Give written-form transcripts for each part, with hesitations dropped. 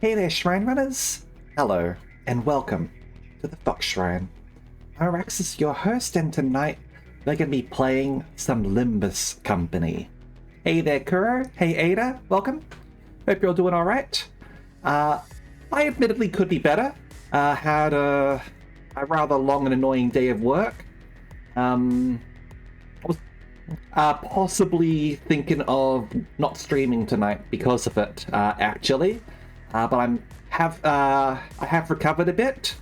Hey there, Shrine Runners! Hello, and welcome to the Fox Shrine. I'm Araxis, your host, and tonight we're going to be playing some Limbus Company. Hey there, Kuro. Hey, Ada. Welcome. Hope you're doing alright. I admittedly could be better. Had a rather long and annoying day of work. I was possibly thinking of not streaming tonight because of it, actually. But I have recovered a bit,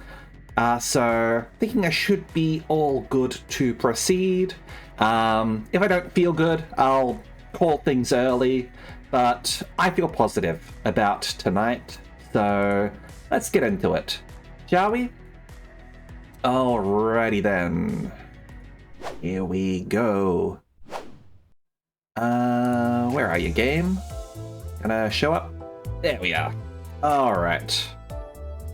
so thinking I should be all good to proceed. If I don't feel good, I'll call things early, but I feel positive about tonight, so let's get into it, shall we? Alrighty then. Here we go. Where are you, game? Gonna show up? There we are. Alright.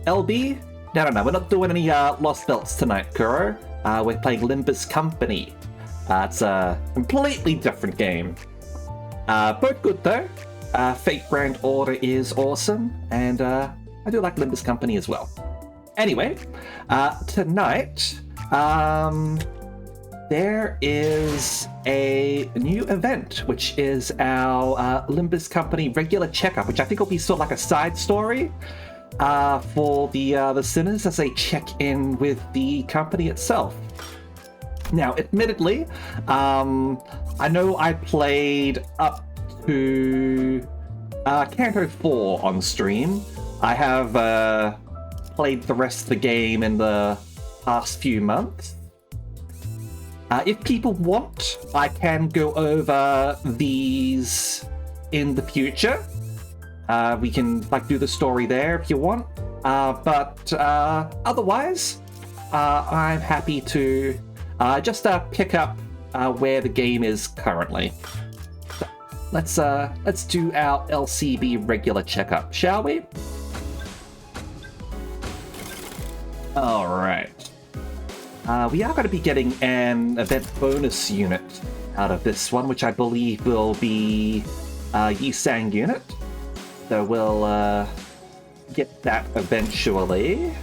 LB? No, we're not doing any Lost Belts tonight, Kuro. We're playing Limbus Company. It's a completely different game. Both good though. Fate Grand Order is awesome, and I do like Limbus Company as well. Anyway, tonight, there is a new event, which is our Limbus Company regular checkup, which I think will be sort of like a side story for the sinners as they check in with the company itself. Now, admittedly, I know I played up to Canto 4 on stream. I have played the rest of the game in the past few months. If people want, I can go over these in the future. We can do the story there if you want. But otherwise, I'm happy to just pick up where the game is currently. So, let's do our LCB regular checkup, shall we? All right. We are going to be getting an event bonus unit out of this one, which I believe will be Yisang unit. So we'll get that eventually.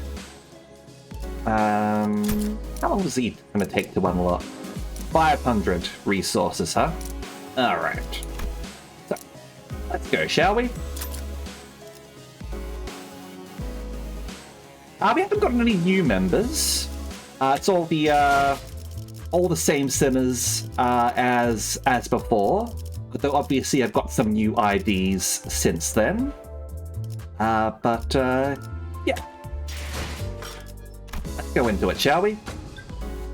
How long is he going to take to unlock? 500 resources, huh? Alright. So, let's go, shall we? We haven't gotten any new members. It's all the same sinners as before, though obviously I've got some new IDs since then. Yeah, let's go into it, shall we?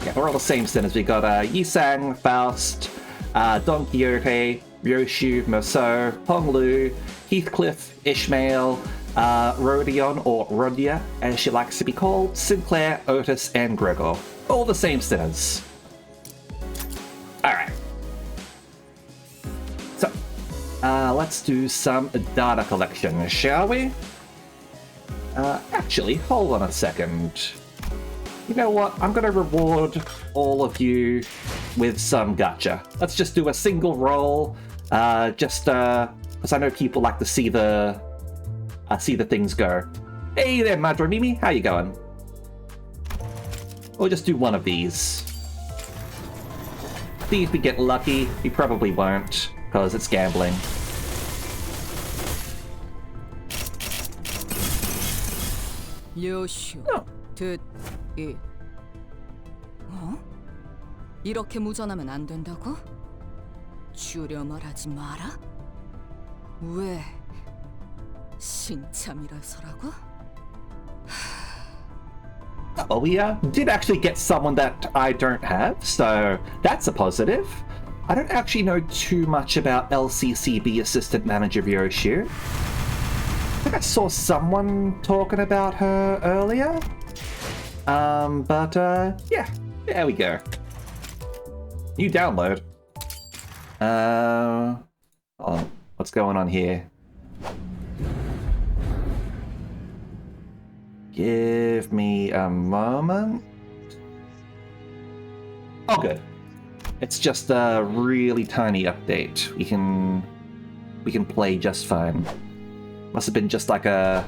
Yeah, we're all the same sinners. We got Yisang, Faust, Don Quixote, Ryoshu, Merceau, Honglu, Heathcliff, Ishmael, Rodion, or Rodia, as she likes to be called, Sinclair, Otis, and Gregor. All the same sinners. Alright. So, let's do some data collection, shall we? Actually, hold on a second. You know what? I'm going to reward all of you with some gacha. Let's just do a single roll, because I know people like to see the things go. Hey there, Madra Mimi, how you going? We'll just do one of these. See if we get lucky. We probably won't, because it's gambling. 요슈, 듣기. 어? 이렇게 무전하면 안 된다고? 주려말하지 마라? 왜? 신참이라서라고? Well, we did actually get someone that I don't have, so that's a positive. I don't actually know too much about LCCB Assistant Manager Ryoshu. I think I saw someone talking about her earlier. Yeah, there we go. New download. Oh, what's going on here? Give me a moment. Oh, good. It's just a really tiny update. We can play just fine. Must have been just like a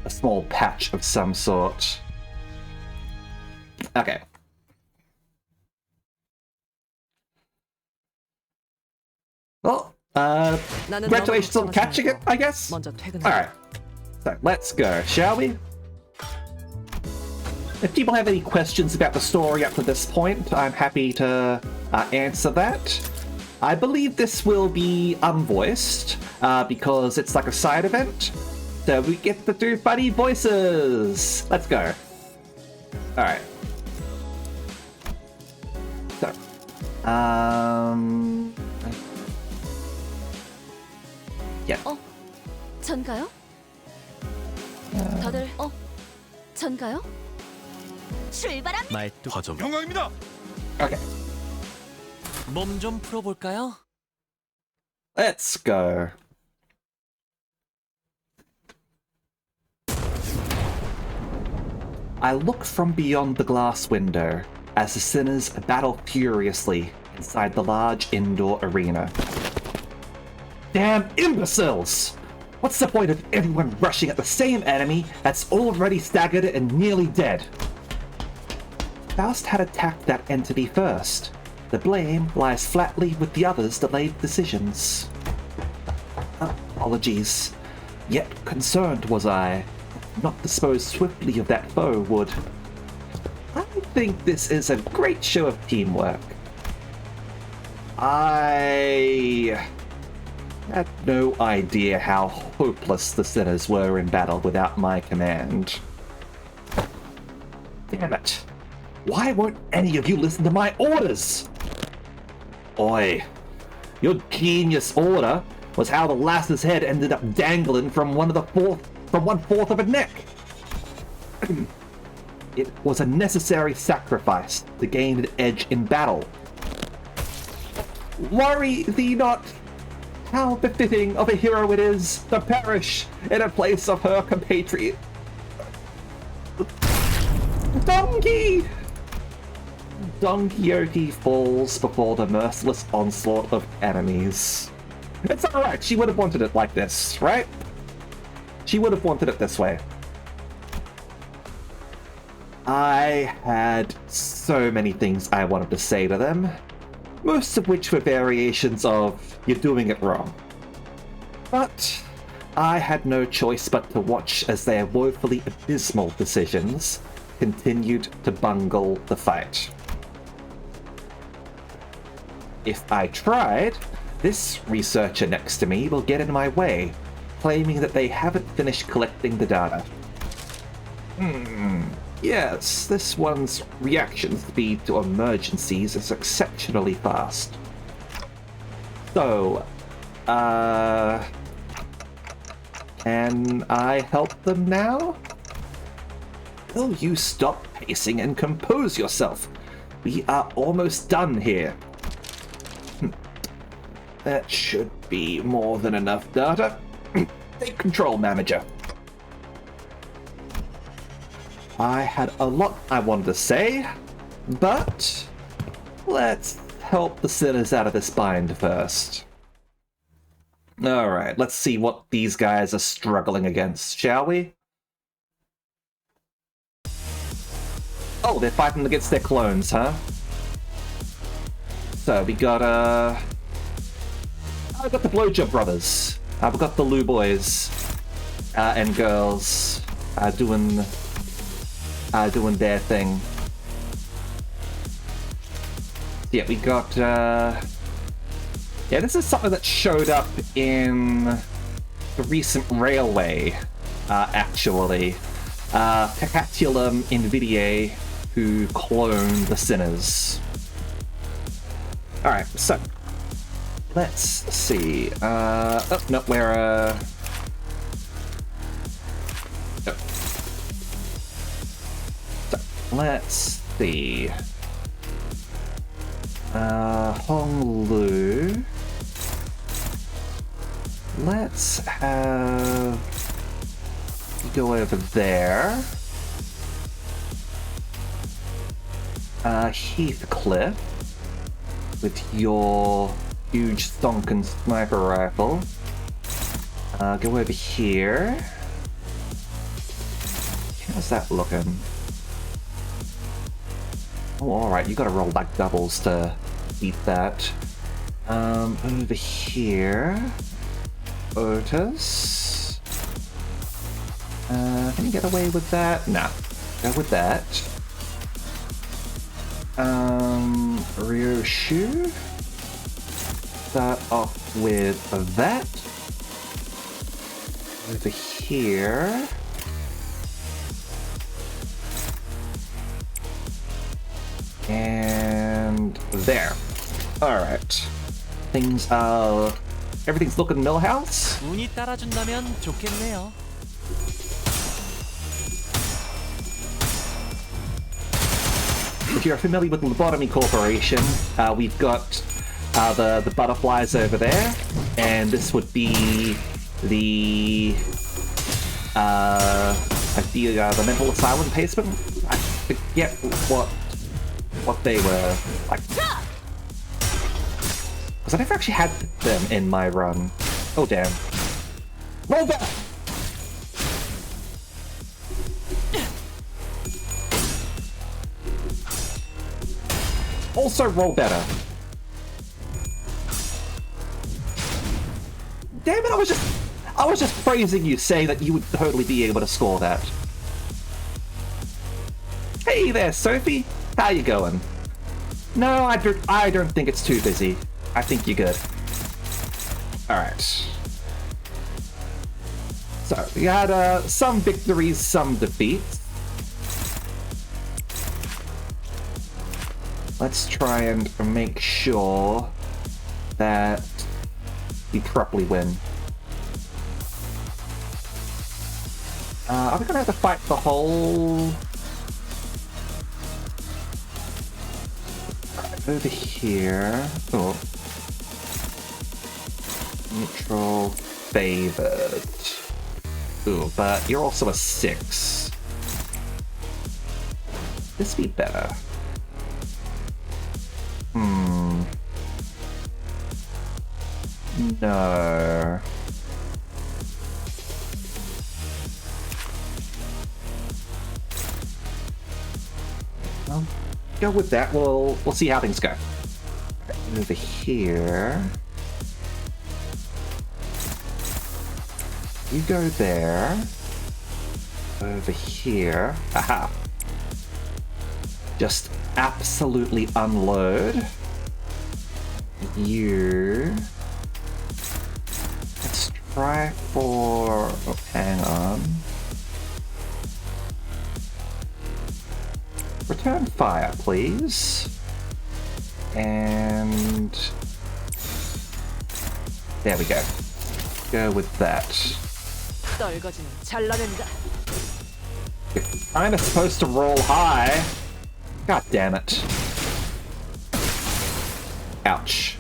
a small patch of some sort. Okay. Well, congratulations on catching it, I guess? Alright. So, let's go, shall we? If people have any questions about the story up to this point, I'm happy to answer that. I believe this will be unvoiced, because it's like a side event. So we get to do funny voices! Let's go. Alright. So, yeah. 전가요? 다들 전가요? 출발합니다. 말도 과정. 영광입니다. Okay. 몸 좀 풀어볼까요? Let's go. I look from beyond the glass window as the sinners battle furiously inside the large indoor arena. Damn imbeciles! What's the point of everyone rushing at the same enemy that's already staggered and nearly dead? Faust had attacked that entity first. The blame lies flatly with the others' delayed decisions. Apologies. Yet concerned was I. Not dispose swiftly of that foe would. I think this is a great show of teamwork. I had no idea how hopeless the sinners were in battle without my command. Damn it. Why won't any of you listen to my orders? Oi. Your genius order was how the lass's head ended up dangling from one fourth of a neck. It was a necessary sacrifice to gain an edge in battle. Worry thee not. How befitting of a hero it is to perish in a place of her compatriot. Donkey! Don Quixote falls before the merciless onslaught of enemies. It's alright, she would have wanted it like this, right? She would have wanted it this way. I had so many things I wanted to say to them, most of which were variations of, you're doing it wrong. But I had no choice but to watch as their woefully abysmal decisions continued to bungle the fight. If I tried, this researcher next to me will get in my way, claiming that they haven't finished collecting the data. Yes, this one's reaction speed to emergencies is exceptionally fast. So, can I help them now? Will you stop pacing and compose yourself? We are almost done here. That should be more than enough data. Take control, manager. I had a lot I wanted to say, but let's help the sinners out of this bind first. Alright, let's see what these guys are struggling against, shall we? Oh, they're fighting against their clones, huh? So, we got, I've got the Blowjob Brothers. I've got the Lou Boys and girls doing their thing. Yeah, we got yeah, this is something that showed up in the recent Railway, actually. Pecatulum Invidiae, who cloned the sinners. Alright, so let's see. Oh, no, we're, no. So, let's see. Honglu. Let's have you go over there. Heathcliff with your huge Stonkin sniper rifle. Go over here. How's that looking? Oh, alright, you gotta roll like doubles to beat that. Over here. Otis. Can you get away with that? Nah. Go with that. Ryoshu. Start off with that. Over here. And there. Alright. Everything's looking Millhouse. 운이 따라준다면 좋겠네요. If you're familiar with Lobotomy Corporation, we've got the butterflies over there, and this would be the mental asylum basement. I forget what they were like. Because I never actually had them in my run. Oh damn! Roll back. Also roll better. Damn it, I was just praising you, saying that you would totally be able to score that. Hey there, Sophie. How you going? No, I don't think it's too busy. I think you're good. Alright. So, we had some victories, some defeats. Let's try and make sure that we properly win. Are we gonna have to fight the whole... Right, over here... Oh. Neutral favored. Ooh, but you're also a 6. This be better. No. Well, go with that. We'll see how things go. Right, over here. You go there. Over here. Aha. Just absolutely unload. You. Let's try for... Oh, hang on. Return fire, please. And... There we go. Go with that. You're kinda supposed to roll high. God damn it. Ouch.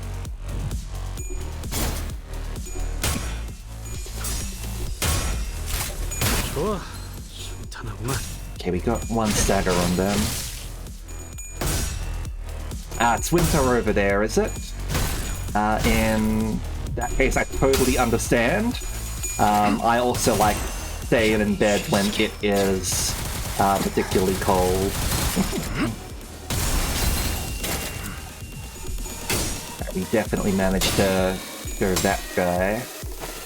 Okay, we got one stagger on them. It's winter over there, is it? In that case, I totally understand. I also like staying in bed when it is particularly cold. We definitely managed to go that guy.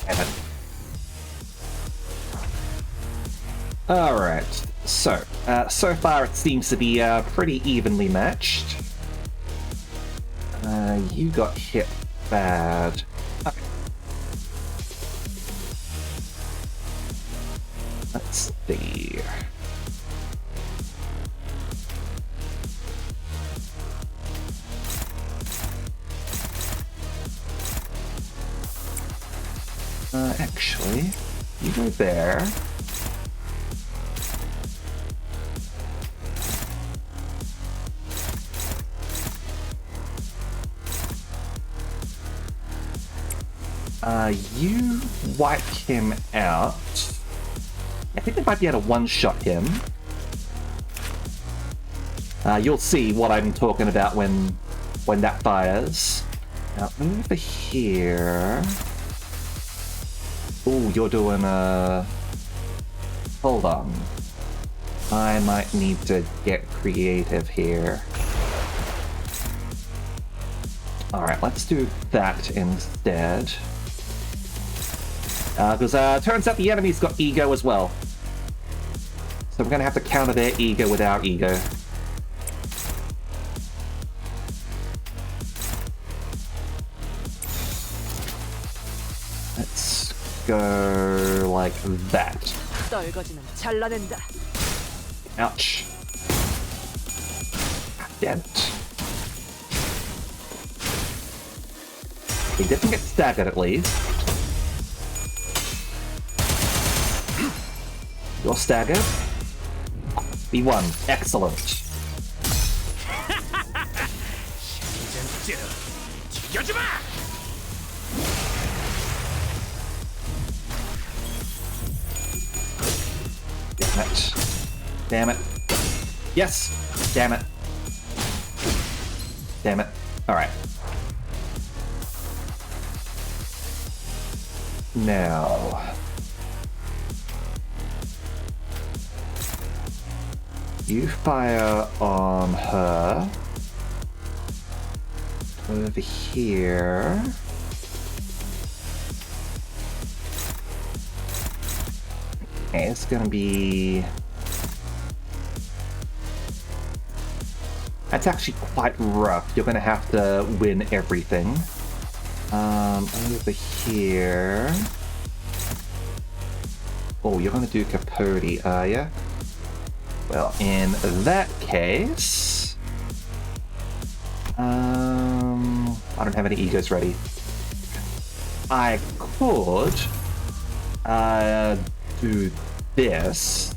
Damn it. Alright, so far it seems to be pretty evenly matched. You got hit bad. Okay. Let's see. Actually, you go there. You wipe him out. I think I might be able to one-shot him. You'll see what I'm talking about when that fires. Now over here. Ooh, you're doing a... Hold on. I might need to get creative here. Alright, let's do that instead. Because turns out the enemy's got ego as well. So we're gonna have to counter their ego with our ego. Let's go like that. 떨거지는 잘라낸다. Ouch. Damn it. He didn't get staggered at least. You're staggered. We won. Excellent. Damn it. Damn it. Yes! Damn it. Damn it. Alright. Now... you fire on her. Over here. Okay, it's gonna be... that's actually quite rough. You're gonna have to win everything. Over here... oh, you're gonna do Capote, are ya? Well, in that case... I don't have any egos ready. I could... do this.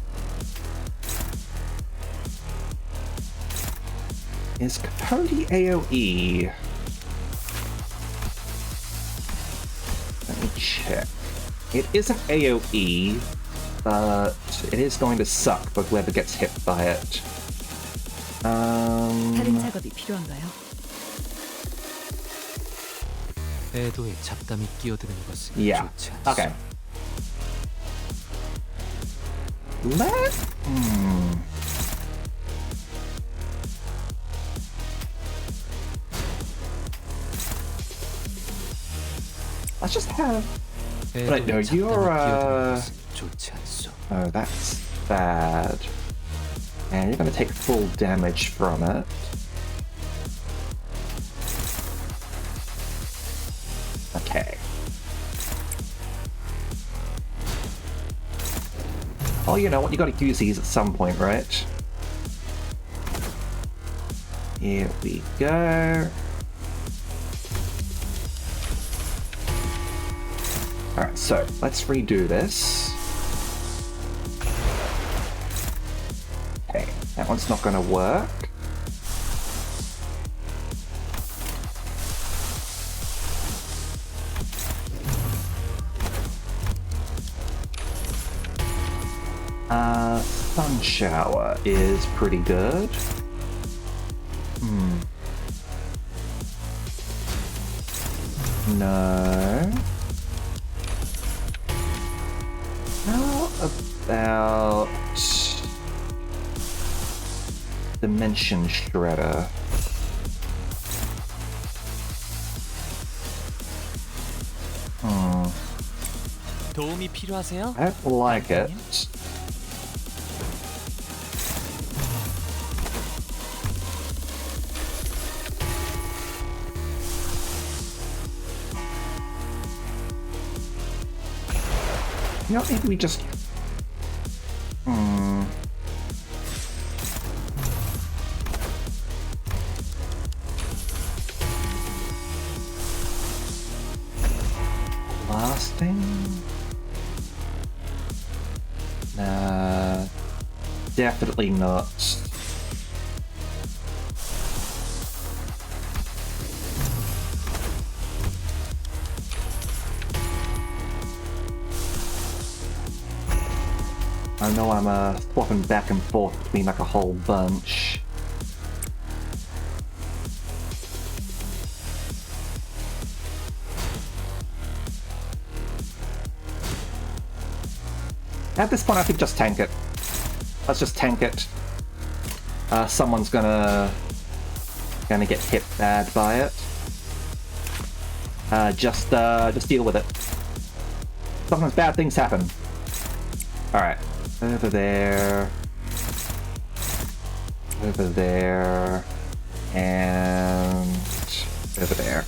Is Capote AoE? Let me check. It isn't AoE, but it is going to suck for whoever gets hit by it. 다른 작업이 필요한가요? 배도에 잡담이 끼어드는 것은 Yeah. 좋지 않소. Okay. Let's just have... right, no, 배도에 you're, 잡담이 끼어드는 것은 좋지 않소. oh, that's bad. And you're gonna take full damage from it. Okay. Oh, you know what? You gotta use these at some point, right? Here we go. Alright, so let's redo this. Okay, that one's not gonna work. Sun Shower is pretty good. No. How about Dimension Shredder? 도움이 필요하세요? I don't like it. You know, maybe we just... Blasting? Nah, definitely not. I know I'm swapping back and forth between like a whole bunch. At this point, I think just tank it. Let's just tank it. Someone's gonna get hit bad by it. Just deal with it. Sometimes bad things happen. Alright. Over there. Over there. And over there.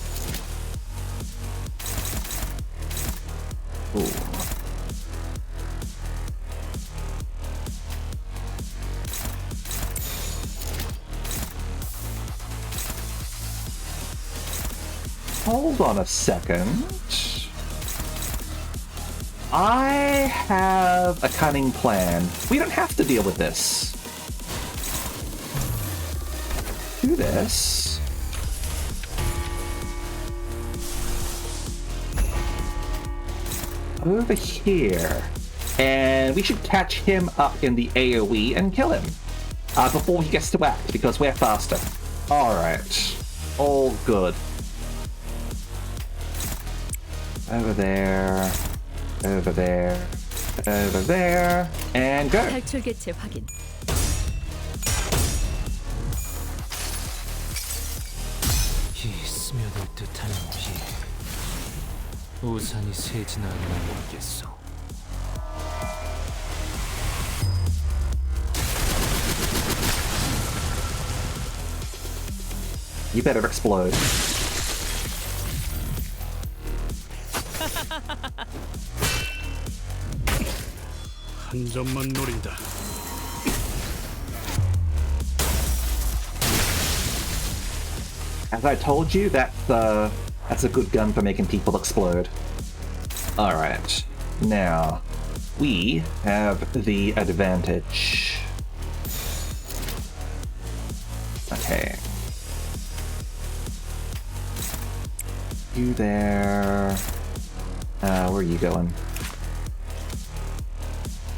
Ooh. Hold on a second. I have a cunning plan. We don't have to deal with this. Do this. Over here. And we should catch him up in the AoE and kill him. Before he gets to act, because we're faster. Alright. All good. Over there, over there, over there, and go! 탈출 개체 확인. 이 스며들 듯한 비 우산이 새지나 않나 모르겠소. You better explode. 한 점만 노린다. As I told you, that's a good gun for making people explode. Alright, now, we have the advantage. Okay. You there. Where are you going?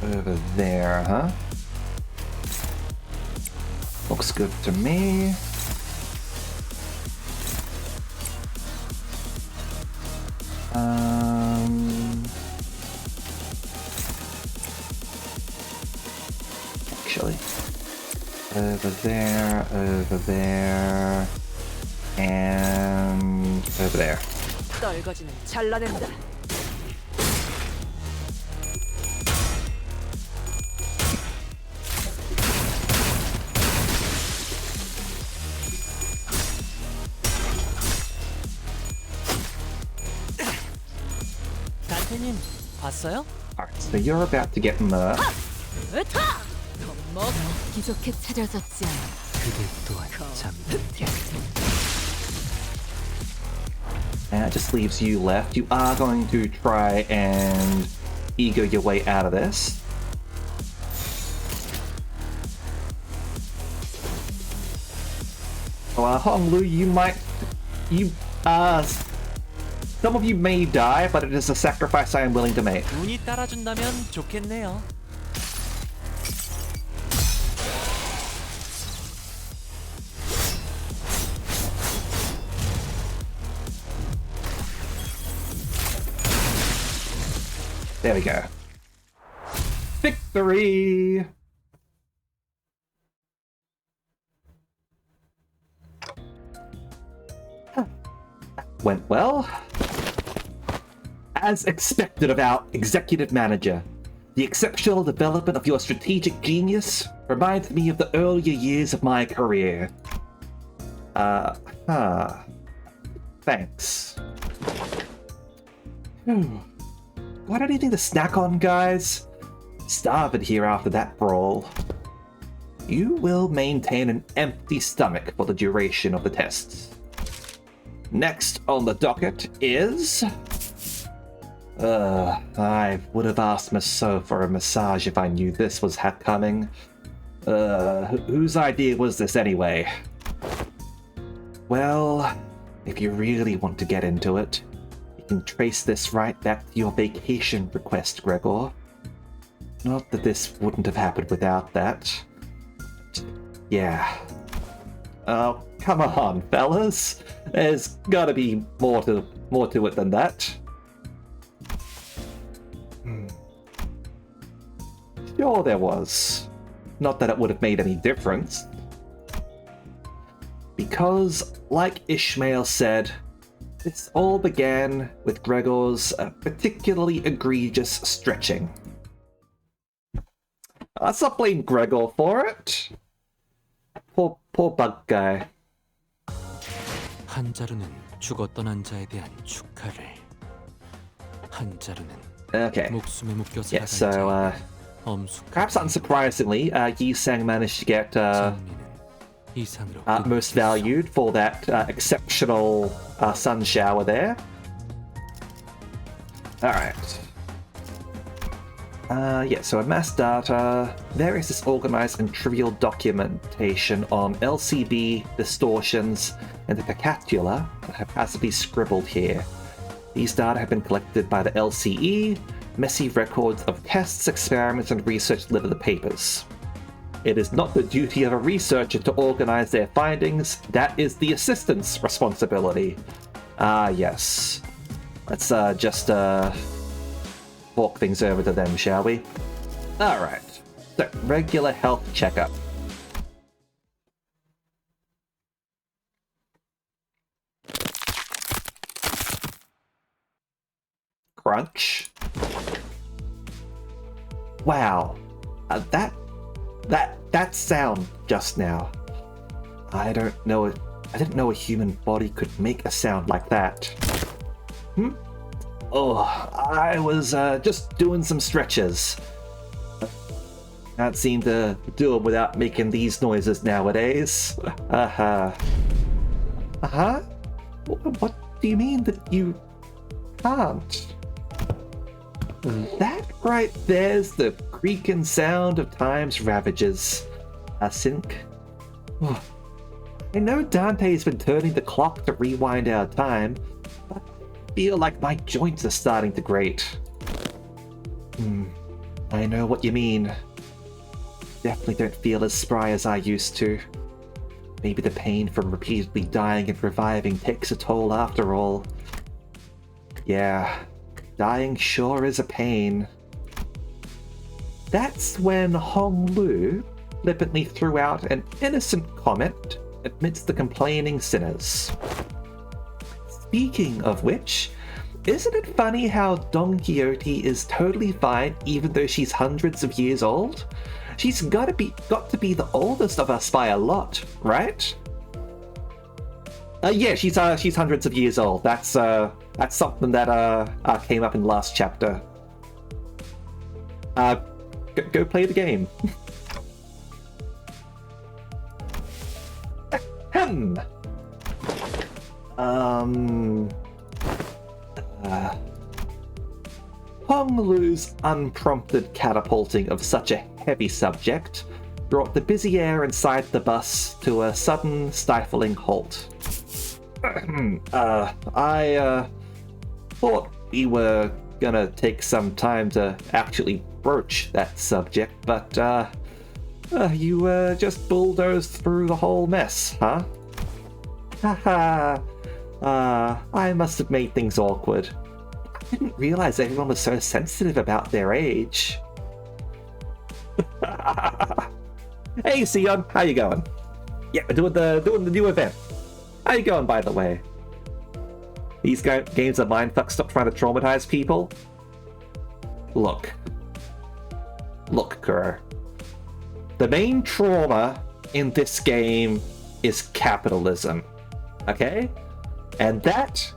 Over there, huh? Looks good to me. Actually, over there, and over there. 떨거지는 잘라낸다. 단테님 봤어요? Alright, so you're about to get murked. 으타! 겁먹어. 기적해 차려졌지 않아. 그대 또한 잠들게. And it just leaves you left. You are going to try and ego your way out of this. Well, Honglu, some of you may die, but it is a sacrifice I am willing to make. 운이 따라준다면 좋겠네요. There we go. Victory! Went well. As expected of our executive manager, the exceptional development of your strategic genius reminds me of the earlier years of my career. Thanks. Got anything to snack on, guys? Starving here after that brawl. You will maintain an empty stomach for the duration of the tests. Next on the docket is... I would have asked Miss So for a massage if I knew this was coming. Whose idea was this anyway? Well, if you really want to get into it, you can trace this right back to your vacation request, Gregor. Not that this wouldn't have happened without that. Yeah. Oh, come on, fellas. There's gotta be more to it than that. Sure there was. Not that it would have made any difference. Because, like Ishmael said, this all began with Gregor's particularly egregious stretching. Let's not blame Gregor for it. Poor bug guy. 한자루는 죽었던 한자에 대한 축하를. 한자루는 Okay. 목숨에 묶여 Yeah, 살아간 so, 자에게 엄숙한 perhaps unsurprisingly, Yi-Sang managed to get 정리는 이상으로 most 끝났겠어. valued for that exceptional sun shower there. Alright. Yeah, so amass data. There is this organized and trivial documentation on LCB, distortions, and the cacatula that have haphazardly scribbled here. These data have been collected by the LCE. Messy records of tests, experiments, and research litter the papers. It is not the duty of a researcher to organize their findings. That is the assistant's responsibility. Yes. Let's just walk things over to them, shall we? Alright. So, regular health checkup. Crunch. Wow. That sound just now. I didn't know a human body could make a sound like that. Oh, I was just doing some stretches. Can't seem to do them without making these noises nowadays. What do you mean that you can't? That right there's the creaking sound of time's ravages. Sync. I know Dante's been turning the clock to rewind our time, but I feel like my joints are starting to grate. I know what you mean. Definitely don't feel as spry as I used to. Maybe the pain from repeatedly dying and reviving takes a toll after all. Yeah, dying sure is a pain. That's when Hong Lu flippantly threw out an innocent comment amidst the complaining sinners. Speaking of which, isn't it funny how Don Quixote is totally fine even though she's hundreds of years old? She's got to be the oldest of us by a lot, right? Yeah, she's hundreds of years old. That's something that came up in the last chapter. Go play the game. Ahem. Hong Lu's unprompted catapulting of such a heavy subject brought the busy air inside the bus to a sudden, stifling halt. I thought we were gonna take some time to actually broach that subject, but you just bulldozed through the whole mess, huh? Haha. I must have made things awkward. I didn't realize everyone was so sensitive about their age. Hey, Sion, how you going? Yeah, we're doing the new event. How you going, by the way? These games are mindfuck. Stop trying to traumatize people. Look, Kuro. The main trauma in this game is capitalism, okay? And that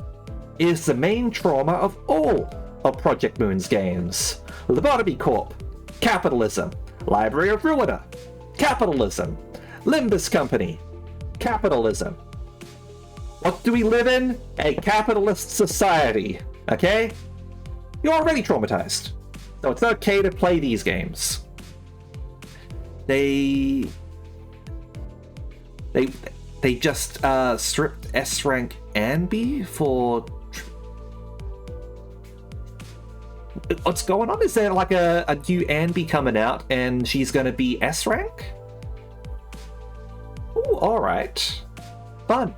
is the main trauma of all of Project Moon's games. Lobotomy Corp, capitalism. Library of Ruina, capitalism. Limbus Company, capitalism. What do we live in? A capitalist society, okay? You're already traumatized, so it's okay to play these games. They just stripped S-rank Anby for... What's going on? Is there like a new Anby coming out and she's going to be S-rank? Ooh, alright. Fun.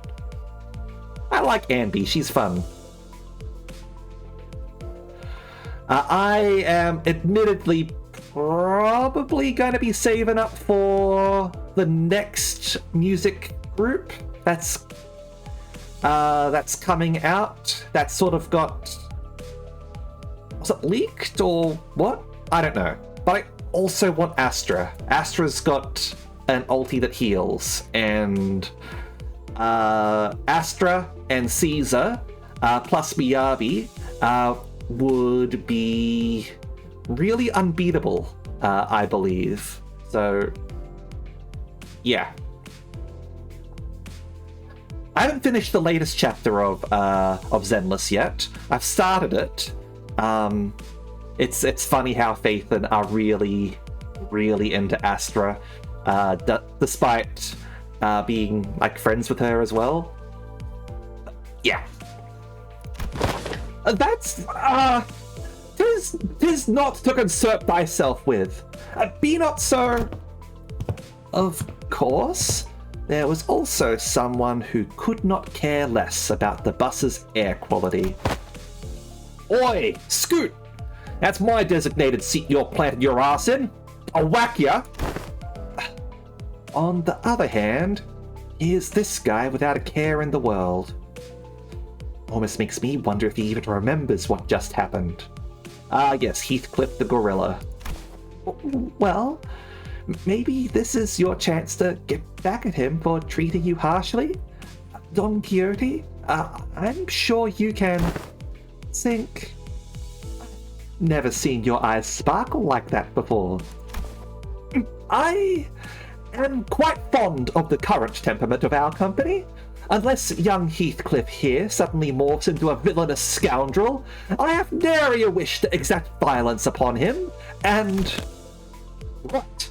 I like Anby, she's fun. I am admittedly probably going to be saving up for the next music group that's coming out. That sort of got, was it leaked or what? I don't know. But I also want Astra. Astra's got an ulti that heals, and Astra and Caesar plus Miyabi would be really unbeatable, I believe. So, yeah. I haven't finished the latest chapter of Zenless yet. I've started it. It's funny how Phaethon are really, really into Astra, despite being like friends with her as well. Yeah. That's tis not to concert thyself with. Be not so. Of course, there was also someone who could not care less about the bus's air quality. Oi, Scoot! That's my designated seat you're planting your ass in. I'll whack ya! On the other hand, here's this guy without a care in the world. Almost makes me wonder if he even remembers what just happened. Ah, yes, Heathcliff the gorilla. Well, maybe this is your chance to get back at him for treating you harshly? Don Quixote, I'm sure you can think. Never seen your eyes sparkle like that before. I am quite fond of the current temperament of our company. Unless young Heathcliff here suddenly morphs into a villainous scoundrel, I have nary a wish to exact violence upon him, and... Right.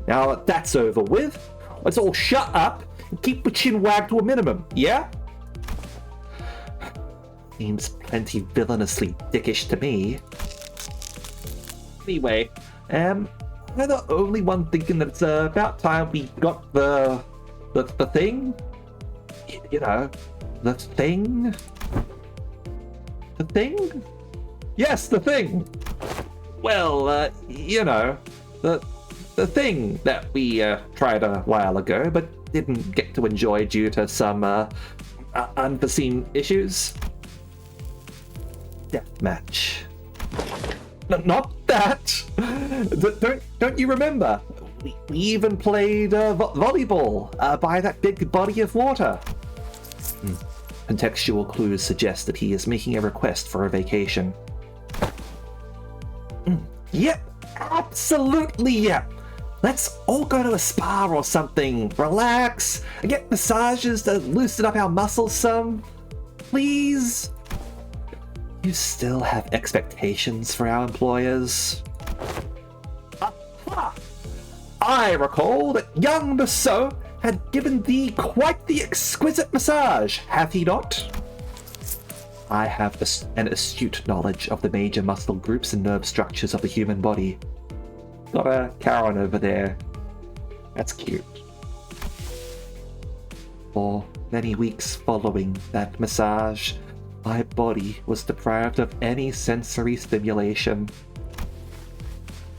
Now that that's over with, let's all shut up and keep the chin wagged to a minimum, yeah? Seems plenty villainously dickish to me. Anyway, am I the only one thinking that it's about time we got the thing? You know, the thing? The thing? Yes, the thing! Well, you know, the thing that we tried a while ago, but didn't get to enjoy due to some unforeseen issues. Deathmatch. Not that! Don't you remember? We even played volleyball by that big body of water. Contextual clues suggest that he is making a request for a vacation. Yep, absolutely yep. Let's all go to a spa or something, relax, and get massages to loosen up our muscles some. Please? You still have expectations for our employers? Aha! I recall that young Musso had given thee quite the exquisite massage, hath he not? I have an astute knowledge of the major muscle groups and nerve structures of the human body. Got a Karen over there. That's cute. For many weeks following that massage, my body was deprived of any sensory stimulation.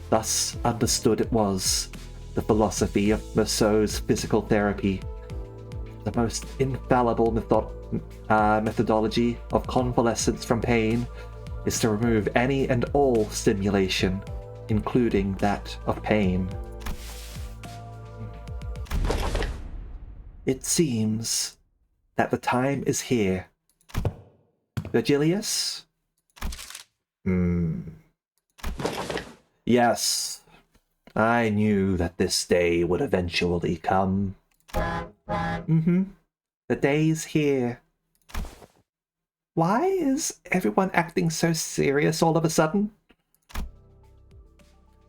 Thus understood it was the philosophy of Musso's physical therapy. The most infallible methodology of convalescence from pain is to remove any and all stimulation, including that of pain. It seems that the time is here. Virgilius? Yes, I knew that this day would eventually come. The day's here. Why is everyone acting so serious all of a sudden?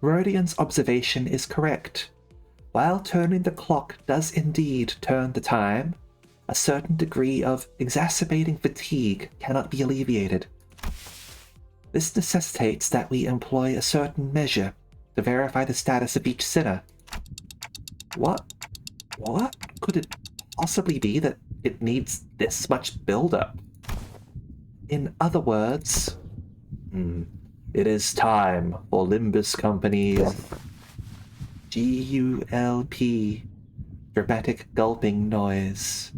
Rodian's observation is correct. While turning the clock does indeed turn the time, a certain degree of exacerbating fatigue cannot be alleviated. This necessitates that we employ a certain measure to verify the status of each sinner. What could it possibly be that it needs this much build-up? In other words, It is time for Limbus Company's GULP, dramatic gulping noise.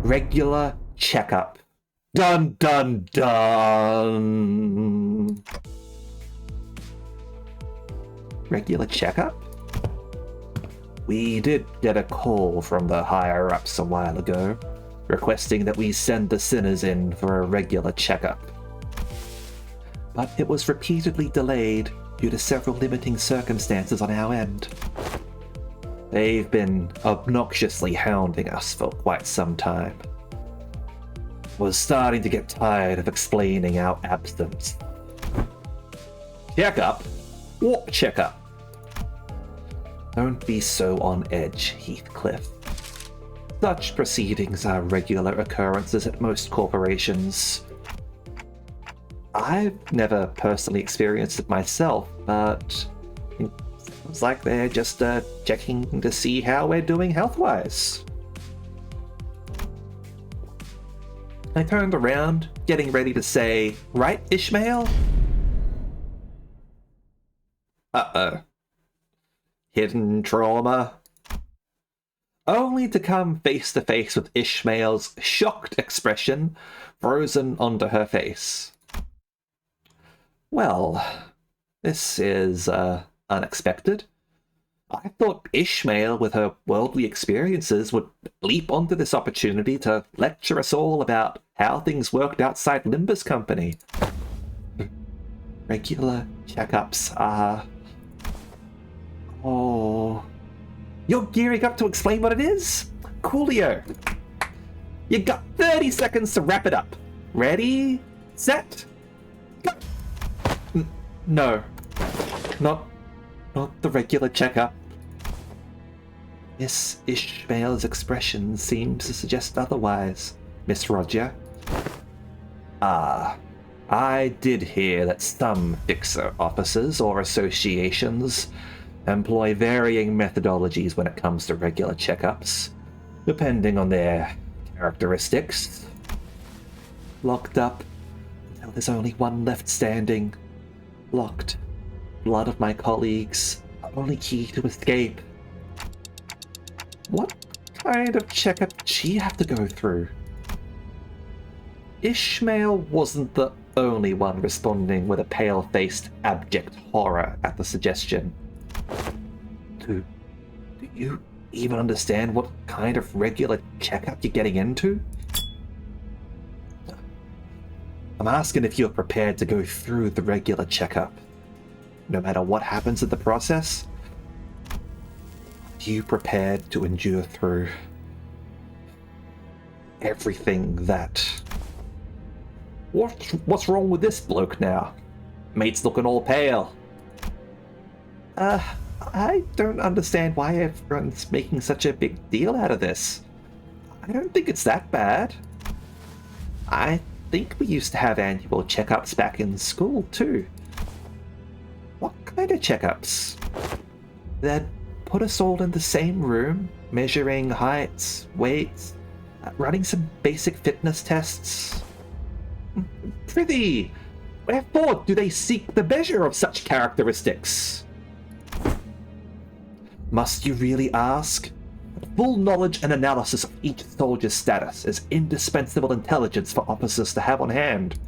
Regular checkup. Dun dun dun! Regular checkup? We did get a call from the higher-ups a while ago, requesting that we send the sinners in for a regular checkup. But it was repeatedly delayed due to several limiting circumstances on our end. They've been obnoxiously hounding us for quite some time. Was starting to get tired of explaining our absence. Checkup? What checkup? Don't be so on edge, Heathcliff. Such proceedings are regular occurrences at most corporations. I've never personally experienced it myself, but it seems like they're just checking to see how we're doing health-wise. I turned around, getting ready to say, "Right, Ishmael?" Uh-oh. Hidden trauma? Only to come face to face with Ishmael's shocked expression frozen onto her face. Well, this is unexpected. I thought Ishmael, with her worldly experiences, would leap onto this opportunity to lecture us all about how things worked outside Limbus Company. Regular checkups are... Oh... You're gearing up to explain what it is? Coolio. You got 30 seconds to wrap it up. Ready? Set? Go! No. Not the regular checkup. Miss Ishmael's expression seems to suggest otherwise, Miss Roger. I did hear that some fixer officers or associations employ varying methodologies when it comes to regular checkups, depending on their characteristics. Locked up until there's only one left standing. Locked. Blood of my colleagues. Only key to escape. What kind of checkup did she have to go through? Ishmael wasn't the only one responding with a pale-faced, abject horror at the suggestion. Do you even understand what kind of regular checkup you're getting into? I'm asking if you're prepared to go through the regular checkup. No matter what happens in the process, are you prepared to endure through everything that... What's wrong with this bloke now? Mate's looking all pale. I don't understand why everyone's making such a big deal out of this. I don't think it's that bad. I think we used to have annual checkups back in school, too. What kind of checkups? They'd put us all in the same room, measuring heights, weights, running some basic fitness tests. Prithee, wherefore do they seek the measure of such characteristics? Must you really ask? Full knowledge and analysis of each soldier's status is indispensable intelligence for officers to have on hand.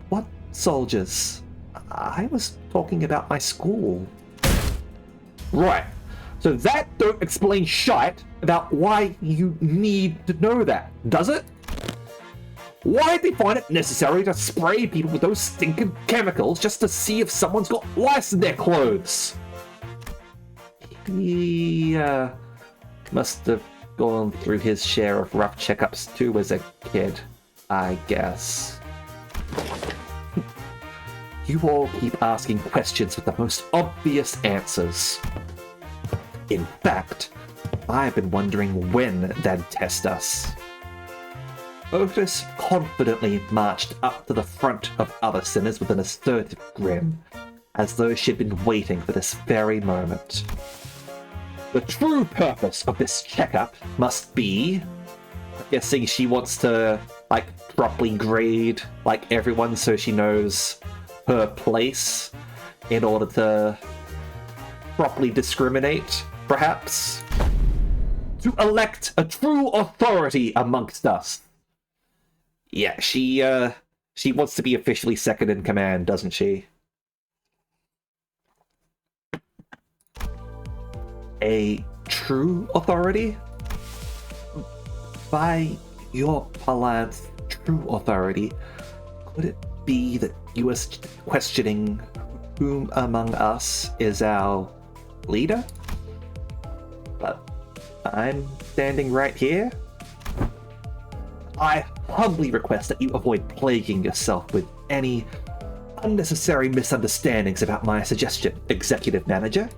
What soldiers? I was talking about my school. Right. So that don't explain shite about why you need to know that, does it? Why did they find it necessary to spray people with those stinking chemicals just to see if someone's got lice in their clothes? He must have gone through his share of rough checkups too as a kid, I guess. You all keep asking questions with the most obvious answers. In fact, I've been wondering when they'd test us. Otis confidently marched up to the front of other sinners with an assertive grin, as though she'd been waiting for this very moment. The true purpose of this checkup must be... I'm guessing she wants to like properly grade like everyone so she knows her place in order to properly discriminate, perhaps. To elect a true authority amongst us. Yeah, she wants to be officially second in command, doesn't she? A true authority? By your parlance, true authority, could it be that you were questioning whom among us is our leader? But I'm standing right here. I humbly request that you avoid plaguing yourself with any unnecessary misunderstandings about my suggestion, Executive Manager.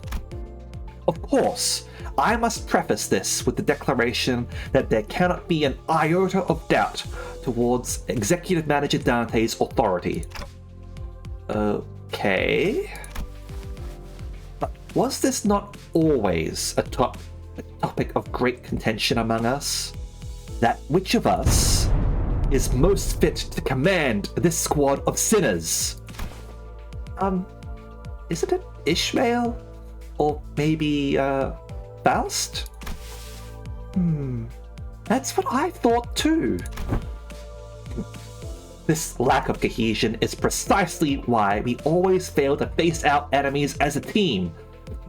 Of course, I must preface this with the declaration that there cannot be an iota of doubt towards Executive Manager Dante's authority. Okay. But was this not always a topic of great contention among us? That which of us is most fit to command this squad of sinners? Isn't it Ishmael? Or maybe, Faust? That's what I thought too. This lack of cohesion is precisely why we always fail to face our enemies as a team.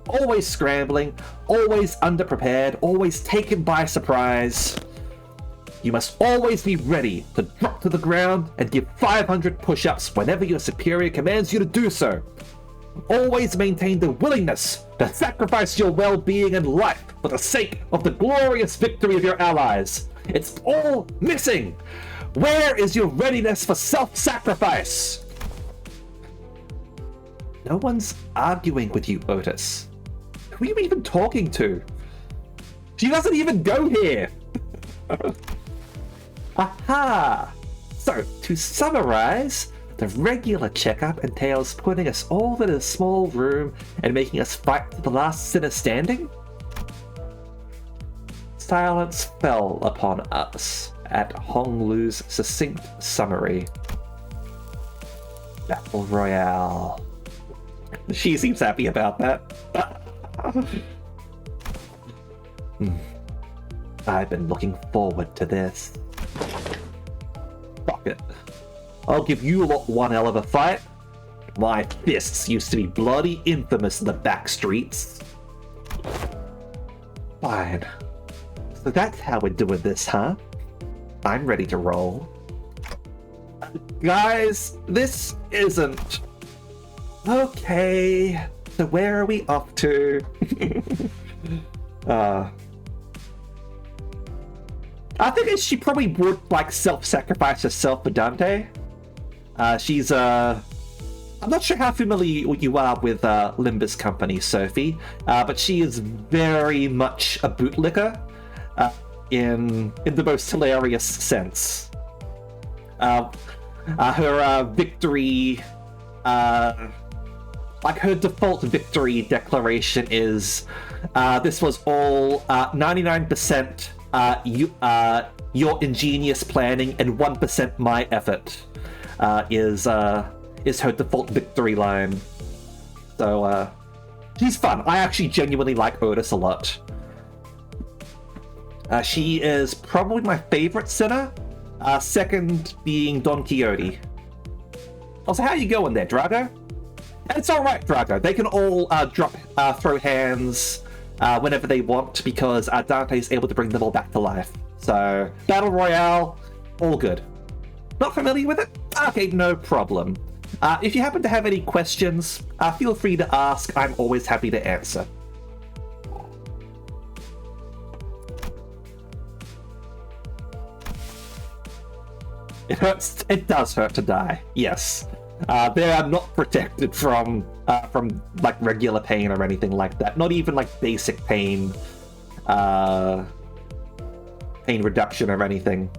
Always scrambling, always underprepared, always taken by surprise. You must always be ready to drop to the ground and give 500 push-ups whenever your superior commands you to do so. Always maintain the willingness to sacrifice your well-being and life for the sake of the glorious victory of your allies. It's all missing. Where is your readiness for self-sacrifice? No one's arguing with you, Otis. Who are you even talking to? She doesn't even go here. Aha! So, to summarize, the regular checkup entails putting us all in a small room and making us fight to the last sinner standing? Silence fell upon us at Hong Lu's succinct summary. Battle Royale. She seems happy about that. I've been looking forward to this. Fuck it. I'll give you lot one hell of a fight. My fists used to be bloody infamous in the back streets. Fine. So that's how we're doing this, huh? I'm ready to roll. Guys, this isn't... Okay, so where are we off to? I think she probably would, like, self-sacrifice herself for Dante. She's, I'm not sure how familiar you are with Limbus Company, Sophie, but she is very much a bootlicker, in the most hilarious sense. Her victory, like her default victory declaration is, this was all 99% your ingenious planning and 1% my effort. Is her default victory line. So, she's fun. I actually genuinely like Otis a lot. She is probably my favorite sinner, second being Don Quixote. Also, how you going there, Drago? It's alright, Drago. They can all throw hands whenever they want, because Dante's able to bring them all back to life. So, Battle Royale, all good. Not familiar with it? Okay, no problem. If you happen to have any questions, feel free to ask. I'm always happy to answer. It hurts. It does hurt to die. Yes. They are not protected from like regular pain or anything like that. Not even like basic pain, pain reduction or anything.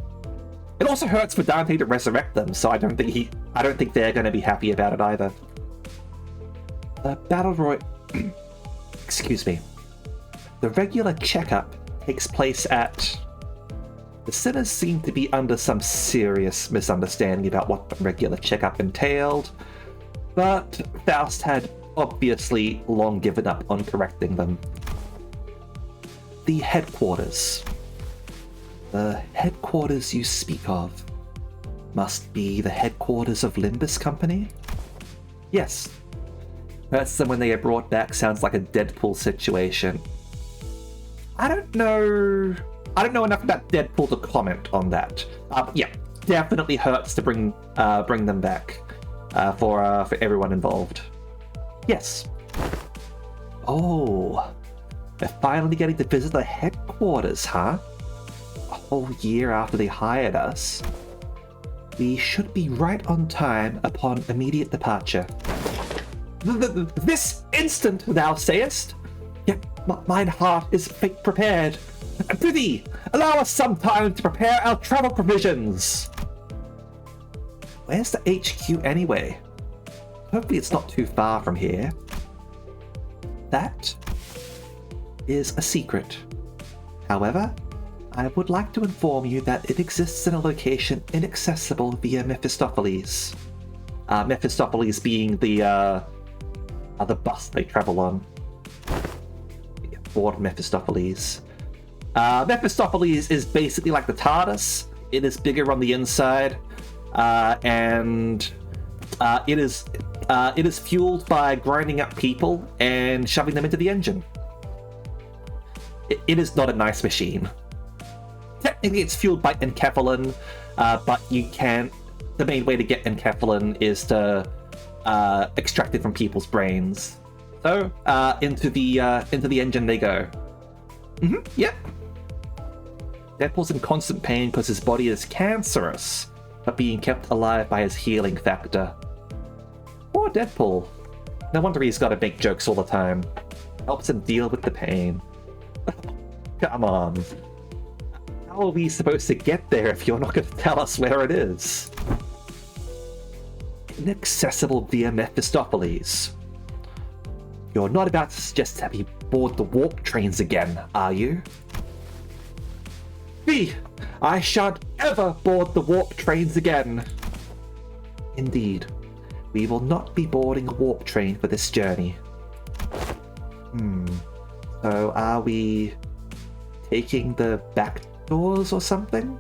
It also hurts for Dante to resurrect them, so I don't think they're going to be happy about it either. Battle Roy... Excuse me. The regular checkup takes place at... The sinners seem to be under some serious misunderstanding about what the regular checkup entailed, but Faust had obviously long given up on correcting them. The headquarters. The headquarters you speak of must be the headquarters of Limbus Company? Yes. That's when they get brought back sounds like a Deadpool situation. I don't know enough about Deadpool to comment on that. Yeah, definitely hurts to bring them back for everyone involved. Yes. Oh, they're finally getting to visit the headquarters, huh? A whole year after they hired us. We should be right on time upon immediate departure. This instant, thou sayest? Yet mine heart is prepared. Prithee, allow us some time to prepare our travel provisions. Where's the HQ anyway? Hopefully it's not too far from here. That is a secret. However, I would like to inform you that it exists in a location inaccessible via Mephistopheles. Mephistopheles being the bus they travel on. Board Mephistopheles. Mephistopheles is basically like the TARDIS. It is bigger on the inside, and it is fueled by grinding up people and shoving them into the engine. It is not a nice machine. Technically, it's fueled by enkephalin, but you can't. The main way to get enkephalin is to extract it from people's brains. So into the engine they go. Yep. Deadpool's in constant pain because his body is cancerous, but being kept alive by his healing factor. Poor Deadpool. No wonder he's got to make jokes all the time. Helps him deal with the pain. Come on. How are we supposed to get there if you're not going to tell us where it is? Inaccessible via Mephistopheles. You're not about to suggest that we board the warp trains again, are you? I shan't ever board the warp trains again. Indeed, we will not be boarding a warp train for this journey. So are we taking the back doors or something?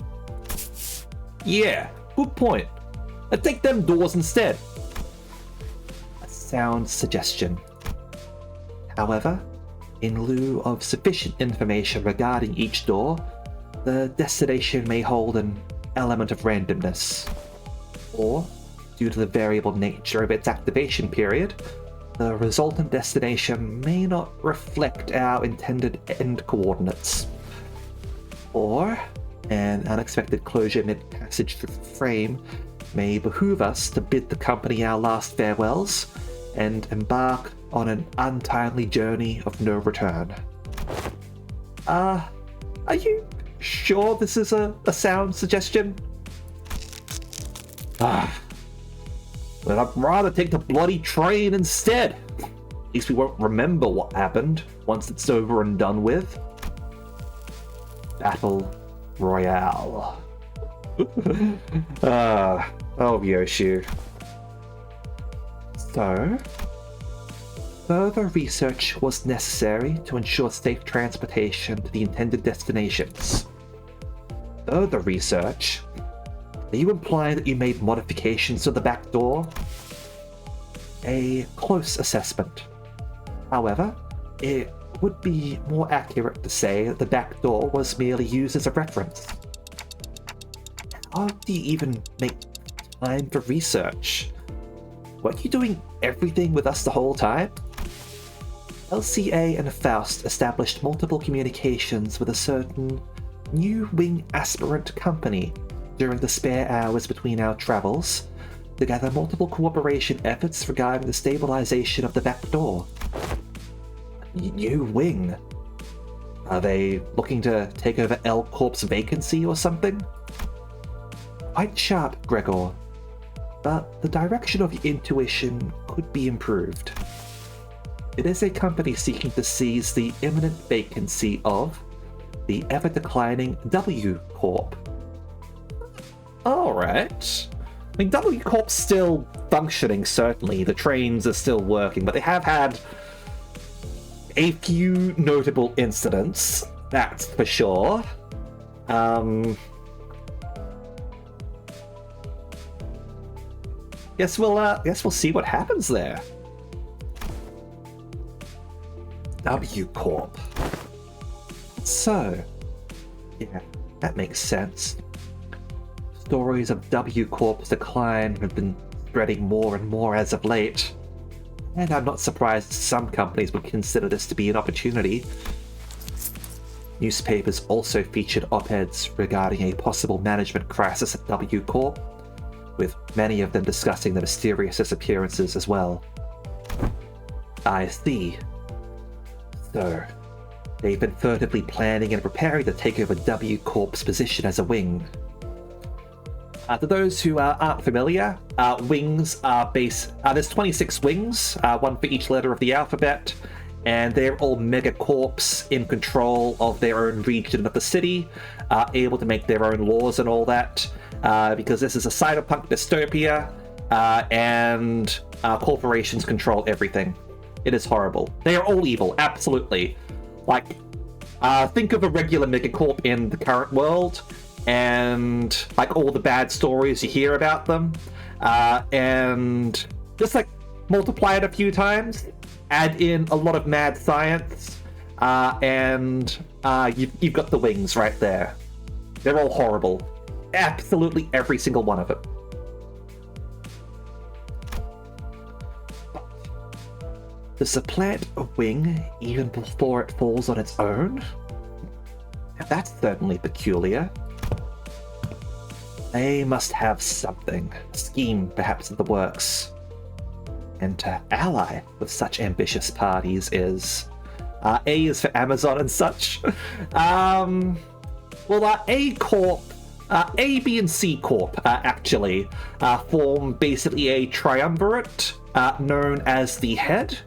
Yeah, good point. Let's take them doors instead. A sound suggestion. However, in lieu of sufficient information regarding each door, the destination may hold an element of randomness. Or, due to the variable nature of its activation period, the resultant destination may not reflect our intended end coordinates. Or, an unexpected closure mid-passage through the frame may behoove us to bid the company our last farewells and embark on an untimely journey of no return. Are you sure this is a sound suggestion? But I'd rather take the bloody train instead. At least we won't remember what happened once it's over and done with. Battle Royale. Oh, Yoshu. So, further research was necessary to ensure safe transportation to the intended destinations. Further research? Are you implying that you made modifications to the back door? A close assessment. However, it would be more accurate to say that the back door was merely used as a reference. How do you even make time for research? Weren't you doing everything with us the whole time? LCA and Faust established multiple communications with a certain new wing aspirant company during the spare hours between our travels to gather multiple cooperation efforts regarding the stabilization of the back door. New wing? Are they looking to take over L Corp's vacancy or something? Quite sharp, Gregor, but the direction of your intuition could be improved. It is a company seeking to seize the imminent vacancy of the ever-declining W Corp. Alright. I mean, W Corp's still functioning, certainly. The trains are still working, but they have had a few notable incidents, that's for sure. Guess we'll see what happens there. W Corp. So, yeah, that makes sense. Stories of W Corp's decline have been spreading more and more as of late. And I'm not surprised some companies would consider this to be an opportunity. Newspapers also featured op-eds regarding a possible management crisis at W Corp, with many of them discussing the mysterious disappearances as well. I see. So, they've been furtively planning and preparing to take over W Corp's position as a wing. To those who aren't familiar, wings are there's 26 wings, one for each letter of the alphabet, and they're all megacorps in control of their own region of the city, able to make their own laws and all that, because this is a cyberpunk dystopia, and corporations control everything. It is horrible. They are all evil, absolutely. Like, think of a regular megacorp in the current world, and like all the bad stories you hear about them, and just like multiply it a few times, add in a lot of mad science, and you've got the wings right there. They're all horrible. Absolutely every single one of them. But to supplant a wing even before it falls on its own? That's certainly peculiar. They must have something, a scheme perhaps in the works. And to ally with such ambitious parties is... A is for Amazon and such. A Corp, A, B, and C Corp, actually, form basically a triumvirate known as the Head.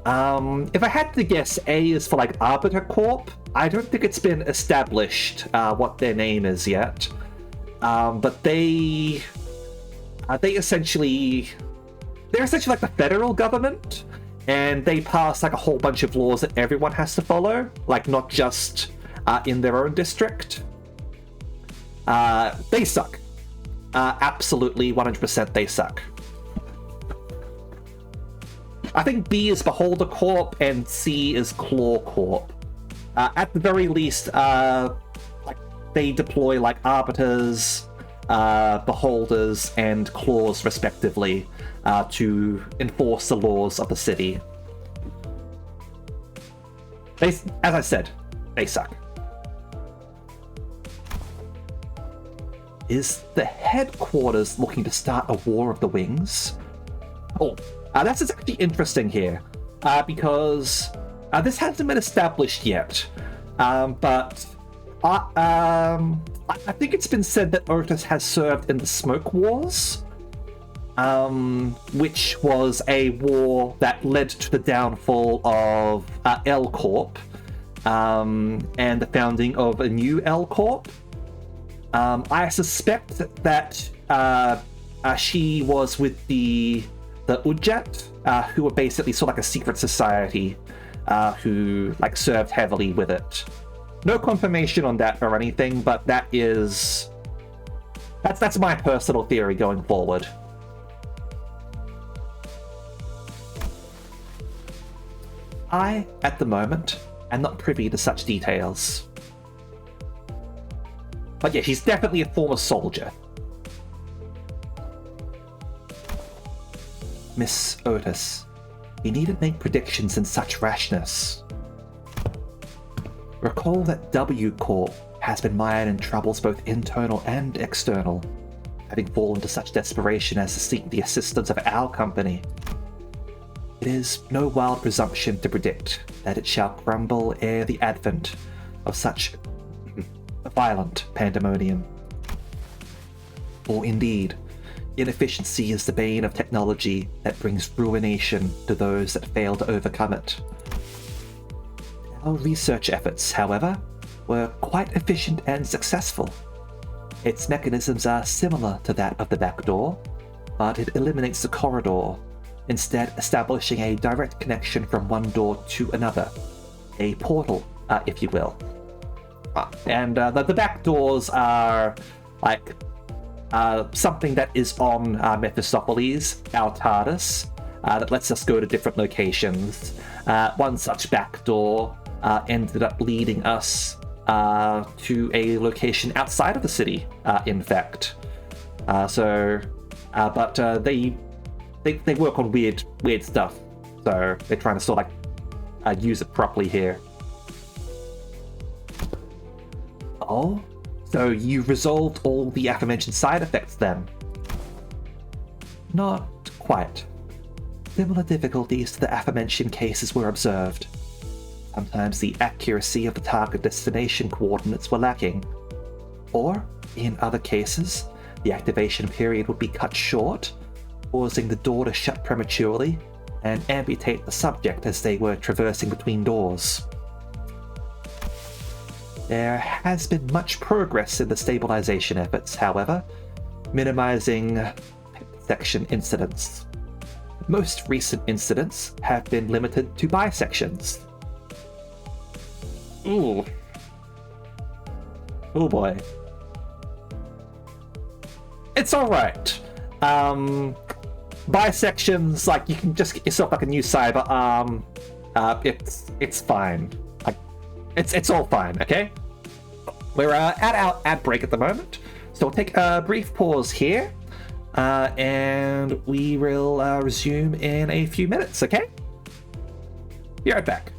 If I had to guess, A is for like Arbiter Corp. I don't think it's been established what their name is yet. But they're essentially like the federal government, and they pass like a whole bunch of laws that everyone has to follow, like not just in their own district. They suck. Absolutely 100% they suck. I think B is Beholder Corp and C is Claw Corp. At the very least, they deploy like arbiters, beholders, and claws respectively to enforce the laws of the city. As I said, they suck. Is the headquarters looking to start a war of the wings? Oh, that's actually interesting here, because this hasn't been established yet, but I think it's been said that Otis has served in the Smoke Wars, which was a war that led to the downfall of L Corp, and the founding of a new L Corp. I suspect that she was with the Udjat, who were basically sort of like a secret society, who like served heavily with it. No confirmation on that or anything, but that's my personal theory going forward. I, at the moment, am not privy to such details. But yeah, he's definitely a former soldier. Miss Otis, you needn't make predictions in such rashness. Recall that W Corp has been mired in troubles both internal and external, having fallen to such desperation as to seek the assistance of our company. It is no wild presumption to predict that it shall crumble ere the advent of such violent pandemonium. For indeed, inefficiency is the bane of technology that brings ruination to those that fail to overcome it. Our research efforts, however, were quite efficient and successful. Its mechanisms are similar to that of the back door, but it eliminates the corridor, instead establishing a direct connection from one door to another. A portal, if you will. And the back doors are like something that is on Mephistopheles, our TARDIS, that lets us go to different locations. One such back door ended up leading us to a location outside of the city, in fact. But they work on weird stuff, so they're trying to sort of use it properly here. Oh, so you resolved all the aforementioned side effects then? Not quite. Similar difficulties to the aforementioned cases were observed. Sometimes the accuracy of the target destination coordinates were lacking. Or, in other cases, the activation period would be cut short, causing the door to shut prematurely and amputate the subject as they were traversing between doors. There has been much progress in the stabilization efforts, however, minimizing section incidents. Most recent incidents have been limited to bisections. Ooh. Oh boy. It's alright. Bisections, like, you can just get yourself like a new cyber arm. It's fine. Like, it's all fine, okay? We're at our ad break at the moment, so we'll take a brief pause here, and we will resume in a few minutes, okay? Be right back.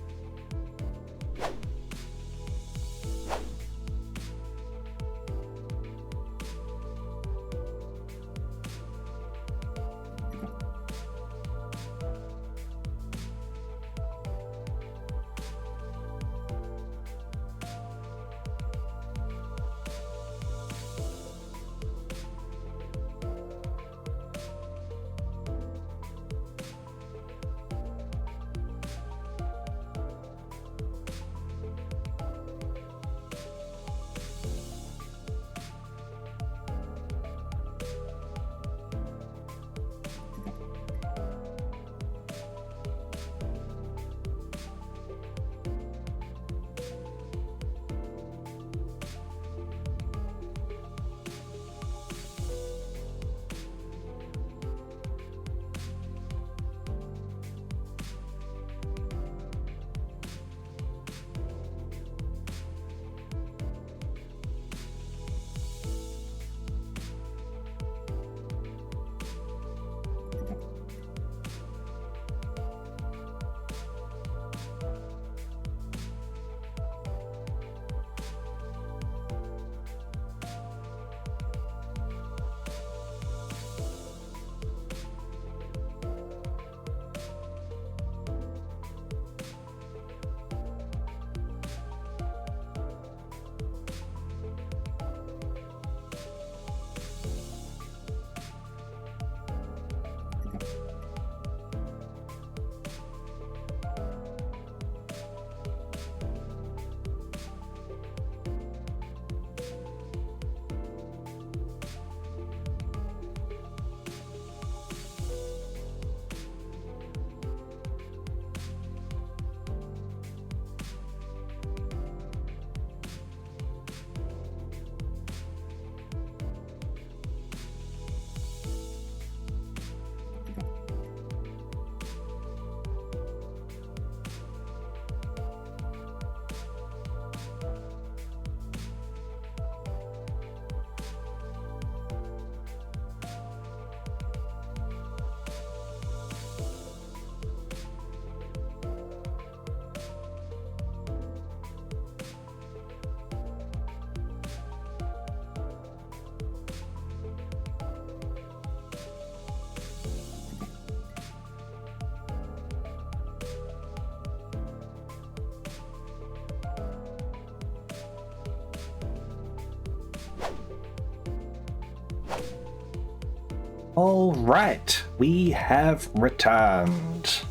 All right, we have returned.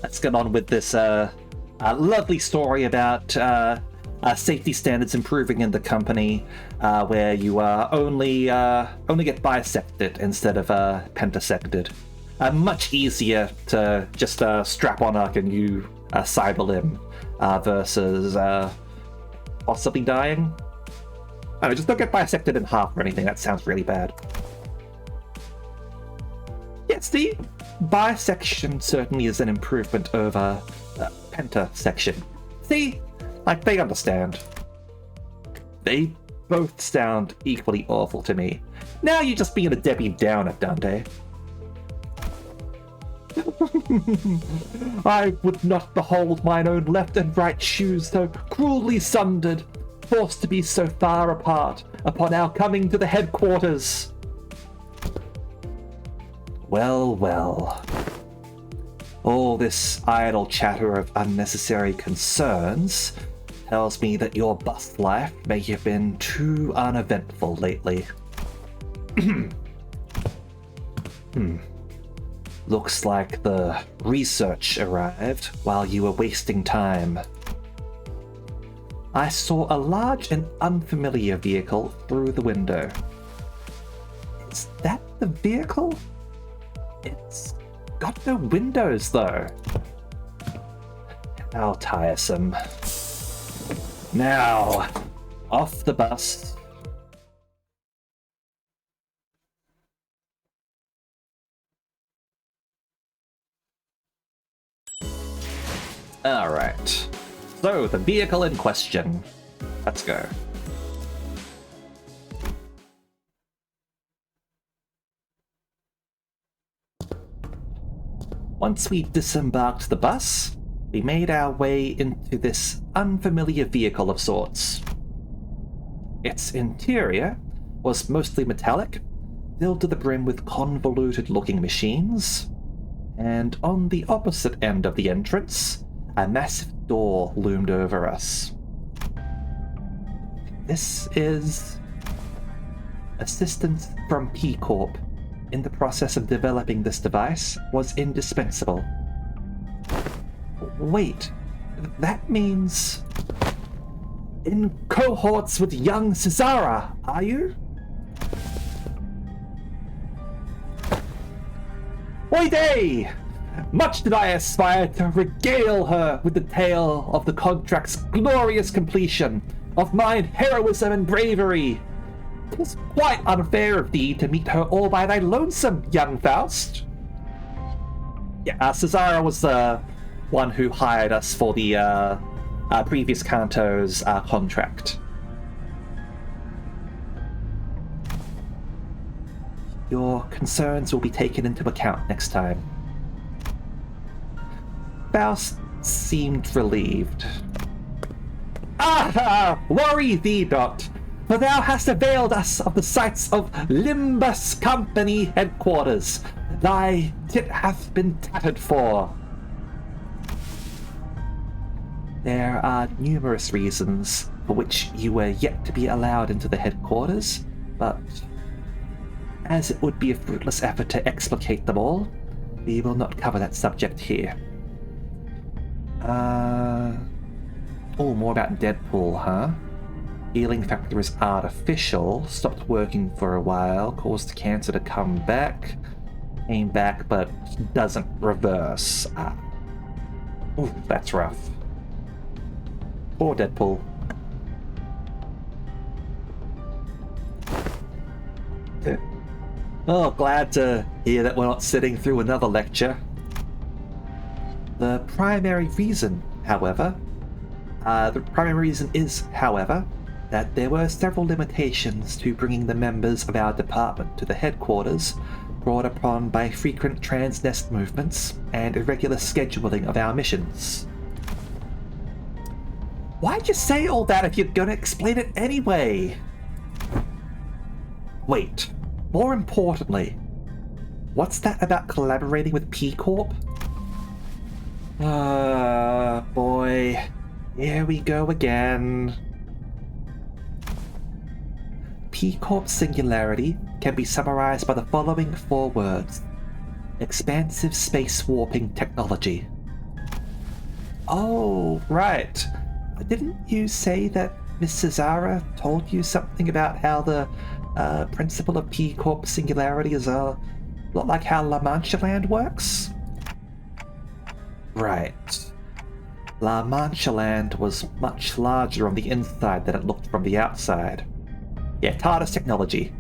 Let's get on with this lovely story about safety standards improving in the company, where you only get bisected instead of pentasected. Much easier to just strap on a new cyber limb versus possibly dying. I don't know, just don't get bisected in half or anything. That sounds really bad. Yes, the bisection certainly is an improvement over pentasection. See? Like, they understand. They both sound equally awful to me. Now you're just being a Debbie Downer, Dante. I would not behold mine own left and right shoes so cruelly sundered, forced to be so far apart upon our coming to the headquarters. Well, well. All this idle chatter of unnecessary concerns tells me that your bus life may have been too uneventful lately. Looks like the research arrived while you were wasting time. I saw a large and unfamiliar vehicle through the window. Is that the vehicle? It's got no windows, though. How tiresome. Now, off the bus. Alright. So, the vehicle in question. Let's go. Once we disembarked the bus, we made our way into this unfamiliar vehicle of sorts. Its interior was mostly metallic, filled to the brim with convoluted-looking machines, and on the opposite end of the entrance, a massive door loomed over us. This is assistance from P Corp in the process of developing this device was indispensable. Wait, that means in cohorts with young Cesara, are you? Oy day! Much did I aspire to regale her with the tale of the contract's glorious completion, of mine heroism and bravery. 'Tis quite unfair of thee to meet her all by thy lonesome, young Faust. Yeah, Cesara was the one who hired us for the previous Kanto's contract. Your concerns will be taken into account next time. Faust seemed relieved. Ah! Worry thee not, for thou hast availed us of the sights of Limbus Company headquarters. Thy tit hath been tattered for. There are numerous reasons for which you were yet to be allowed into the headquarters, but as it would be a fruitless effort to explicate them all, we will not cover that subject here. Oh, more about Deadpool, huh? Healing factor is artificial, stopped working for a while, caused cancer to come back, came back but doesn't reverse. Ooh, that's rough. Poor Deadpool. Oh, glad to hear that we're not sitting through another lecture. The primary reason is, however, that there were several limitations to bringing the members of our department to the headquarters, brought upon by frequent transnest movements and irregular scheduling of our missions. Why'd you say all that if you're gonna explain it anyway? Wait, more importantly, what's that about collaborating with P Corp? Boy, here we go again. P Corp's singularity can be summarized by the following 4 words: expansive space warping technology. Oh, right. didn't you say that Miss Cesara told you something about how the principle of P Corp singularity is a lot like how La Mancha Land works? Right. La Mancha Land was much larger on the inside than it looked from the outside. Yeah, TARDIS technology.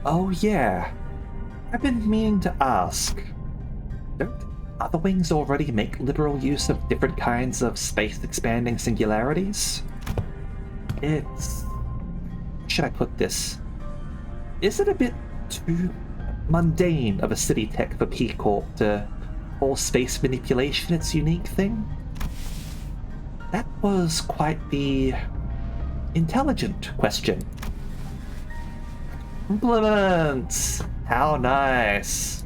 Oh yeah. I've been meaning to ask. Don't other wings already make liberal use of different kinds of space-expanding singularities? It's... should I put this? Is it a bit too mundane of a city tech for P Corp to call space manipulation its unique thing? That was quite the intelligent question. Compliments! How nice!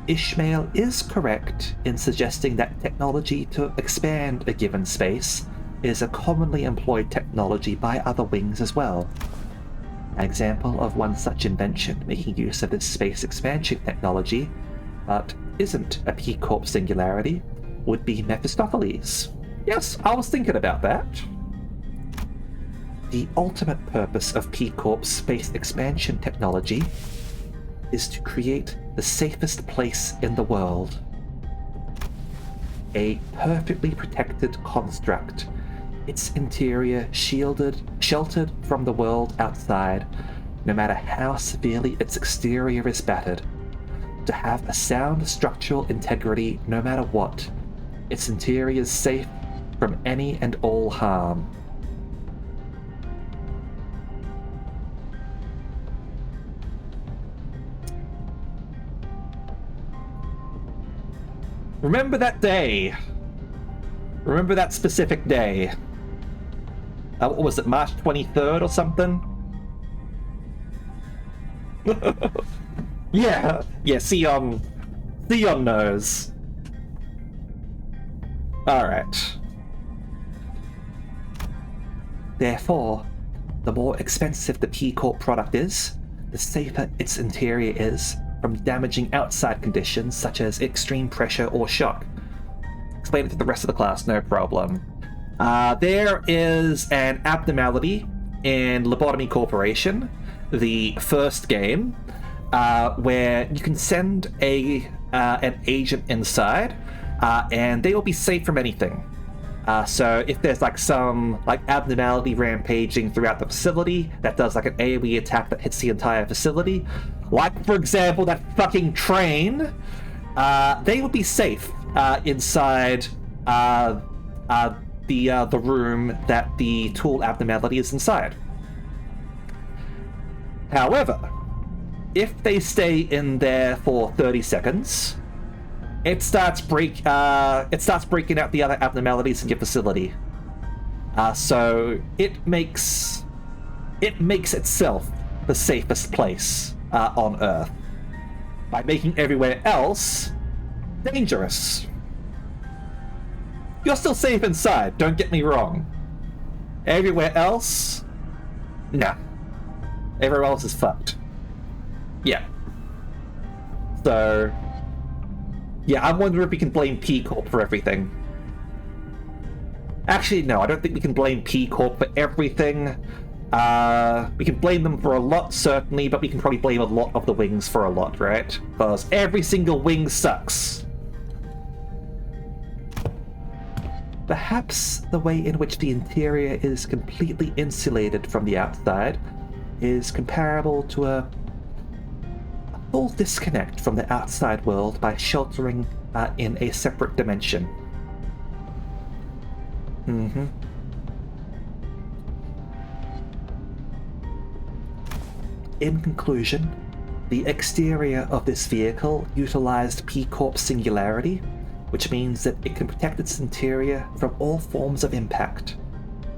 Ishmael is correct in suggesting that technology to expand a given space is a commonly employed technology by other wings as well. An example of one such invention making use of this space expansion technology, but isn't a P Corp singularity, would be Mephistopheles. Yes, I was thinking about that. The ultimate purpose of P Corp's space expansion technology is to create the safest place in the world. A perfectly protected construct, its interior sheltered from the world outside, no matter how severely its exterior is battered. To have a sound structural integrity no matter what, its interior is safe from any and all harm. Remember that day. Remember that specific day. What was it, March 23rd or something? Yeah, Sion knows. Alright. Therefore, the more expensive the P Corp product is, the safer its interior is from damaging outside conditions such as extreme pressure or shock. Explain it to the rest of the class, no problem. There is an abnormality in Lobotomy Corporation, the first game, where you can send an agent inside, and they will be safe from anything. So if there's some abnormality rampaging throughout the facility that does an AoE attack that hits the entire facility, like for example that fucking train, they would be safe inside the room that the tool abnormality is inside. However, if they stay in there for 30 seconds, it starts breaking out the other abnormalities in your facility. So it makes itself the safest place on Earth by making everywhere else dangerous. You're still safe inside, don't get me wrong. Everywhere else, nah. Everywhere else is fucked. Yeah. So, yeah, I'm wondering if we can blame P Corp for everything. Actually, no, I don't think we can blame P Corp for everything. We can blame them for a lot, certainly, but we can probably blame a lot of the wings for a lot, right? Because every single wing sucks. Perhaps the way in which the interior is completely insulated from the outside is comparable to a full disconnect from the outside world by sheltering in a separate dimension. In conclusion, the exterior of this vehicle utilized P Corp singularity, which means that it can protect its interior from all forms of impact,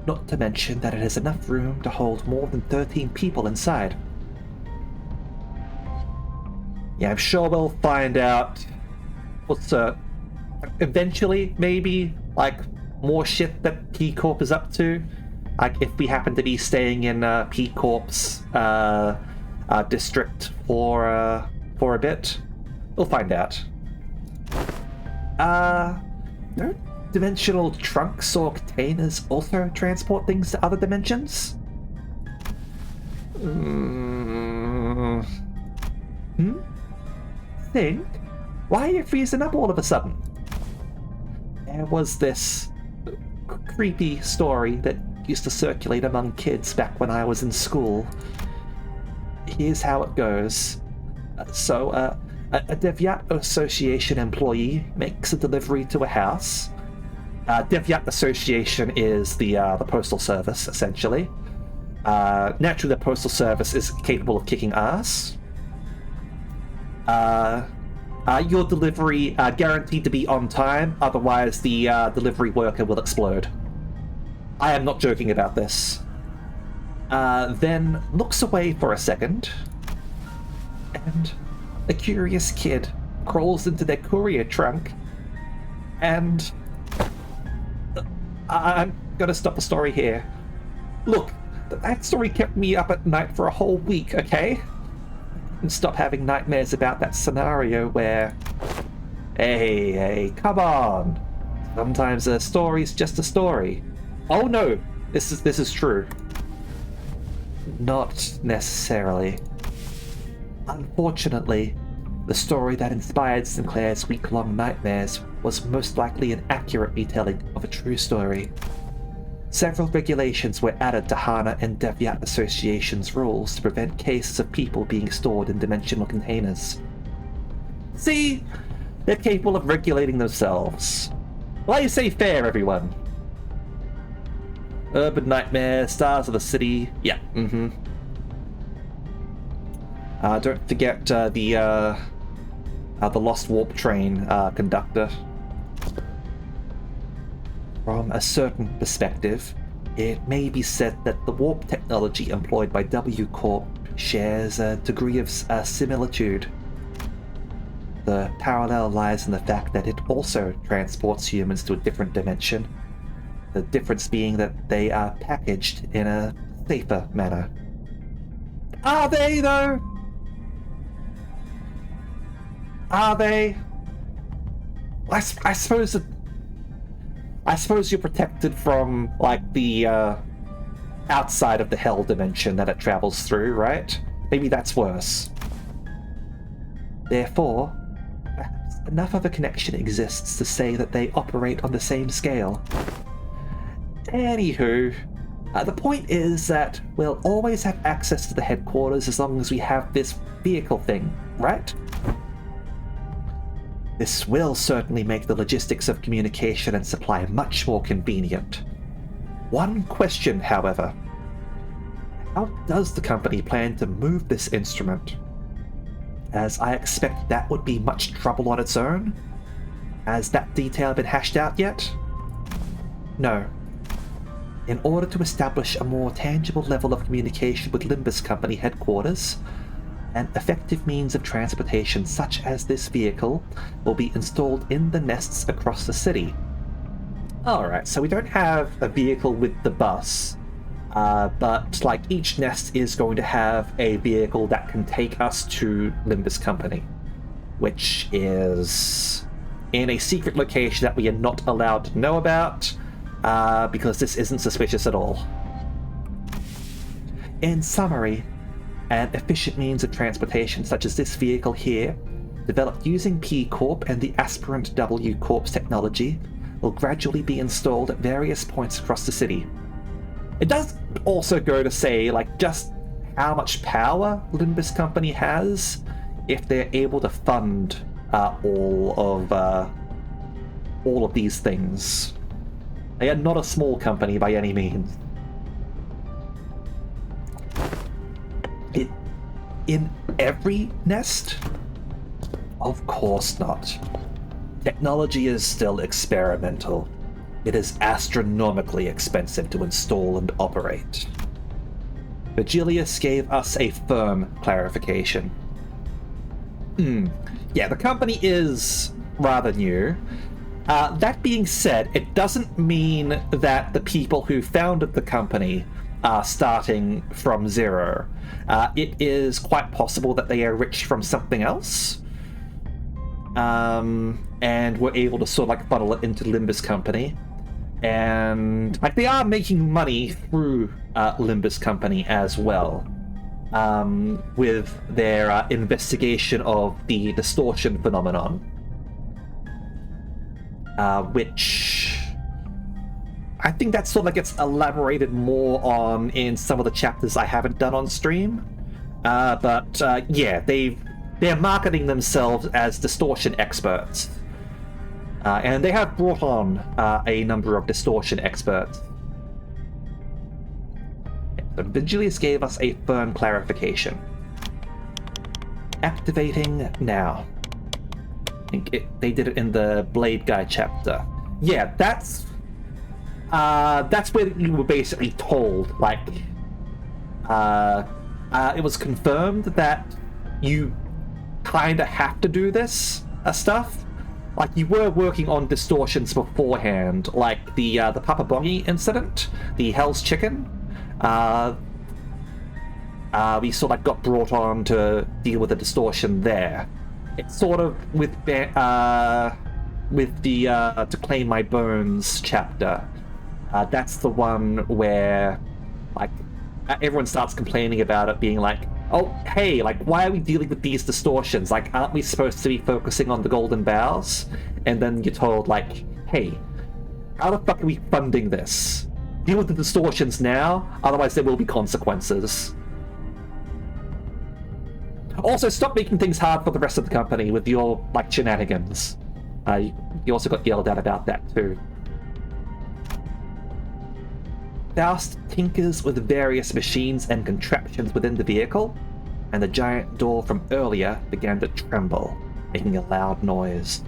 not to mention that it has enough room to hold more than 13 people inside. Yeah, I'm sure we'll find out eventually, maybe, more shit that P Corp is up to. If we happen to be staying in P Corp's district for a bit, we'll find out. dimensional trunks or containers also transport things to other dimensions? Think? Why are you freezing up all of a sudden? There was this creepy story that used to circulate among kids back when I was in school. Here's how it goes. A Devyat Association employee makes a delivery to a house. Devyat Association is the postal service, essentially. Naturally, the postal service is capable of kicking ass. Your delivery guaranteed to be on time, otherwise the delivery worker will explode. I am not joking about this. Then looks away for a second, and a curious kid crawls into their courier trunk, and I'm gonna stop the story here. Look, that story kept me up at night for a whole week, okay? And stop having nightmares about that scenario where... Hey, come on! Sometimes a story's just a story. Oh no, this is true. Not necessarily. Unfortunately, the story that inspired Sinclair's week-long nightmares was most likely an accurate retelling of a true story. Several regulations were added to Hana and Devyat Association's rules to prevent cases of people being stored in dimensional containers. See? They're capable of regulating themselves. Laissez faire, everyone. Urban nightmare, stars of the city. Yeah, don't forget the Lost Warp Train conductor. From a certain perspective, it may be said that the warp technology employed by W Corp shares a degree of similitude. The parallel lies in the fact that it also transports humans to a different dimension, the difference being that they are packaged in a safer manner. Are they, though? Are they? I suppose you're protected from, like, the outside of the hell dimension that it travels through, right? Maybe that's worse. Therefore, perhaps enough of a connection exists to say that they operate on the same scale. Anywho, the point is that we'll always have access to the headquarters as long as we have this vehicle thing, right? This will certainly make the logistics of communication and supply much more convenient. One question, however. How does the company plan to move this instrument? As I expect that would be much trouble on its own? Has that detail been hashed out yet? No. In order to establish a more tangible level of communication with Limbus Company headquarters, an effective means of transportation such as this vehicle will be installed in the nests across the city. Alright, so we don't have a vehicle with the bus, but like each nest is going to have a vehicle that can take us to Limbus Company, which is in a secret location that we are not allowed to know about, because this isn't suspicious at all. In summary, an efficient means of transportation such as this vehicle here, developed using P Corp and the aspirant W Corp's technology, will gradually be installed at various points across the city. It does also go to say, like, just how much power Limbus Company has if they're able to fund all of these things. They are not a small company by any means. In every nest? Of course not. Technology is still experimental. It is astronomically expensive to install and operate. Virgilius gave us a firm clarification. Yeah, the company is rather new. That being said, it doesn't mean that the people who founded the company are starting from zero. It is quite possible that they are rich from something else. and we're able to sort of like funnel it into Limbus Company. And like they are making money through Limbus Company as well, with their investigation of the distortion phenomenon, which I think that sort of like gets elaborated more on in some of the chapters I haven't done on stream. But yeah, they're marketing themselves as distortion experts. And they have brought on a number of distortion experts. So Vigilius gave us a firm clarification. Activating now. I think they did it in the Blade Guy chapter. Yeah, that's where you were basically told, like, it was confirmed that you kind of have to do this stuff. Like, you were working on distortions beforehand, like the Papa Bongi incident, the Hell's Chicken. We sort of got brought on to deal with the distortion there. It's sort of with the To Claim My Bones chapter. That's the one where, like, everyone starts complaining about it, being like, oh, hey, like, why are we dealing with these distortions? Like, aren't we supposed to be focusing on the golden bows? And then you're told, like, hey, how the fuck are we funding this? Deal with the distortions now, otherwise there will be consequences. Also, stop making things hard for the rest of the company with your, like, shenanigans. You also got yelled at about that, too. Faust tinkers with various machines and contraptions within the vehicle, and the giant door from earlier began to tremble, making a loud noise.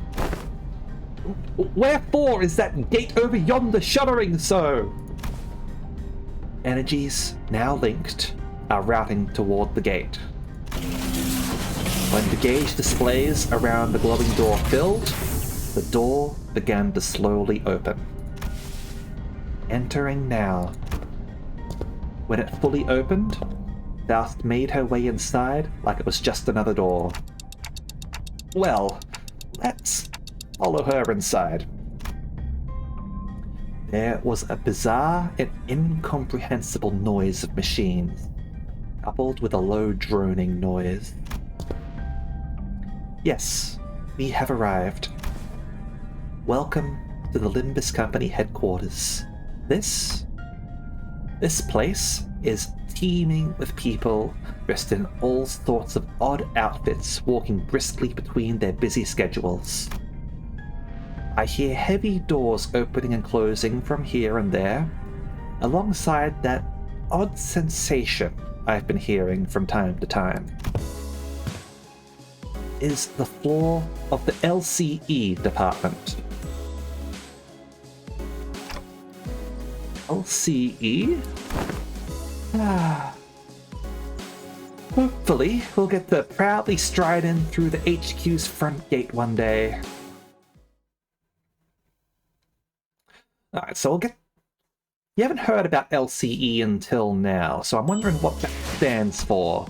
Wherefore is that gate over yonder shuddering so? Energies, now linked, are routing toward the gate. When the gauge displays around the glowing door filled, the door began to slowly open. Entering now. When it fully opened, Faust made her way inside like it was just another door. Well, let's follow her inside. There was a bizarre and incomprehensible noise of machines, coupled with a low droning noise. Yes, we have arrived. Welcome to the Limbus Company headquarters. This place is teeming with people dressed in all sorts of odd outfits, walking briskly between their busy schedules. I hear heavy doors opening and closing from here and there, alongside that odd sensation I've been hearing from time to time. Is the floor of the LCE department. LCE? Hopefully, we'll get to proudly stride in through the HQ's front gate one day. Alright, so we'll get... You haven't heard about LCE until now, so I'm wondering what that stands for.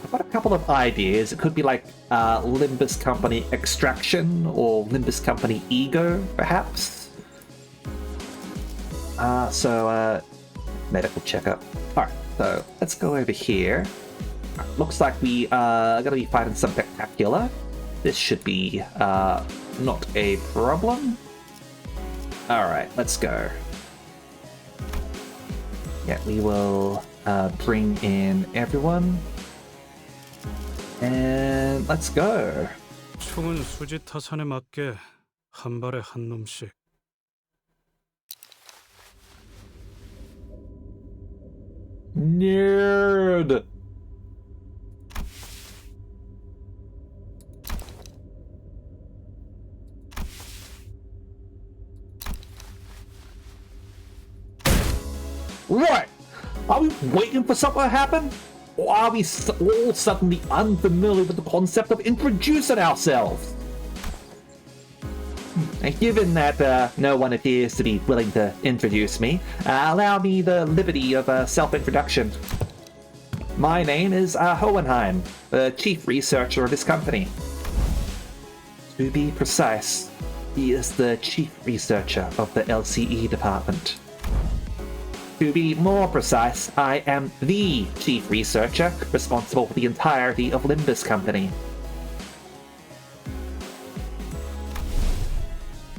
I've got a couple of ideas. It could be like Limbus Company Extraction or Limbus Company Ego, perhaps. Medical checkup. Alright, so let's go over here. Looks like we are going to be fighting some spectacular. This should be not a problem. Alright, let's go. Yeah, we will bring in everyone. And let's go. 총은 수지 타산에 맞게 한 발에 한 놈씩. Nerd. Right. Are we waiting for something to happen? Or are we all suddenly unfamiliar with the concept of introducing ourselves? And given that no one appears to be willing to introduce me, allow me the liberty of self-introduction. My name is Hohenheim, the chief researcher of this company. To be precise, he is the chief researcher of the LCE department. To be more precise, I am the chief researcher responsible for the entirety of Limbus Company.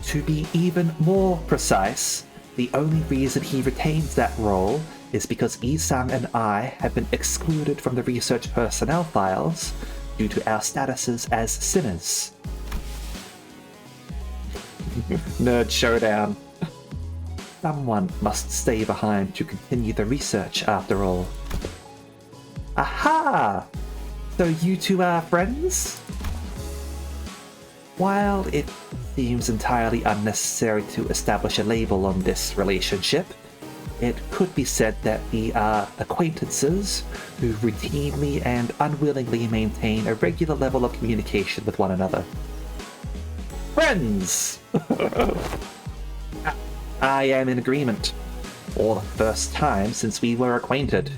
To be even more precise, the only reason he retains that role is because Isang and I have been excluded from the research personnel files due to our statuses as sinners. Nerd showdown. Someone must stay behind to continue the research after all. Aha! So you two are friends? While it seems entirely unnecessary to establish a label on this relationship, it could be said that we are acquaintances who routinely and unwillingly maintain a regular level of communication with one another. Friends! I am in agreement. For the first time since we were acquainted.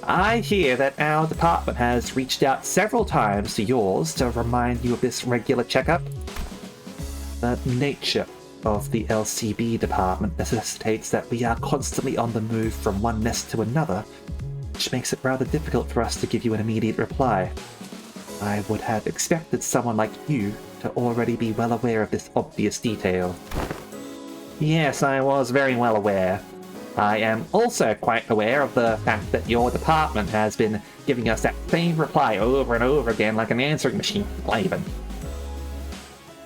I hear that our department has reached out several times to yours to remind you of this regular checkup. The nature of the LCB department necessitates that we are constantly on the move from one nest to another, which makes it rather difficult for us to give you an immediate reply. I would have expected someone like you to already be well aware of this obvious detail. Yes, I was very well aware. I am also quite aware of the fact that your department has been giving us that same reply over and over again like an answering machine, even.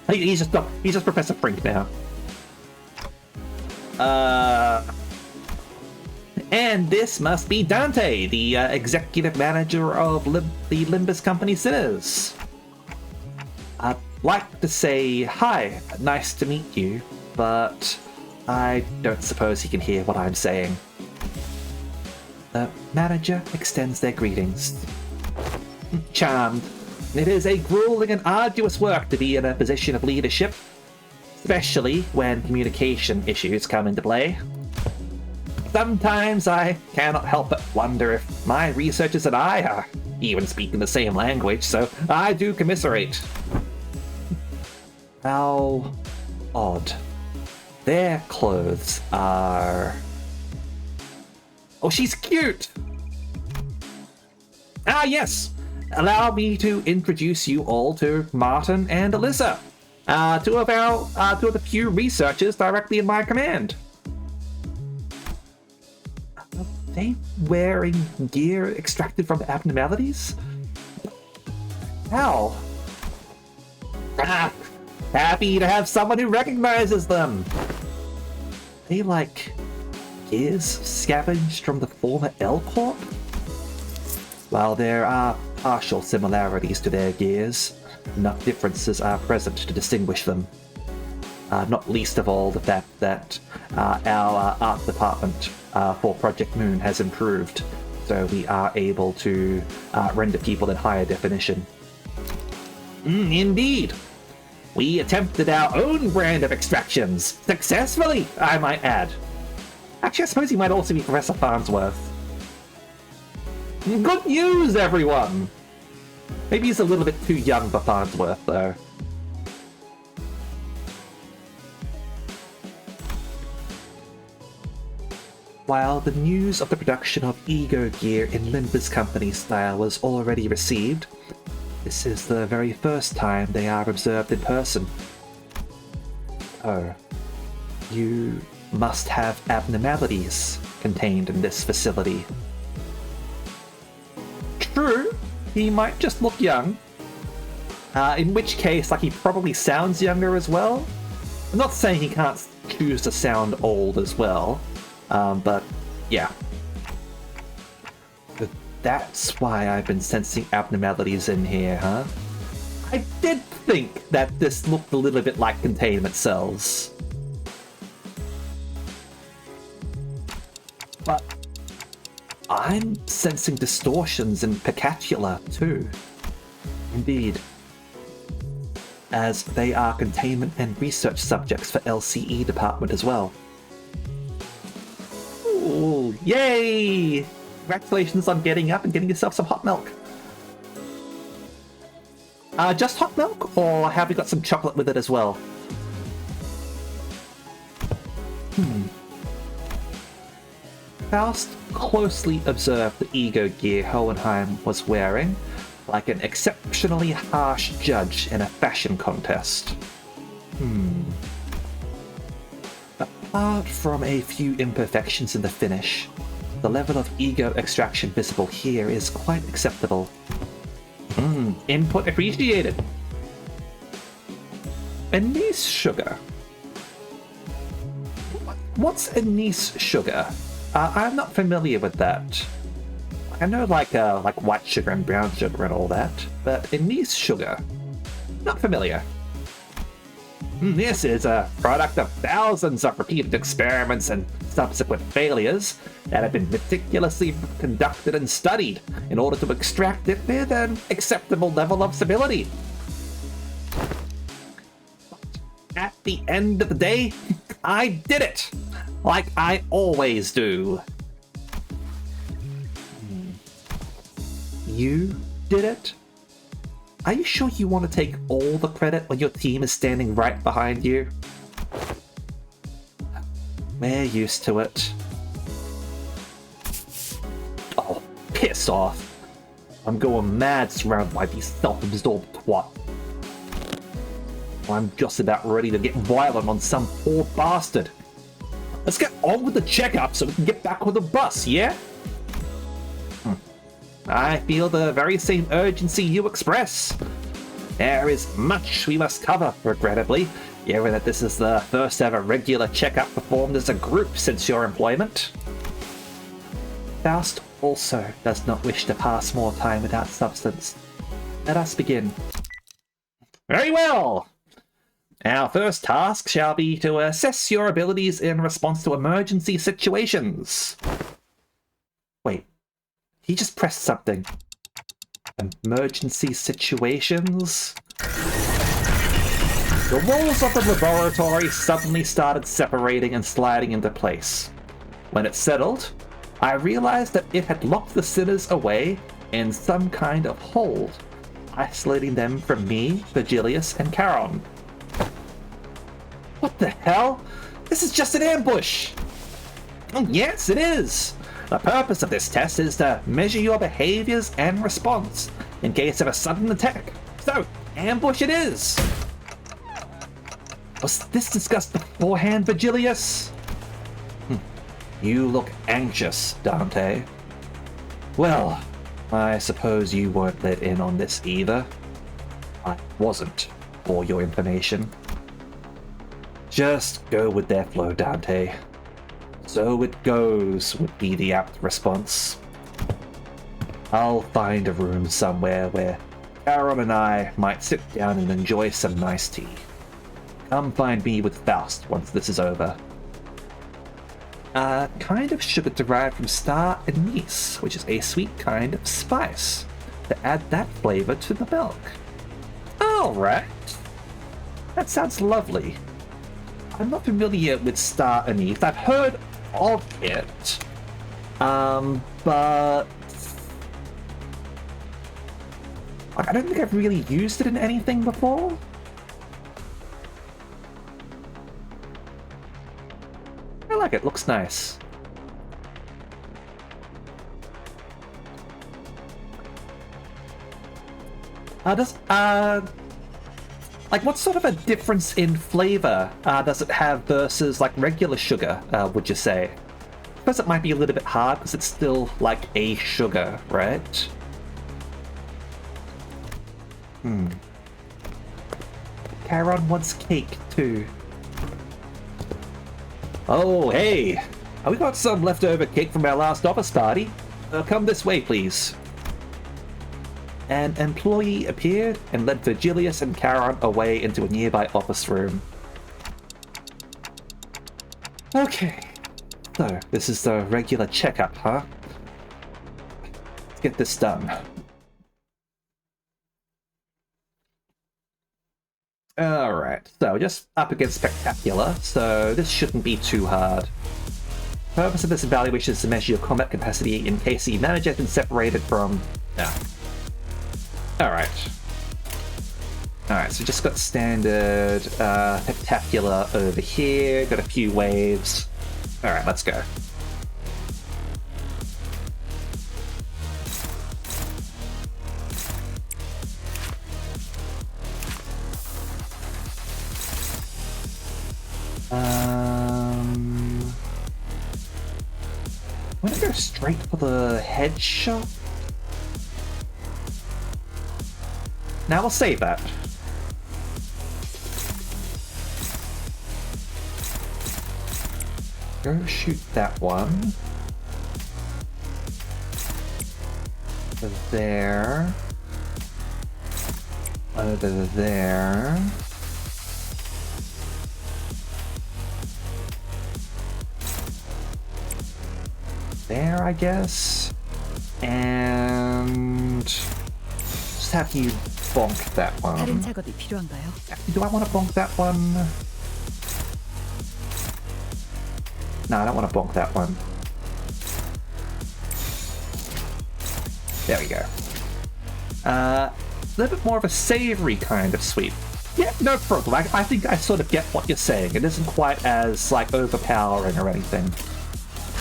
He's just Professor Frink now. And this must be Dante, the executive manager of the Limbus Company Sinners. I'd like to say hi, nice to meet you, but I don't suppose he can hear what I'm saying. The manager extends their greetings. Charmed. It is a grueling and arduous work to be in a position of leadership, especially when communication issues come into play. Sometimes I cannot help but wonder if my researchers and I are even speaking the same language, so I do commiserate. How odd. Their clothes are... Oh, she's cute! Ah, yes! Allow me to introduce you all to Martin and Alyssa, two of the few researchers directly in my command. Are they wearing gear extracted from abnormalities? How? Ah, happy to have someone who recognizes them. They like gears scavenged from the former L Corp? While there are partial similarities to their gears, enough differences are present to distinguish them. Not least of all the fact that our art department for Project Moon has improved, so we are able to render people in higher definition. Indeed! We attempted our own brand of extractions, successfully, I might add. Actually, I suppose he might also be Professor Farnsworth. Good news, everyone! Maybe he's a little bit too young for Farnsworth, though. While the news of the production of Ego Gear in Limbus Company style was already received, this is the very first time they are observed in person. Oh, you must have abnormalities contained in this facility. True, he might just look young. In which case, he probably sounds younger as well. I'm not saying he can't choose to sound old as well, but yeah. But that's why I've been sensing abnormalities in here, huh? I did think that this looked a little bit like containment cells. But I'm sensing distortions in Picatula, too. Indeed. As they are containment and research subjects for LCE department as well. Ooh, yay! Congratulations on getting up and getting yourself some hot milk. Just hot milk, or have we got some chocolate with it as well? Faust closely observed the ego gear Hohenheim was wearing, like an exceptionally harsh judge in a fashion contest. Apart from a few imperfections in the finish, the level of ego extraction visible here is quite acceptable. Input appreciated. Anise sugar. What's anise sugar? I'm not familiar with that. I know like white sugar and brown sugar and all that, but anise sugar, not familiar. This is a product of thousands of repeated experiments and subsequent failures that have been meticulously conducted and studied in order to extract it with an acceptable level of stability. At the end of the day, I did it! Like I always do. You did it? Are you sure you want to take all the credit when your team is standing right behind you? We're used to it. Oh, piss off. I'm going mad surrounded by these self-absorbed twats. I'm just about ready to get violent on some poor bastard. Let's get on with the checkup so we can get back on the bus, yeah? I feel the very same urgency you express. There is much we must cover, regrettably, given that this is the first ever regular checkup performed as a group since your employment. Faust also does not wish to pass more time without substance. Let us begin. Very well! Our first task shall be to assess your abilities in response to emergency situations. Wait. He just pressed something. Emergency situations? The walls of the laboratory suddenly started separating and sliding into place. When it settled, I realized that it had locked the sinners away in some kind of hold, isolating them from me, Virgilius, and Charon. What the hell? This is just an ambush! Oh, yes, it is! The purpose of this test is to measure your behaviors and response in case of a sudden attack. So, ambush it is! Was this discussed beforehand, Virgilius? You look anxious, Dante. Well, I suppose you weren't let in on this either. I wasn't, for your information. Just go with their flow, Dante. So it goes would be the apt response. I'll find a room somewhere where Charon and I might sit down and enjoy some nice tea. Come find me with Faust once this is over. Kind of sugar derived from star anise, which is a sweet kind of spice, to add that flavor to the milk. Alright. That sounds lovely. I'm not familiar with star anise. I've heard of it, but I don't think I've really used it in anything before. I like it. Looks nice. Like, what sort of a difference in flavor does it have versus, like, regular sugar, would you say? I suppose it might be a little bit hard because it's still, like, a sugar, right? Charon wants cake, too. Oh, hey! We got some leftover cake from our last office party. Come this way, please. An employee appeared and led Virgilius and Charon away into a nearby office room. Okay, so this is the regular checkup, huh? Let's get this done. Alright, so just up against Spectacular, so this shouldn't be too hard. The purpose of this evaluation is to measure your combat capacity in case the manager has been separated from... Yeah. Alright. Alright, so just got standard Spectacular over here, got a few waves. Alright, let's go. I'm gonna go straight for the headshot. Now we'll save that. Go shoot that one. Over there. Over there. There, I guess. And just have you bonk that 다른 one. 작업이 필요한가요? Do I want to bonk that one? No, I don't want to bonk that one. There we go. A little bit more of a savory kind of sweep. Yeah, no problem. I think I sort of get what you're saying. It isn't quite as, like, overpowering or anything.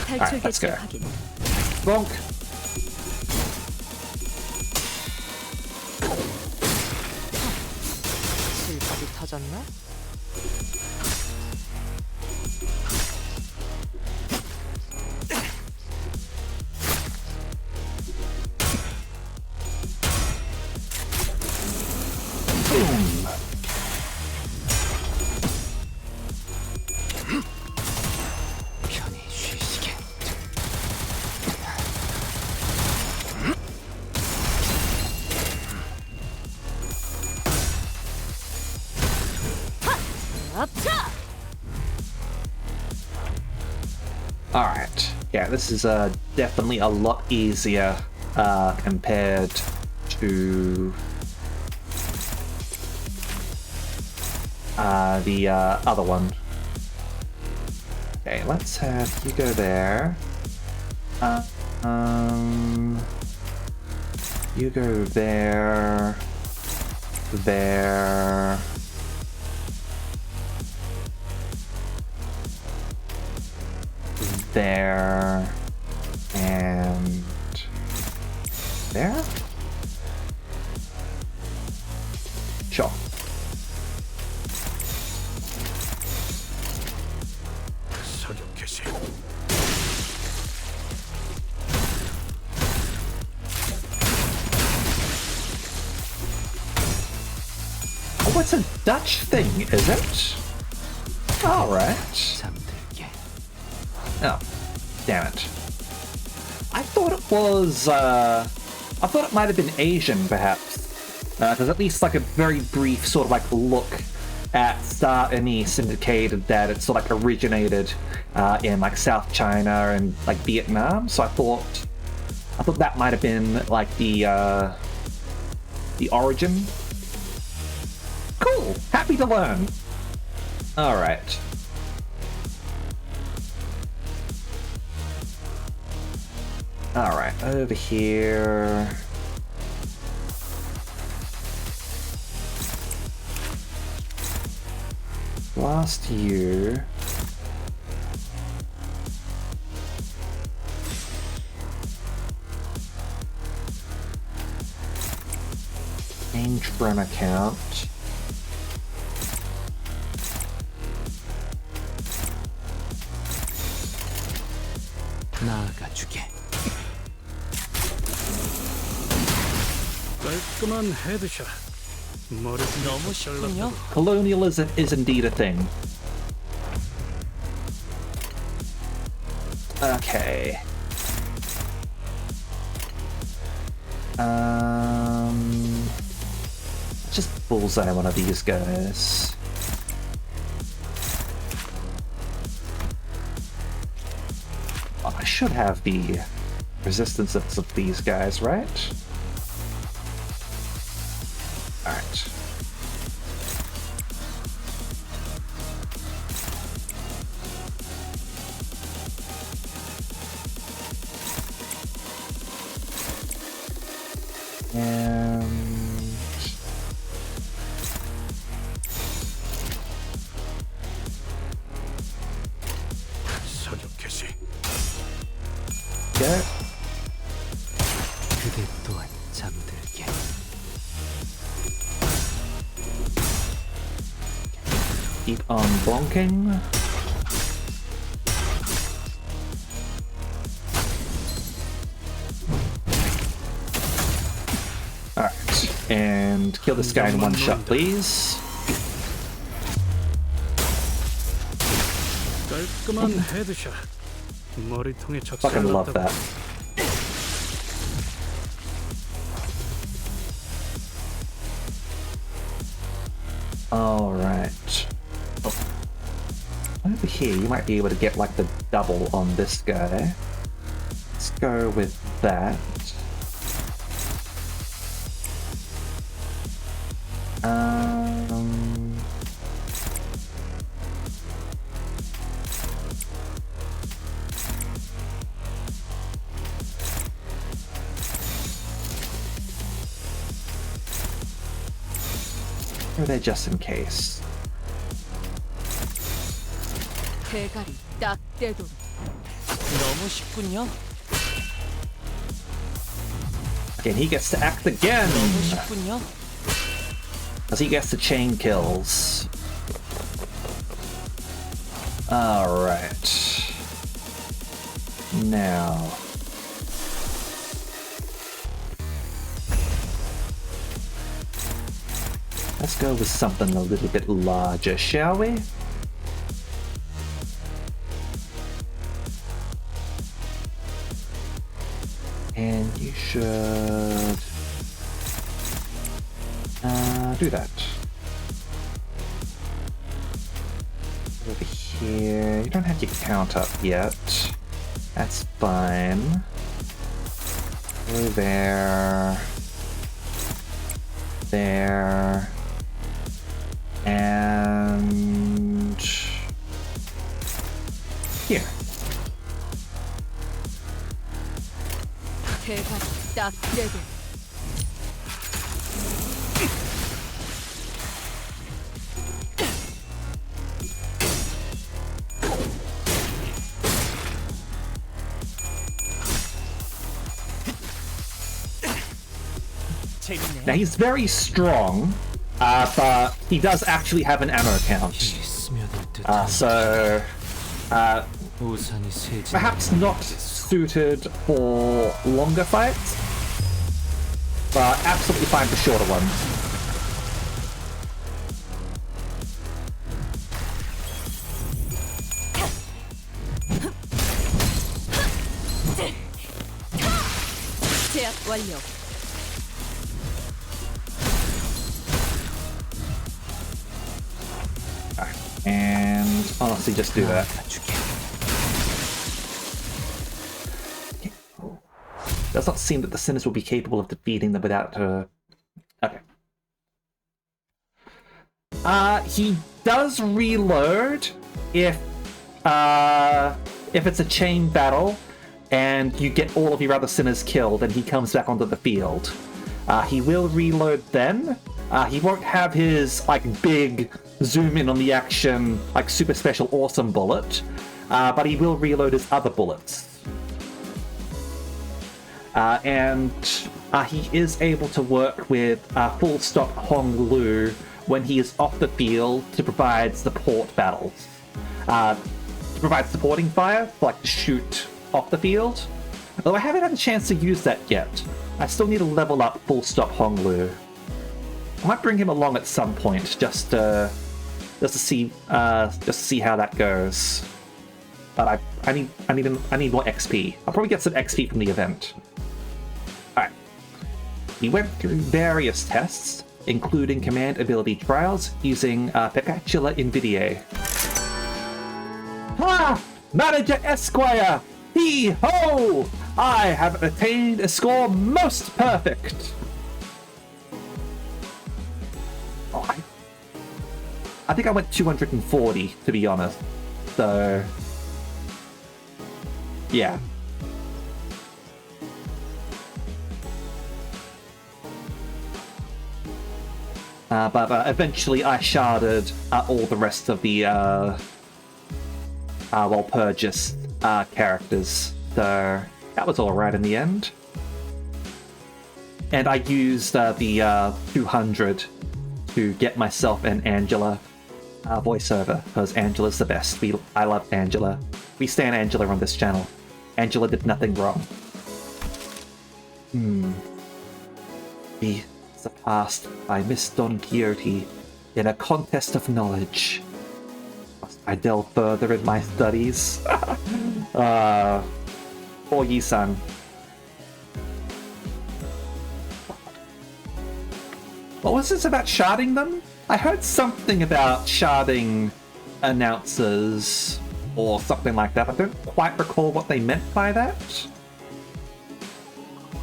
탈출 Alright, let's 개체 go. 확인. Bonk. 실밥이 터졌나? Boom. 편히 쉬시게. 앞차! Alright. Yeah, this is definitely a lot easier compared to the other one. Okay, let's have you go there. You go there. There. There. And there? Sure. 사격 개시. Oh, it's a Dutch thing, is it? Alright. 잠들게. Oh, damn it. I thought it was, I thought it might have been Asian, perhaps. Because at least, like, a very brief sort of, like, look at Star Anise indicated that it sort of, like, originated in, like, South China and, like, Vietnam. So I thought that might have been, like, the origin. Cool! Happy to learn! Alright. Alright, over here. Blast you. Change run account. 나아가주게. 깔끔한 헤드샷. 머리 너무 쉽군요. Colonialism is indeed a thing. Okay. Just bullseye one of these guys. Oh, I should have the resistances of these guys, right? Alright. And go. 그대 또한 잠들게. Keep on bonking. Alright, and kill this guy in one shot, please. 깔끔한 헤드샷. 머리통에 Fucking love that. Alright. Oh. Over here, you might be able to get like the double on this guy. Let's go with that. Or there just in case. 대가리 딱 떼도록. 너무 쉽군요. Again, he gets to act again! 너무 쉽군요. As he gets to chain kills. Alright. Now. Let's go with something a little bit larger, shall we? And you should do that. Over here, you don't have your count up yet. That's fine. Go there. There. And here. 대가리 딱 떼도록. Now he's very strong, but he does actually have an ammo count. 스며들 듯한 So 우산이 세지. perhaps not suited for longer fights, but absolutely fine for shorter ones. 제압 완료. And honestly, just do that. Does not seem that the Sinners will be capable of defeating them without okay. He does reload if it's a chain battle and you get all of your other Sinners killed and he comes back onto the field. He will reload then. He won't have his like big zoom in on the action, like super special awesome bullet, but he will reload his other bullets. And he is able to work with full stop Hong Lu when he is off the field to provide support battles. To provide supporting fire, like to shoot off the field. Although I haven't had a chance to use that yet. I still need to level up full stop Hong Lu. I might bring him along at some point just to see how that goes. But I need more XP. I'll probably get some XP from the event. Alright. He went through various tests, including command ability trials using Pecatula Invidiae. Ha! Manager Esquire! Hee-ho! I have attained a score most perfect! Oh, I think I went 240, to be honest. So... yeah. But eventually I sharded all the rest of the Walpurgis characters. So That was alright in the end. And I used the 200 to get myself an Angela voiceover, because Angela's the best. I love Angela. We stand Angela on this channel. Angela did nothing wrong. Be surpassed by Miss Don Quixote in a contest of knowledge. Must I delve further in my studies? Poor Yi-san. What was this about sharding them? I heard something about sharding announcers or something like that. I don't quite recall what they meant by that.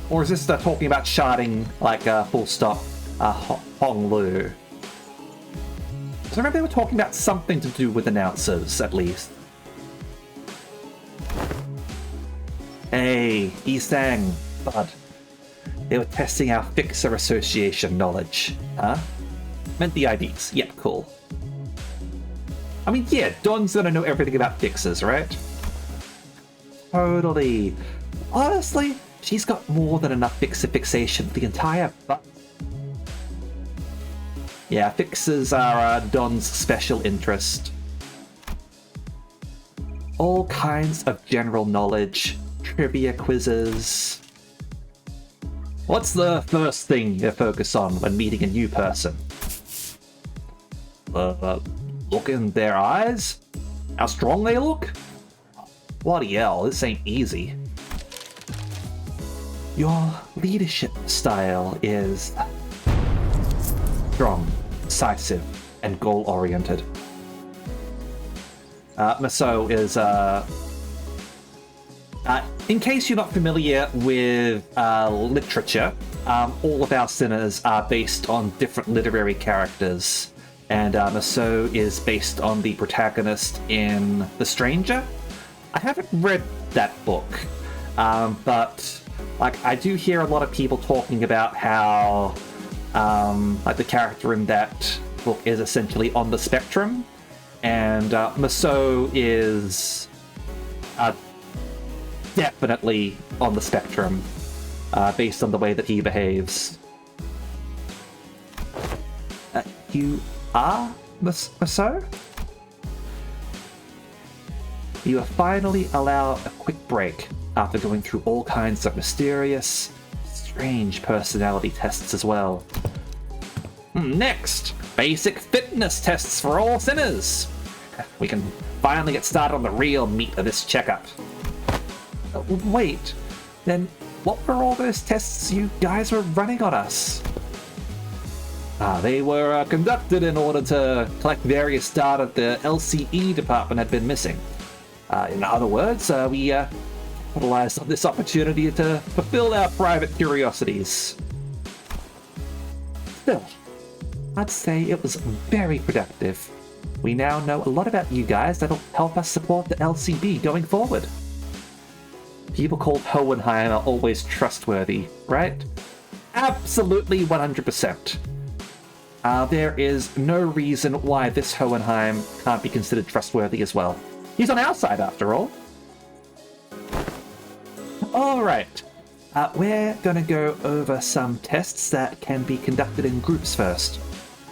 Or is this talking about sharding like full stop Hong Lu? So I remember they were talking about something to do with announcers, at least. Hey, Yi-sang, bud. They were testing our Fixer Association knowledge, huh? Meant the IDs. Yeah, cool. I mean, yeah, Dawn's gonna know everything about Fixers, right? Totally. Honestly, she's got more than enough Fixer fixation for the entire bus. Yeah, Fixers are Don's special interest. All kinds of general knowledge, trivia quizzes. What's the first thing you focus on when meeting a new person? Look in their eyes? How strong they look? Bloody hell, this ain't easy. Your leadership style is strong, decisive, and goal-oriented. Maso is in case you're not familiar with literature, all of our sinners are based on different literary characters, and Maso is based on the protagonist in The Stranger. I haven't read that book, but like I do hear a lot of people talking about how like the character in that book is essentially on the spectrum, and Maso is definitely on the spectrum, based on the way that he behaves. You are Maso? You are finally allowed a quick break after going through all kinds of mysterious, strange personality tests as well. Next, basic fitness tests for all sinners. We can finally get started on the real meat of this checkup. Wait, then what were all those tests you guys were running on us? They were conducted in order to collect various data the LCE department had been missing. In other words, we capitalized on this opportunity to fulfill our private curiosities. Still, I'd say it was very productive. We now know a lot about you guys that'll help us support the LCB going forward. People called Hohenheim are always trustworthy, right? Absolutely 100%. There is no reason why this Hohenheim can't be considered trustworthy as well. He's on our side, after all. Alright, we're gonna go over some tests that can be conducted in groups first.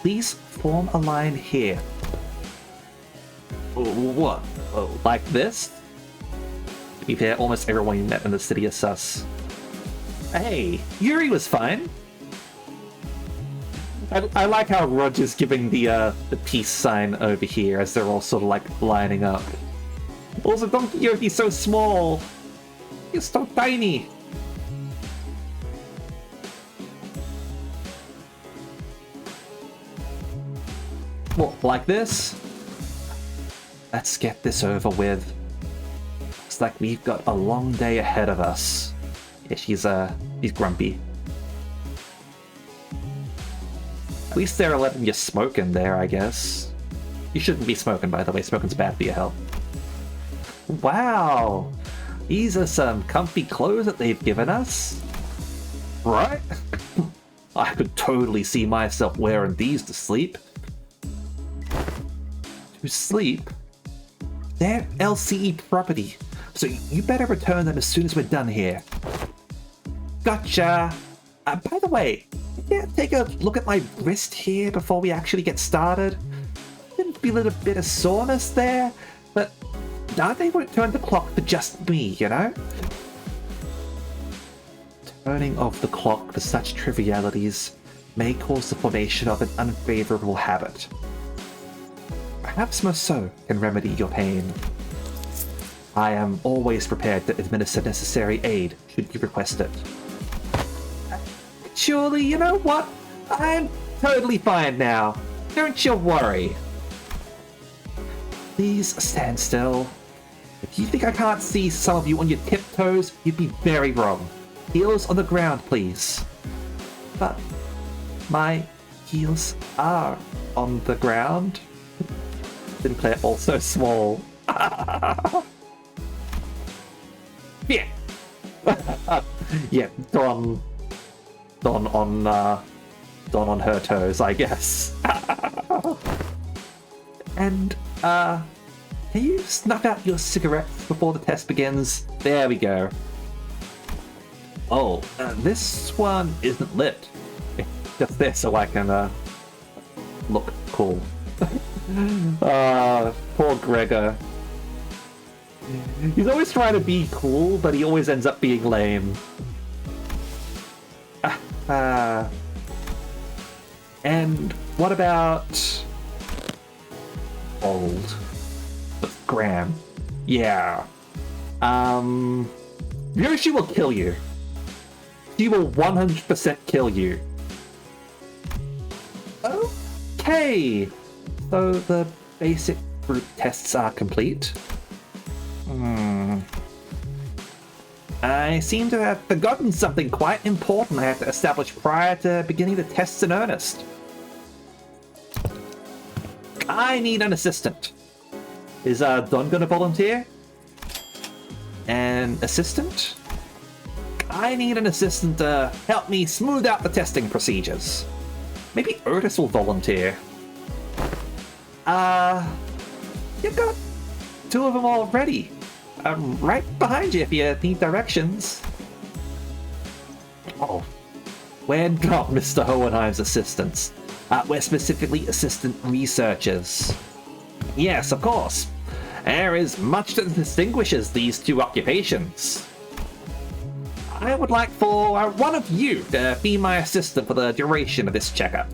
Please form a line here. What? Oh, like this? To be fair, almost everyone you met in the city is sus. Hey, Yuri was fine. I like how Roger's giving the peace sign over here as they're all sort of like lining up. Also, Don Quixote's so small. He's so tiny. Well, like this? Let's get this over with. Looks like we've got a long day ahead of us. Yeah, he's grumpy. At least they're letting you smoke in there, I guess. You shouldn't be smoking, by the way. Smoking's bad for your health. Wow! These are some comfy clothes that they've given us. Right? I could totally see myself wearing these to sleep. To sleep? They're LCE property. so you better return them as soon as we're done here. Gotcha! By the way, yeah, take a look at my wrist here before we actually get started. Been feeling a bit of soreness there, but now they won't turn the clock for just me, you know? Turning off the clock for such trivialities may cause the formation of an unfavorable habit. Perhaps Moso can remedy your pain. I am always prepared to administer necessary aid should you request it. Surely, you know what? I'm totally fine now. Don't you worry. Please stand still. If you think I can't see some of you on your tiptoes, you'd be very wrong. Heels on the ground, please. But my heels are on the ground. Sinclair also small. Yeah. Yeah, Don on her toes, I guess. And can you snuff out your cigarettes before the test begins? There we go. Oh, this one isn't lit. It's just there so I can look cool. Poor Gregor. He's always trying to be cool, but he always ends up being lame. And what about old? But Graham. Yeah. Yoshi will kill you. He will 100% kill you. Okay. So the basic group tests are complete. I seem to have forgotten something quite important I have to establish prior to beginning the tests in earnest. I need an assistant. Is Don gonna volunteer? An assistant? I need an assistant to help me smooth out the testing procedures. Maybe Otis will volunteer. You've got two of them already. I'm right behind you if you need directions. Oh, we're not Mr. Hohenheim's assistants. We're specifically assistant researchers. Yes, of course. There is much that distinguishes these two occupations. I would like for one of you to be my assistant for the duration of this checkup.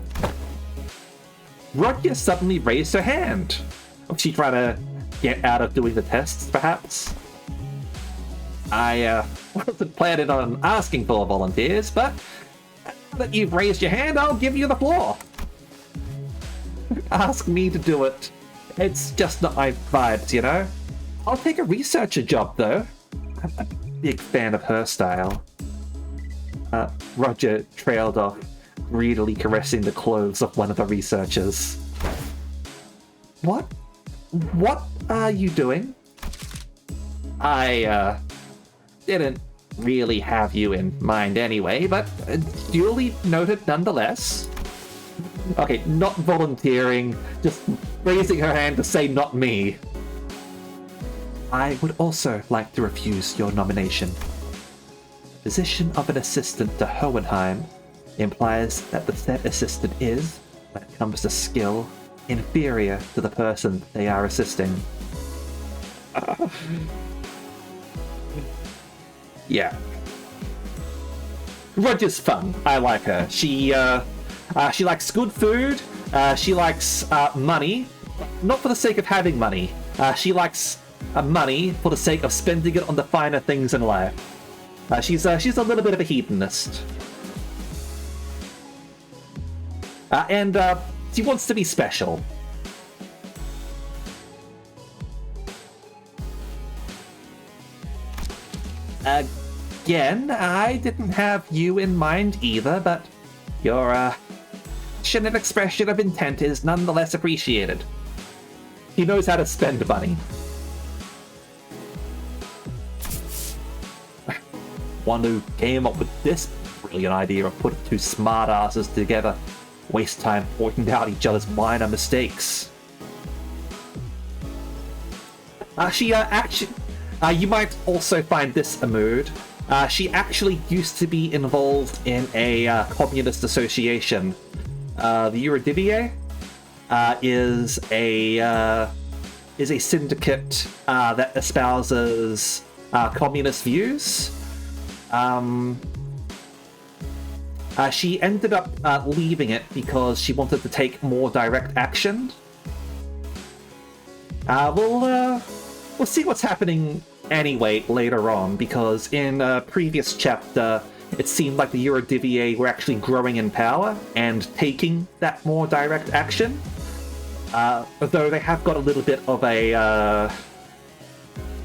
Roger suddenly raised her hand. Was she trying to get out of doing the tests, perhaps? I wasn't planning on asking for volunteers, but now that you've raised your hand, I'll give you the floor. Ask me to do it. It's just not my vibes, you know? I'll take a researcher job, though. I'm a big fan of her style. Roger trailed off, greedily caressing the clothes of one of the researchers. What are you doing? I didn't really have you in mind anyway, but duly noted nonetheless. Okay, not volunteering, just raising her hand to say not me. I would also like to refuse your nomination. The position of an assistant to Hohenheim implies that the said assistant is, when it comes to skill, inferior to the person they are assisting. Yeah. Roger's fun. I like her. She likes good food. She likes money, not for the sake of having money. She likes money for the sake of spending it on the finer things in life. She's a little bit of a hedonist. And she wants to be special. Again, I didn't have you in mind either, but your passionate expression of intent is nonetheless appreciated. He knows how to spend money. One who came up with this brilliant idea of putting two smartasses together, waste time pointing out each other's minor mistakes. She You might also find this a mood. She actually used to be involved in a communist association. The Eurodivier is a syndicate that espouses communist views. She ended up leaving it because she wanted to take more direct action. We'll see what's happening anyway later on, because in a previous chapter, it seemed like the Eurodivier were actually growing in power and taking that more direct action. Though they have got a little bit of a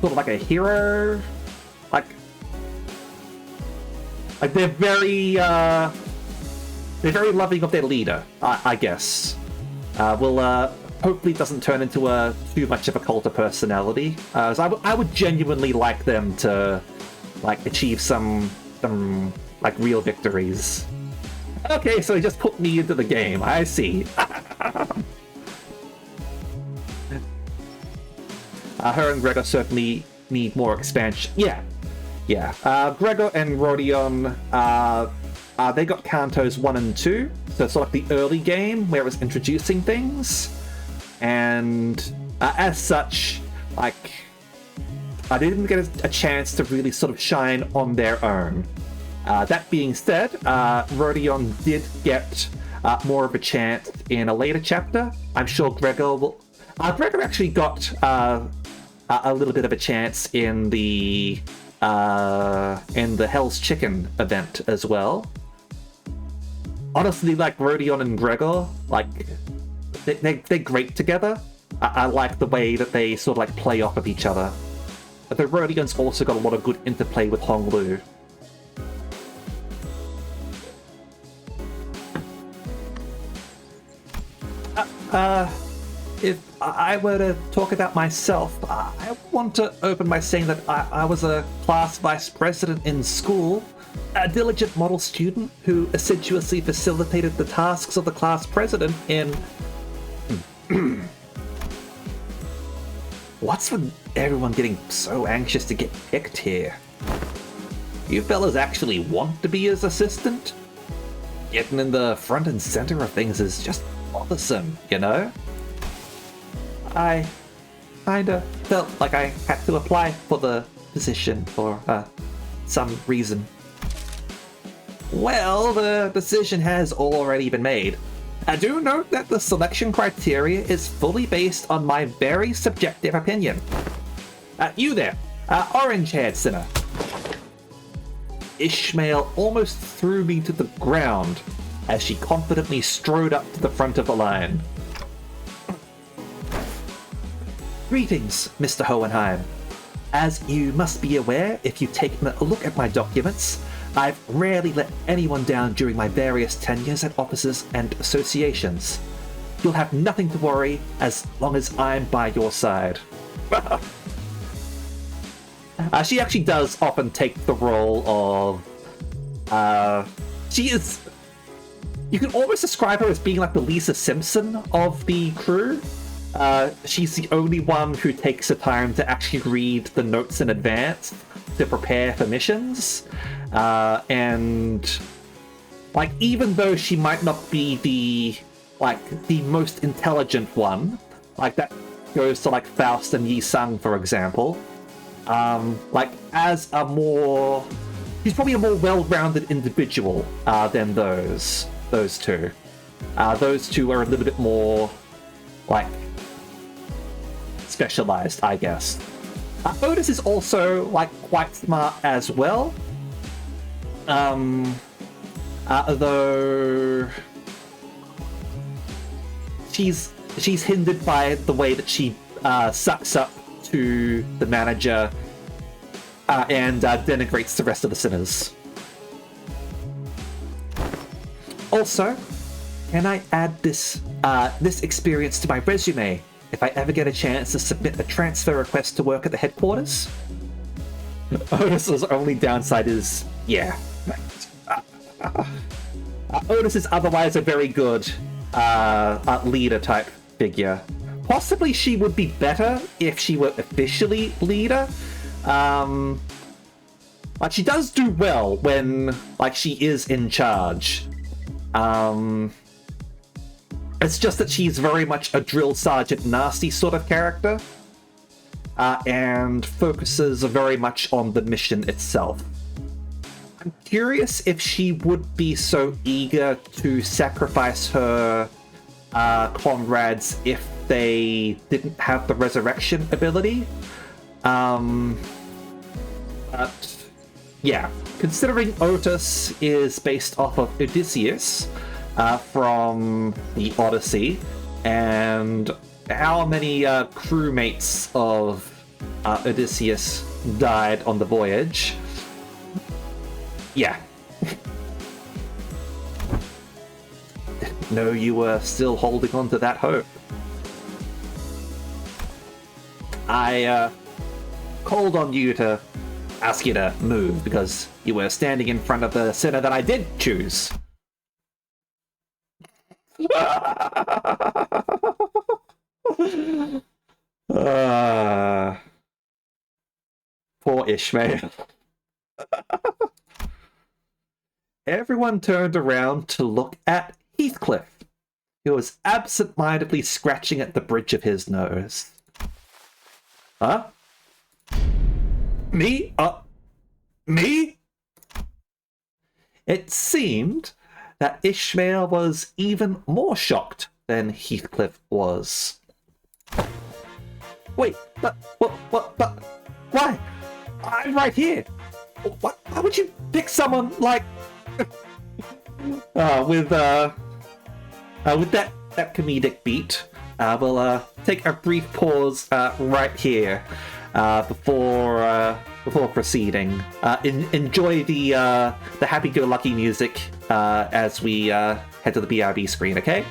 sort of like a hero, like they're very loving of their leader, I guess. Hopefully it doesn't turn into too much of a cult of personality. So I would genuinely like them to like achieve some like real victories. Okay, so he just put me into the game. I see. Her and Gregor certainly need more expansion. Yeah. Gregor and Rodion, they got Cantos 1 and 2, so it's sort of like the early game where it was introducing things. And as such, like, they didn't get a chance to really sort of shine on their own. That being said, Rodion did get more of a chance in a later chapter. I'm sure Gregor will... Gregor actually got a little bit of a chance in the Hell's Chicken event as well. Honestly, like, Rodion and Gregor, like... They're great together. I like the way that they sort of like play off of each other. But the Rodion's also got a lot of good interplay with Honglu. If I were to talk about myself, I want to open by saying that I was a class vice president in school, a diligent model student who assiduously facilitated the tasks of the class president in... What's with everyone getting so anxious to get picked here? You fellas actually want to be his assistant? Getting in the front and center of things is just bothersome, you know? I kinda felt like I had to apply for the position for some reason. Well, the decision has already been made. I do note that the selection criteria is fully based on my very subjective opinion. You there, orange-haired sinner. Ishmael almost threw me to the ground as she confidently strode up to the front of the line. Greetings, Mr. Hohenheim. As you must be aware if you've taken a look at my documents, I've rarely let anyone down during my various tenures at offices and associations. You'll have nothing to worry as long as I'm by your side. She actually does often take the role of... she is... You can almost describe her as being like the Lisa Simpson of the crew. She's the only one who takes the time to actually read the notes in advance to prepare for missions. And like, even though she might not be the most intelligent one, like that goes to like Faust and Yi Sung, for example. Like, as a more, she's probably a more well-rounded individual than those two. Those two are a little bit more like specialized, I guess. Otis is also like quite smart as well. Though she's hindered by the way that she sucks up to the manager and denigrates the rest of the sinners. Also, can I add this experience to my resume if I ever get a chance to submit a transfer request to work at the headquarters? Otis's only downside is, yeah. Otis is otherwise a very good leader type figure. Possibly she would be better if she were officially leader, Like, she does do well when, like, she is in charge. It's just that she's very much a drill sergeant nasty sort of character. And focuses very much on the mission itself. I'm curious if she would be so eager to sacrifice her comrades if they didn't have the resurrection ability. But yeah, considering Otis is based off of Odysseus from the Odyssey, and how many crewmates of Odysseus died on the voyage. Yeah. Didn't know you were still holding on to that hope. I called on you to ask you to move because you were standing in front of the center that I did choose. Poor Ishmael. Everyone turned around to look at Heathcliff, who was absent-mindedly scratching at the bridge of his nose. Huh? Me? Me? It seemed that Ishmael was even more shocked than Heathcliff was. Wait, but why? I'm right here. Why would you pick someone like with that comedic beat? We'll take a brief pause right here before proceeding. Enjoy the happy-go-lucky music as we head to the BRB screen. Okay.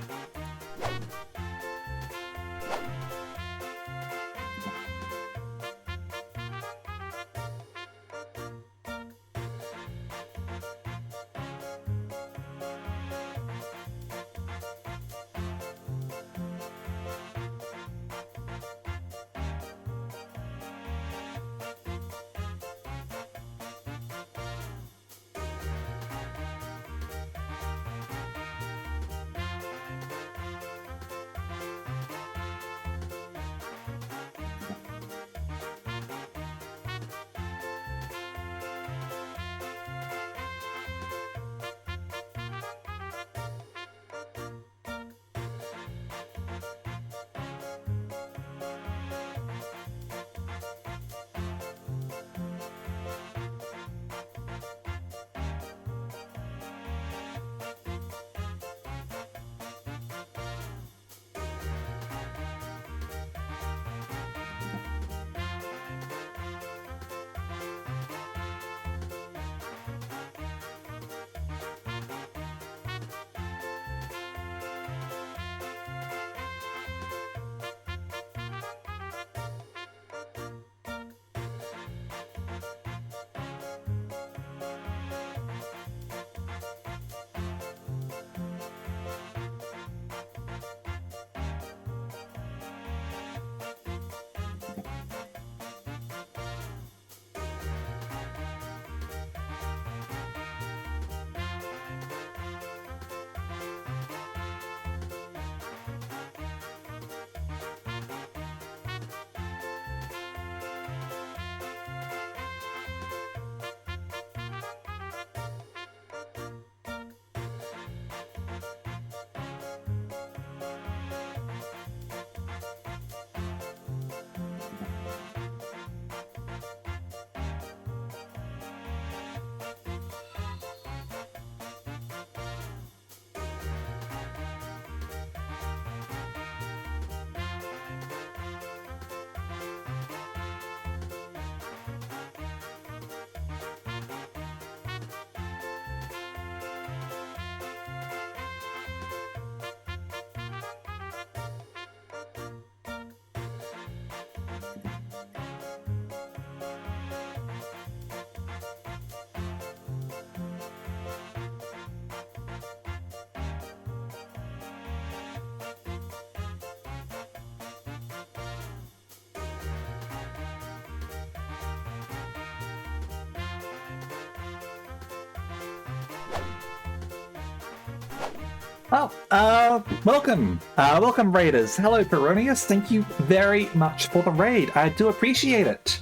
Oh, welcome. Welcome, Raiders. Hello, Peronius. Thank you very much for the raid. I do appreciate it.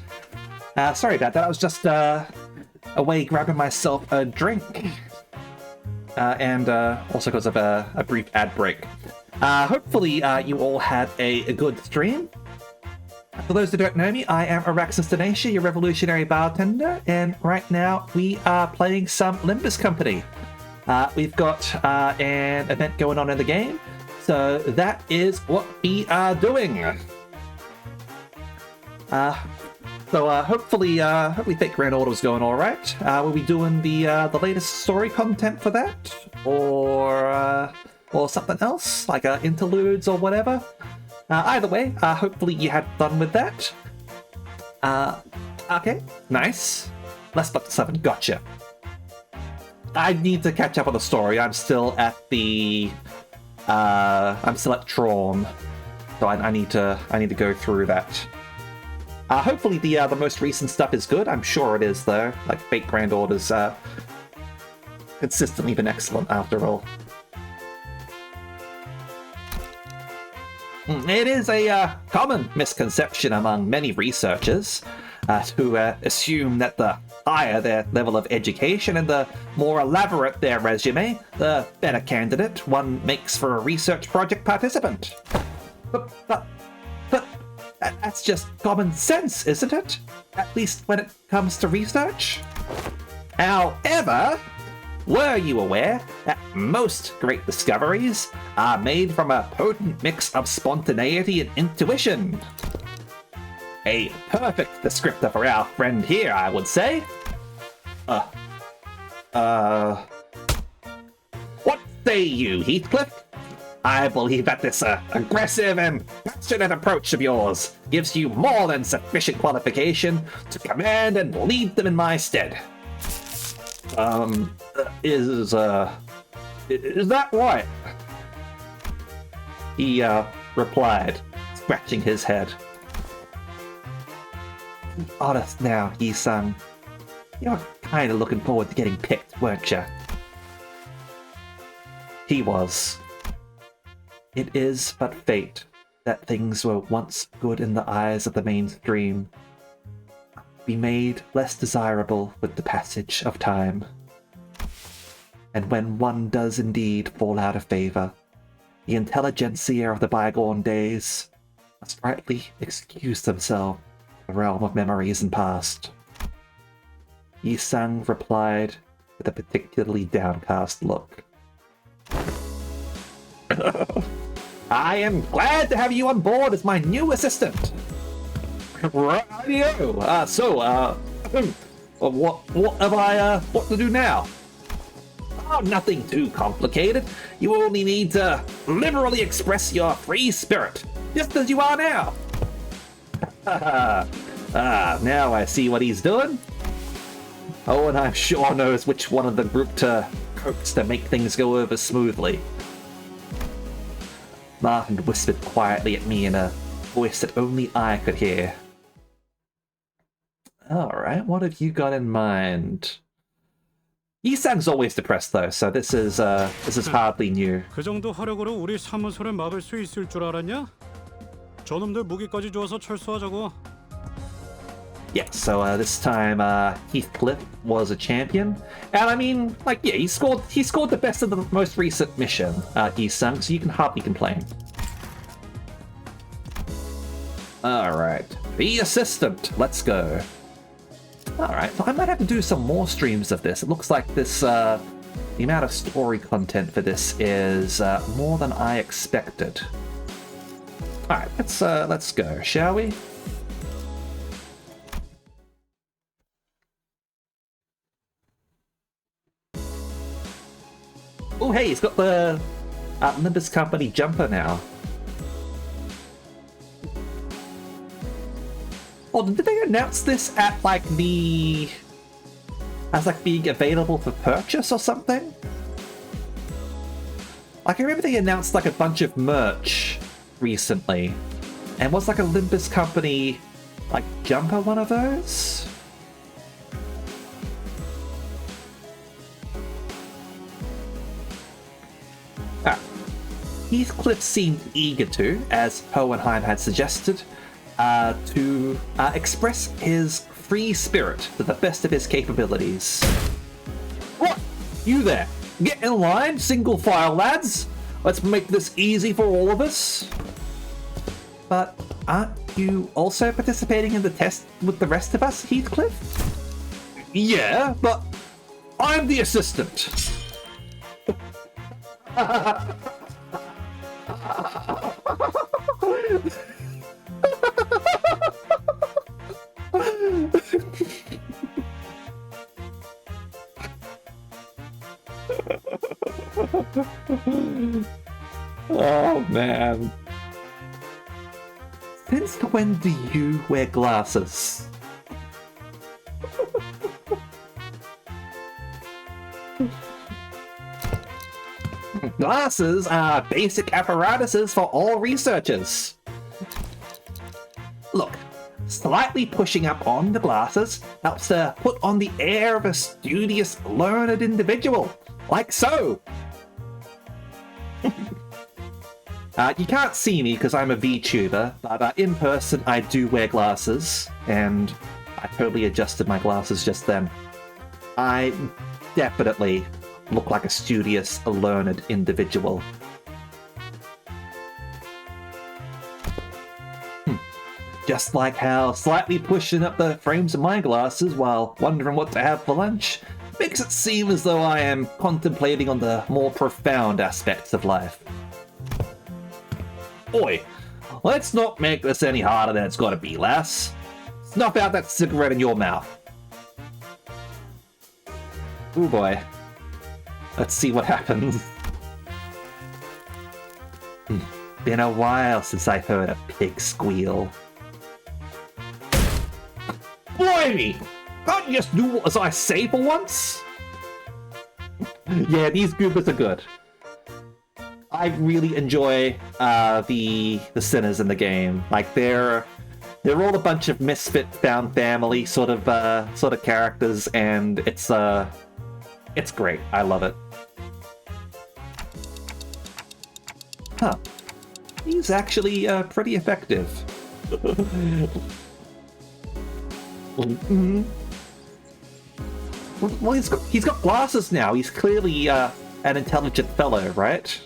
Sorry about that. I was just away grabbing myself a drink. And also because of a brief ad break. Hopefully, you all had a good stream. For those who don't know me, I am Araxis Denacia, your revolutionary bartender, and right now we are playing some Limbus Company. We've got an event going on in the game, so that is what we are doing. Hopefully Fate Grand Order's going all right. Will we doing the latest story content for that, or something else like interludes or whatever? Either way, hopefully you had fun with that. Okay, nice. Let's put this up and gotcha. I need to catch up on the story. I'm still at Tron, so I need to go through that. Hopefully the most recent stuff is good. I'm sure it is though. Like Fate Grand Order's consistently been excellent after all. It is a common misconception among many researchers to assume that the higher their level of education and the more elaborate their resume, the better candidate one makes for a research project participant. But that's just common sense, isn't it? At least when it comes to research. However, were you aware that most great discoveries are made from a potent mix of spontaneity and intuition? A perfect descriptor for our friend here, I would say. What say you, Heathcliff? I believe that this aggressive and passionate approach of yours gives you more than sufficient qualification to command and lead them in my stead. Is that right? He replied, scratching his head. Be honest now, Yi-san. You're kind of looking forward to getting picked, weren't you? He was. It is but fate that things were once good in the eyes of the mainstream be made less desirable with the passage of time. And when one does indeed fall out of favor, the intelligentsia of the bygone days must rightly excuse themselves from the realm of memories and past. Yi-sang replied with a particularly downcast look. I am glad to have you on board as my new assistant. Radio. What to do now? Oh, nothing too complicated. You only need to liberally express your free spirit, just as you are now. Now I see what he's doing. Oh, and I'm sure knows which one of the group to coax to make things go over smoothly. Martin whispered quietly at me in a voice that only I could hear. Alright, what have you got in mind? Yi-sang's always depressed though, so this is hardly new. 그 정도 화력으로 우리 사무소를 막을 수 있을 줄 알았냐? 저놈들 무기까지 주어서 철수하자고. Yeah, so this time Heathcliff was a champion, and I mean, like, yeah, he scored the best of the most recent mission, Yi-sang, so you can hardly complain. All right, the assistant, let's go. All right, so I might have to do some more streams of this. It looks like this, the amount of story content for this is more than I expected. All right, let's go, shall we? Oh, hey, he's got the Limbus Company jumper now. Oh, did they announce this at like as like being available for purchase or something? Like I remember they announced like a bunch of merch recently, and was like a Limbus Company like jumper one of those? Ah, Heathcliff seemed eager to, as Hohenheim had suggested, to express his free spirit to the best of his capabilities. What? You there? Get in line, single file lads. Let's make this easy for all of us. But aren't you also participating in the test with the rest of us, Heathcliff? Yeah, but I'm the assistant. Oh man. Since when do you wear glasses? Glasses are basic apparatuses for all researchers. Look, slightly pushing up on the glasses helps to put on the air of a studious, learned individual, like so. You can't see me because I'm a VTuber, but in person I do wear glasses, and I totally adjusted my glasses just then. I definitely look like a studious, learned individual. Just like how slightly pushing up the frames of my glasses while wondering what to have for lunch makes it seem as though I am contemplating on the more profound aspects of life. Oi, let's not make this any harder than it's gotta be, lass. Snuff out that cigarette in your mouth. Ooh boy. Let's see what happens. Been a while since I've heard a pig squeal. Blimey! Can't you just do as I say for once? Yeah, these goobers are good. I really enjoy the sinners in the game. Like they're all a bunch of misfit found family sort of characters, and it's great. I love it. Huh. He's actually pretty effective. Well, he's got glasses now. He's clearly an intelligent fellow, right?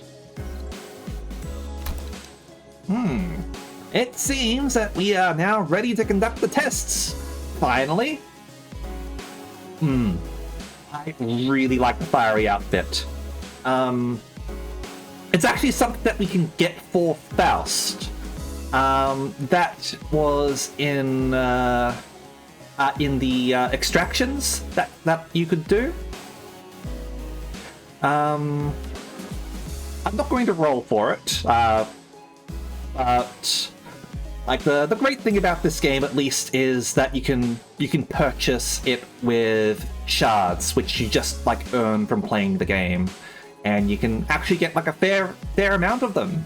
It seems that we are now ready to conduct the tests. Finally. I really like the fiery outfit. It's actually something that we can get for Faust. That was in the extractions that you could do. I'm not going to roll for it, but like the great thing about this game, at least, is that you can purchase it with shards, which you just like earn from playing the game, and you can actually get like a fair amount of them.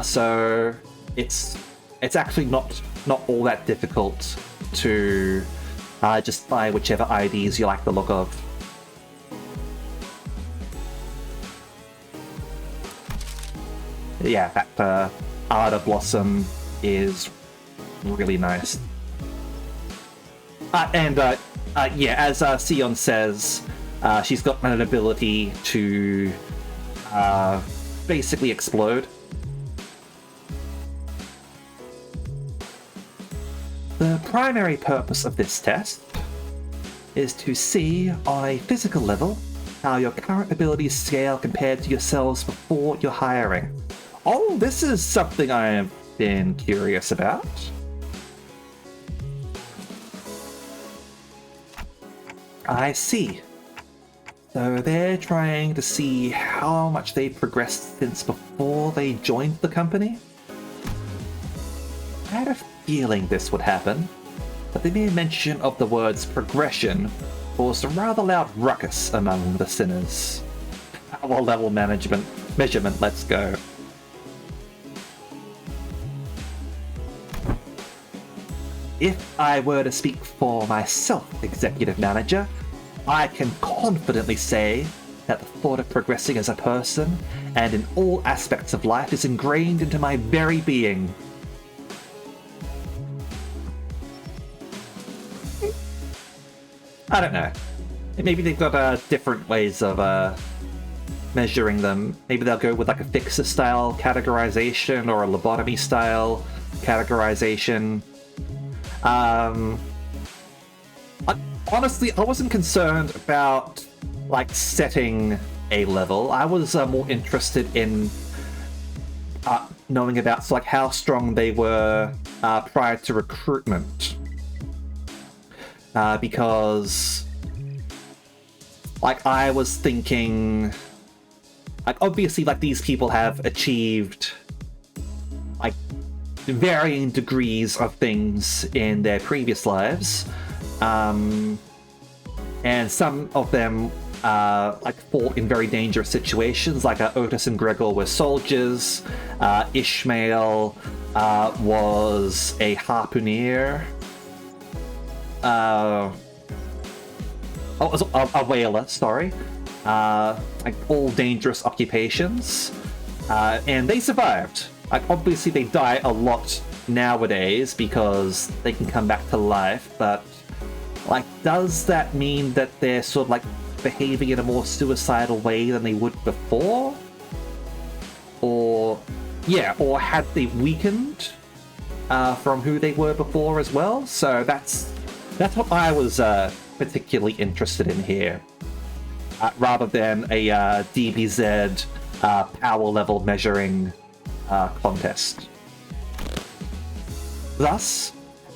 So it's actually not all that difficult to just buy whichever IDs you like the look of. Yeah, that Ardor Blossom is really nice. Yeah, as Sion says, she's got an ability to basically explode. The primary purpose of this test is to see on a physical level how your current abilities scale compared to yourselves before your hiring. Oh, this is something I have been curious about. I see. So they're trying to see how much they've progressed since before they joined the company? I had a feeling this would happen, but the mere mention of the words progression caused a rather loud ruckus among the sinners. Power level measurement, let's go. If I were to speak for myself, Executive Manager, I can confidently say that the thought of progressing as a person and in all aspects of life is ingrained into my very being. I don't know. Maybe they've got different ways of measuring them. Maybe they'll go with like a fixer style categorization or a lobotomy style categorization. Honestly, I wasn't concerned about like setting a level. I was more interested in knowing about like how strong they were prior to recruitment, because like I was thinking, like obviously like these people have achieved like varying degrees of things in their previous lives. And some of them like fought in very dangerous situations, like Otis and Gregor were soldiers, Ishmael was a harpooner, was a whaler, sorry, like all dangerous occupations, and they survived. Like obviously they die a lot nowadays because they can come back to life, but like, does that mean that they're sort of like behaving in a more suicidal way than they would before? Or, yeah, or had they weakened from who they were before as well? So that's what I was particularly interested in here, rather than a DBZ power level measuring contest. Thus,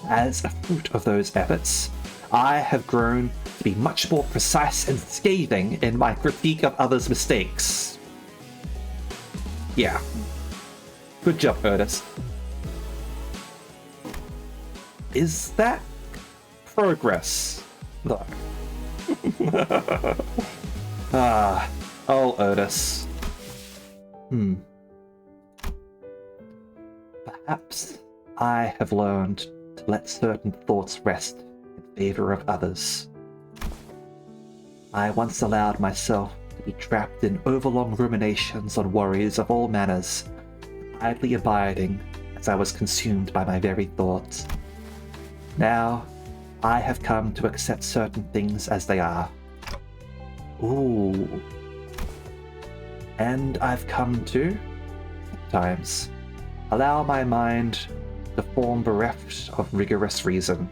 as a fruit of those efforts, I have grown to be much more precise and scathing in my critique of others' mistakes. Yeah. Good job, Curtis. Is that progress, though? Oh, Otis. Perhaps I have learned to let certain thoughts rest in favor of others. I once allowed myself to be trapped in overlong ruminations on worries of all manners, idly abiding as I was consumed by my very thoughts. Now, I have come to accept certain things as they are. Ooh. And I've come to, sometimes, allow my mind to form bereft of rigorous reason,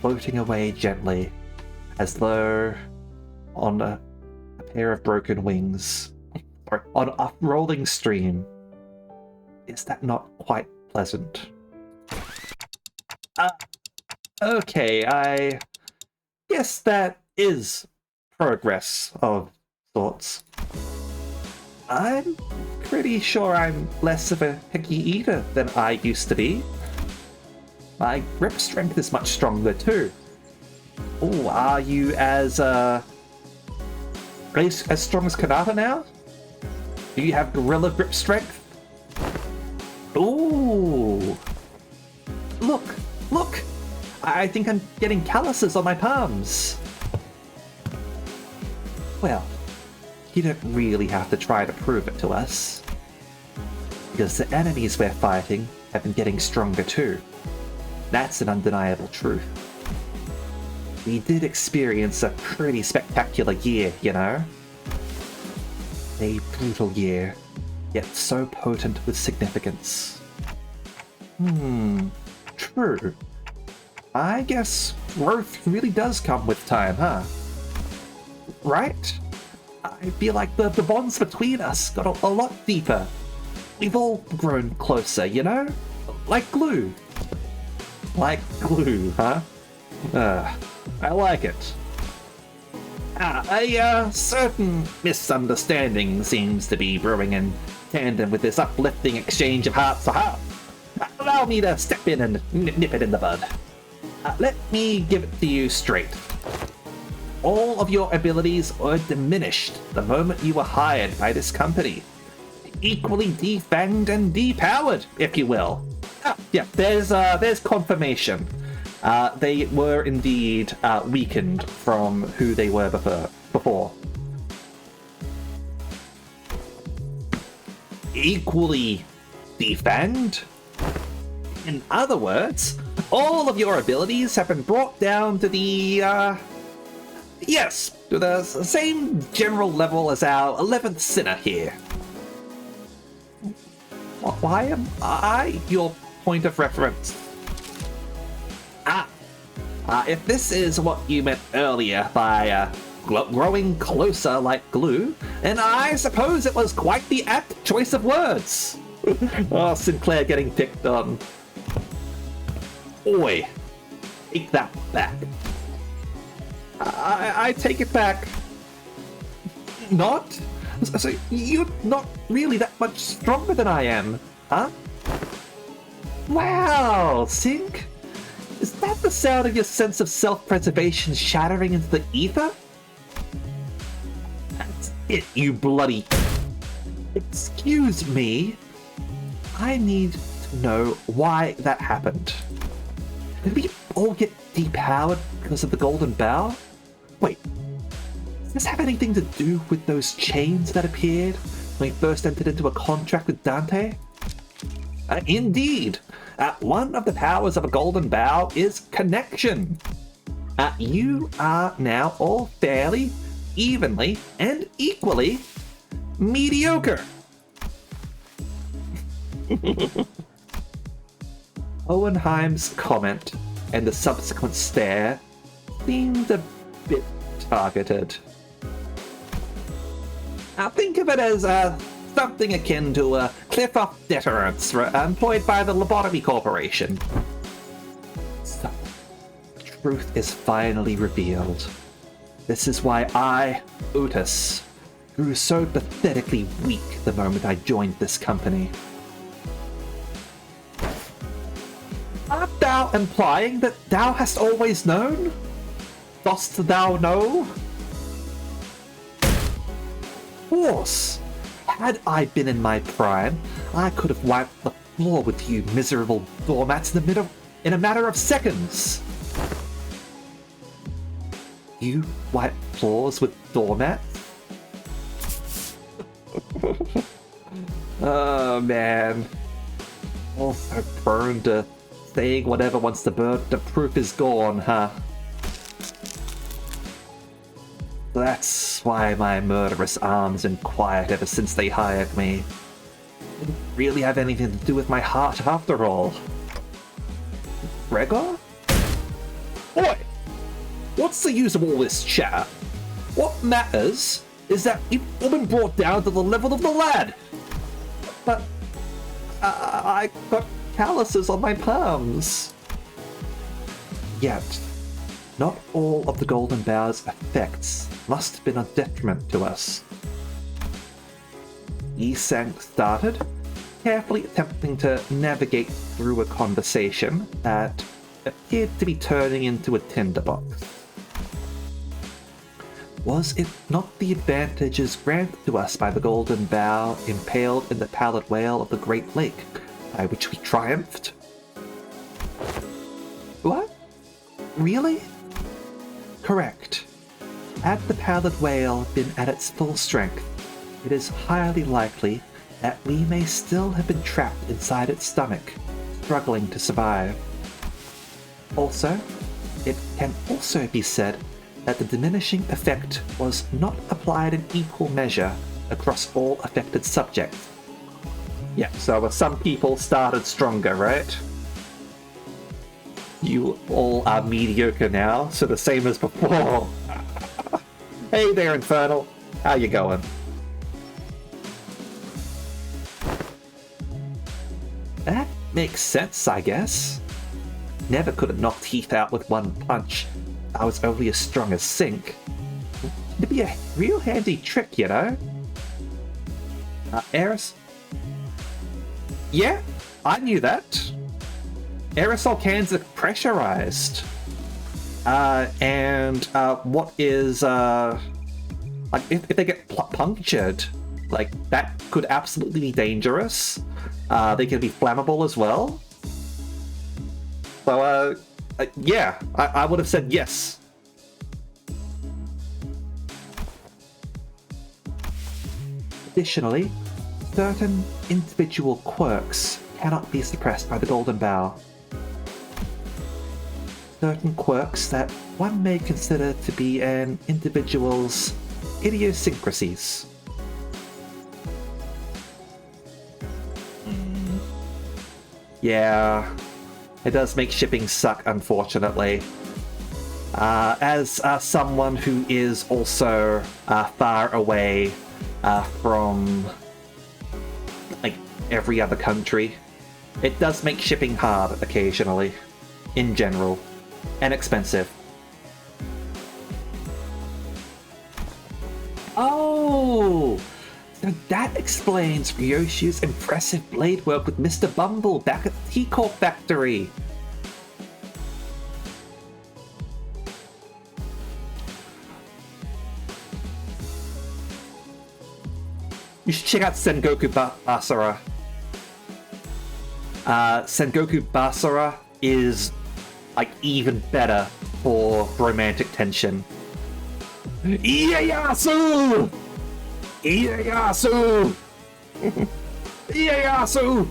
floating away gently, as though on a pair of broken wings, or on a rolling stream. Is that not quite pleasant? Okay, I guess that is progress of sorts. I'm pretty sure I'm less of a picky eater than I used to be. My grip strength is much stronger too. Oh, are you as strong as Kanata now? Do you have gorilla grip strength? Ooh. Look! I think I'm getting calluses on my palms. Well, you don't really have to try to prove it to us, because the enemies we're fighting have been getting stronger too. That's an undeniable truth. We did experience a pretty spectacular year, you know? A brutal year, yet so potent with significance. True. I guess growth really does come with time, huh? Right? I feel like the bonds between us got a lot deeper. We've all grown closer, you know? Like glue. Like glue, huh? I like it. A certain misunderstanding seems to be brewing in tandem with this uplifting exchange of hearts to heart. Allow me to step in and nip it in the bud. Let me give it to you straight. All of your abilities were diminished the moment you were hired by this company. Equally defanged and depowered, if you will. Yeah, there's confirmation. They were indeed weakened from who they were before. before. Equally defend? In other words, all of your abilities have been brought down to the, yes, to the same general level as our 11th sinner here. Why am I your point of reference? If this is what you meant earlier by growing closer like glue, then I suppose it was quite the apt choice of words. Oh, Sinclair getting picked on. Oi, take that back. I take it back. Not? So you're not really that much stronger than I am, huh? Wow, Sync? Is that the sound of your sense of self-preservation shattering into the ether? That's it, you bloody... Excuse me. I need to know why that happened. Did we all get depowered because of the Golden Bough? Wait, does this have anything to do with those chains that appeared when we first entered into a contract with Dante? Indeed. One of the powers of a Golden Bough is connection. You are now all fairly, evenly, and equally mediocre. Owenheim's comment and the subsequent stare seemed a bit targeted. Now think of it as something akin to a cliff of deterrence employed by the Lobotomy Corporation. So, the truth is finally revealed. This is why I, Otis, grew so pathetically weak the moment I joined this company. Art thou implying that thou hast always known? Dost thou know? Of course. Had I been in my prime, I could have wiped the floor with you miserable doormats in a matter of seconds. You wipe floors with doormats? Oh man. Also prone to saying whatever once the proof is gone, huh? That's why my murderous arms been quiet ever since they hired me. Didn't really have anything to do with my heart after all. Gregor? Oi! What's the use of all this chat? What matters is that you've all been brought down to the level of the lad. But I got calluses on my palms. Yet, not all of the Golden Bough's effects must have been a detriment to us. Yi-Sang started, carefully attempting to navigate through a conversation that appeared to be turning into a tinderbox. Was it not the advantages granted to us by the Golden Bough impaled in the pallid whale of the Great Lake by which we triumphed? What? Really? Correct. Had the pallid whale been at its full strength, it is highly likely that we may still have been trapped inside its stomach, struggling to survive. Also, it can also be said that the diminishing effect was not applied in equal measure across all affected subjects. Yeah, so some people started stronger, right? You all are mediocre now, so the same as before. Hey there, Infernal. How you going? That makes sense, I guess. Never could have knocked Heath out with one punch. I was only as strong as Sync. It'd be a real handy trick, you know? Eris? Yeah, I knew that. Aerosol cans are pressurized. What is, like, if they get punctured, like, that could absolutely be dangerous. They can be flammable as well. So, yeah, I would have said yes. Additionally, certain individual quirks cannot be suppressed by the Golden Bow. Certain quirks that one may consider to be an individual's idiosyncrasies. Yeah, it does make shipping suck, unfortunately. As someone who is also far away from like every other country, it does make shipping hard occasionally, in general, and expensive. Oh! So that explains Ryoshu's impressive blade work with Mr. Bumble back at the T-Corp factory. You should check out Sengoku Basara. Sengoku Basara is like even better for romantic tension. Ieyasu! Ieyasu! Ieyasu!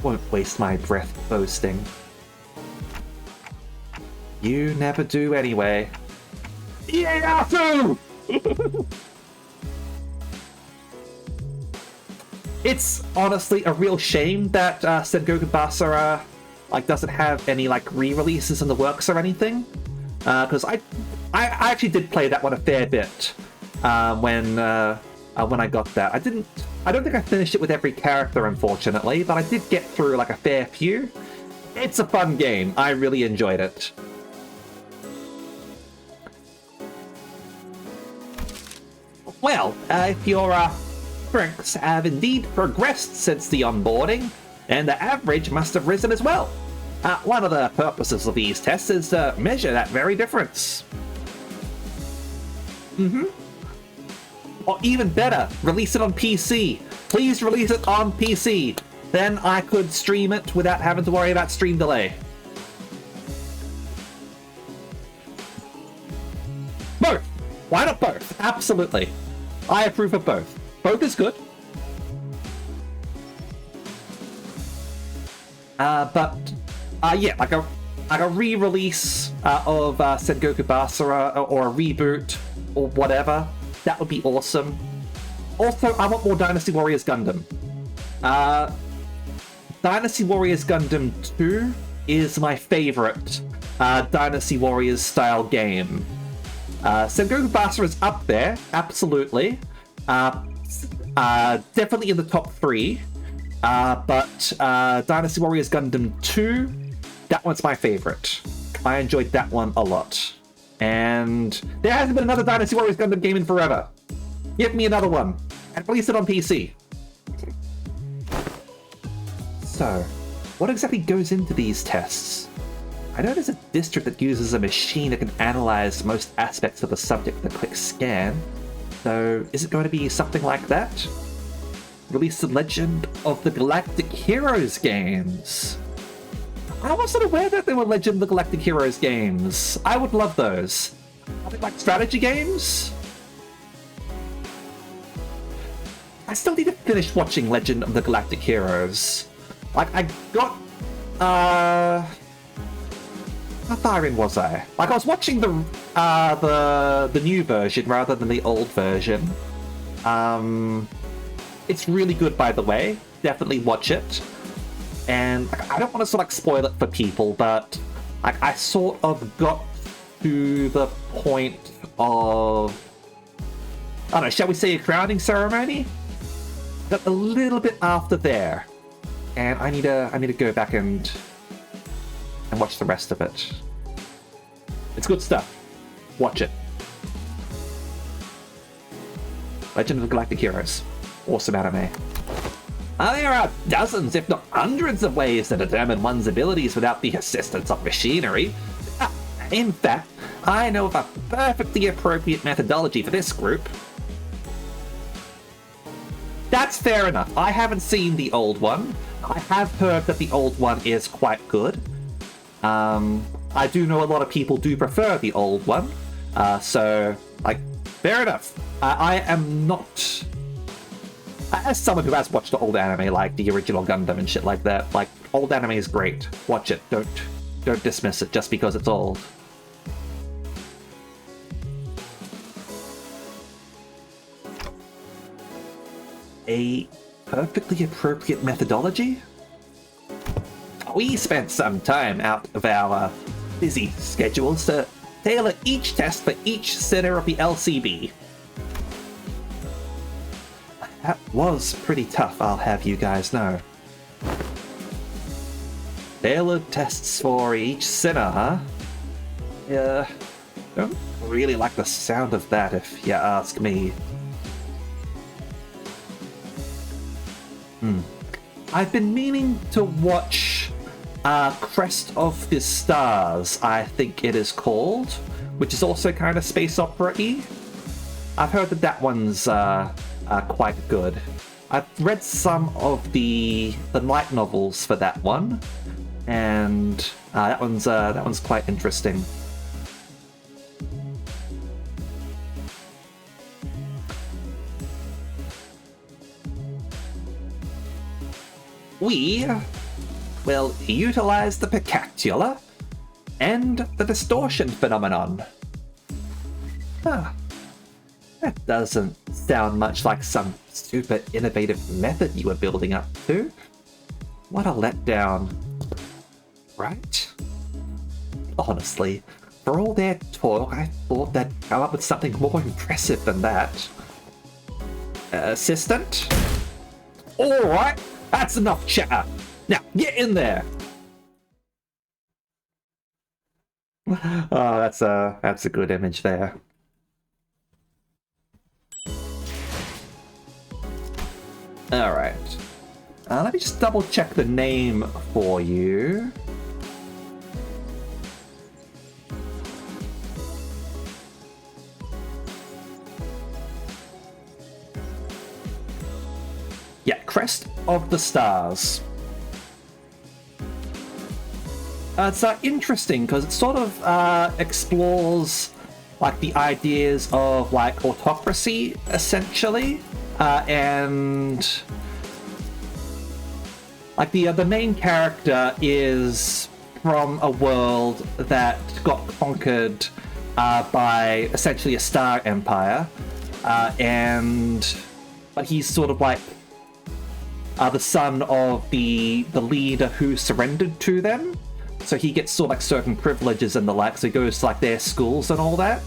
Won't waste my breath boasting. You never do anyway. Ieyasu! It's honestly a real shame that Sengoku Basara doesn't have any re-releases in the works or anything, because I actually did play that one a fair bit when I got that. I don't think I finished it with every character, unfortunately, but I did get through a fair few. It's a fun game. I really enjoyed it. Well, if your strengths have indeed progressed since the onboarding, and the average must have risen as well. One of the purposes of these tests is to measure that very difference. Or even better, release it on PC. Please release it on PC. Then I could stream it without having to worry about stream delay. Both! Why not both? Absolutely. I approve of both. Both is good. Yeah, like a re-release of Sengoku Basara or a reboot or whatever, that would be awesome. Also, I want more Dynasty Warriors Gundam. Dynasty Warriors Gundam 2 is my favorite Dynasty Warriors style game. Sengoku Basara is up there, absolutely. Definitely in the top 3. But Dynasty Warriors Gundam 2, that one's my favorite. I enjoyed that one a lot. And there hasn't been another Dynasty Warriors Gundam game in forever. Give me another one, and release it on PC. So, what exactly goes into these tests? I know there's a district that uses a machine that can analyze most aspects of the subject with a quick scan. So, is it going to be something like that? Release the Legend of the Galactic Heroes games. I wasn't aware that there were Legend of the Galactic Heroes games. I would love those. Are they like strategy games? I still need to finish watching Legend of the Galactic Heroes. I got... How far in was I? I was watching the new version rather than the old version. It's really good, by the way. Definitely watch it. And I don't want to spoil it for people, but I sort of got to the point of, I don't know, shall we say a crowning ceremony? Got a little bit after there, and I need to go back and watch the rest of it. It's good stuff. Watch it. Legend of the Galactic Heroes. Awesome anime. There are dozens, if not hundreds of ways to determine one's abilities without the assistance of machinery. In fact, I know of a perfectly appropriate methodology for this group. That's fair enough. I haven't seen the old one. I have heard that the old one is quite good. I do know a lot of people do prefer the old one. So, like, fair enough. I am not... As someone who has watched the old anime, like the original Gundam and shit like that, like, old anime is great. Watch it. Don't dismiss it just because it's old. A perfectly appropriate methodology? We spent some time out of our busy schedules to tailor each test for each center of the LCB. That was pretty tough, I'll have you guys know. Tailored tests for each center, huh? Yeah, don't really like the sound of that if you ask me. I've been meaning to watch Crest of the Stars, I think it is called, which is also kind of space opera-y. I've heard that that one's quite good. I've read some of the light novels for that one, and that one's quite interesting. We will utilize the Picactula and the distortion phenomenon. Huh. That doesn't sound much like some super innovative method you were building up to. What a letdown. Right? Honestly, for all their talk, I thought they'd come up with something more impressive than that. Assistant? Alright, that's enough chatter. Now, get in there! Oh, that's a good image there. Alright. Let me just double check the name for you. Yeah, Crest of the Stars. It's interesting because it sort of explores like the ideas of like autocracy, essentially, and like the main character is from a world that got conquered by essentially a star empire, but he's sort of like the son of the leader who surrendered to them. So he gets sort of like certain privileges and the like, so he goes to like their schools and all that.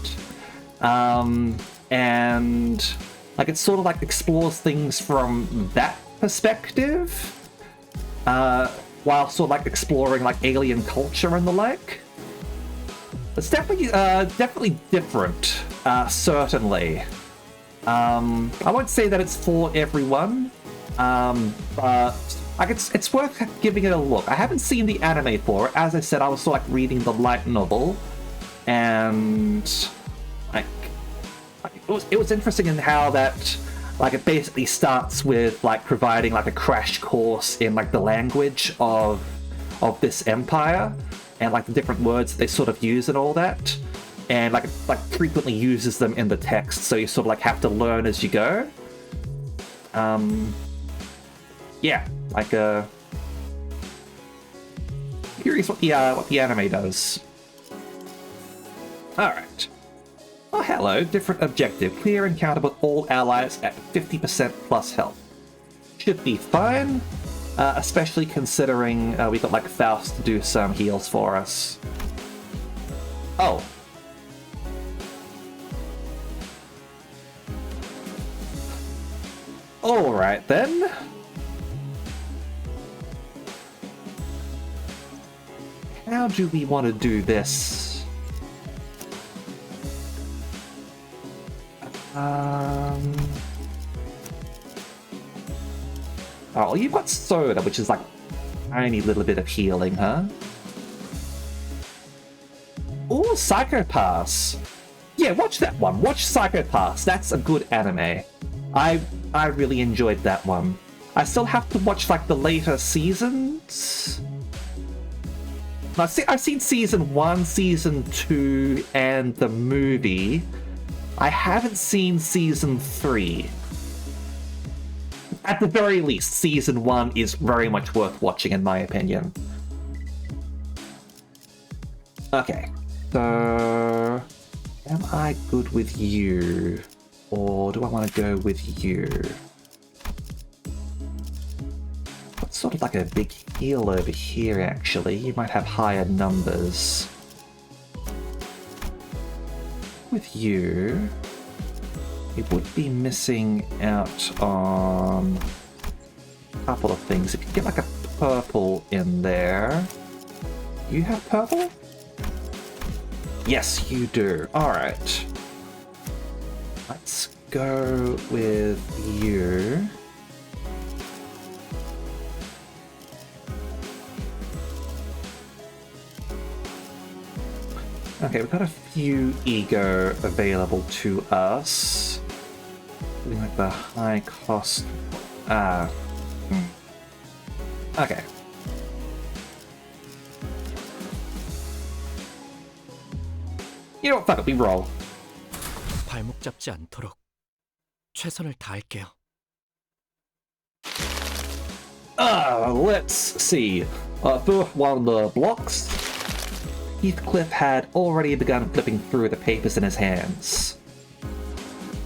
And like it sort of like explores things from that perspective, while sort of like exploring like alien culture and the like. It's definitely different, certainly. I won't say that it's for everyone, but like it's worth giving it a look. I haven't seen the anime for it. As I said, I was sort of like reading the light novel, and like it was interesting in how that like it basically starts with like providing like a crash course in like the language of this empire and like the different words that they sort of use and all that, and like frequently uses them in the text, so you sort of like have to learn as you go. Yeah, like curious what the anime does. All right. Oh, hello. Different objective. Clear encounter with all allies at 50% plus health. Should be fine, especially considering we got like Faust to do some heals for us. Oh. All right then. How do we want to do this? Oh, you've got Soda, which is like a tiny little bit of healing, huh? Oh, Psychopass. Yeah, watch that one. Watch Psychopass. That's a good anime. I really enjoyed that one. I still have to watch like the later seasons. I've seen season 1, season 2, and the movie. I haven't seen season 3. At the very least, season 1 is very much worth watching, in my opinion. Okay, so am I good with you? Or do I want to go with you? What's sort of like a big heal over here, actually? You might have higher numbers. With you, it would be missing out on a couple of things. If you get like a purple in there. You have purple? Yes, you do. Alright. Let's go with you. Okay, we've got a few ego available to us. Doing like the high cost. Okay. You know what? Fuck it, we roll. 발목 잡지 않도록 최선을 다할게요. Let's see. First one of the blocks. Heathcliff had already begun flipping through the papers in his hands.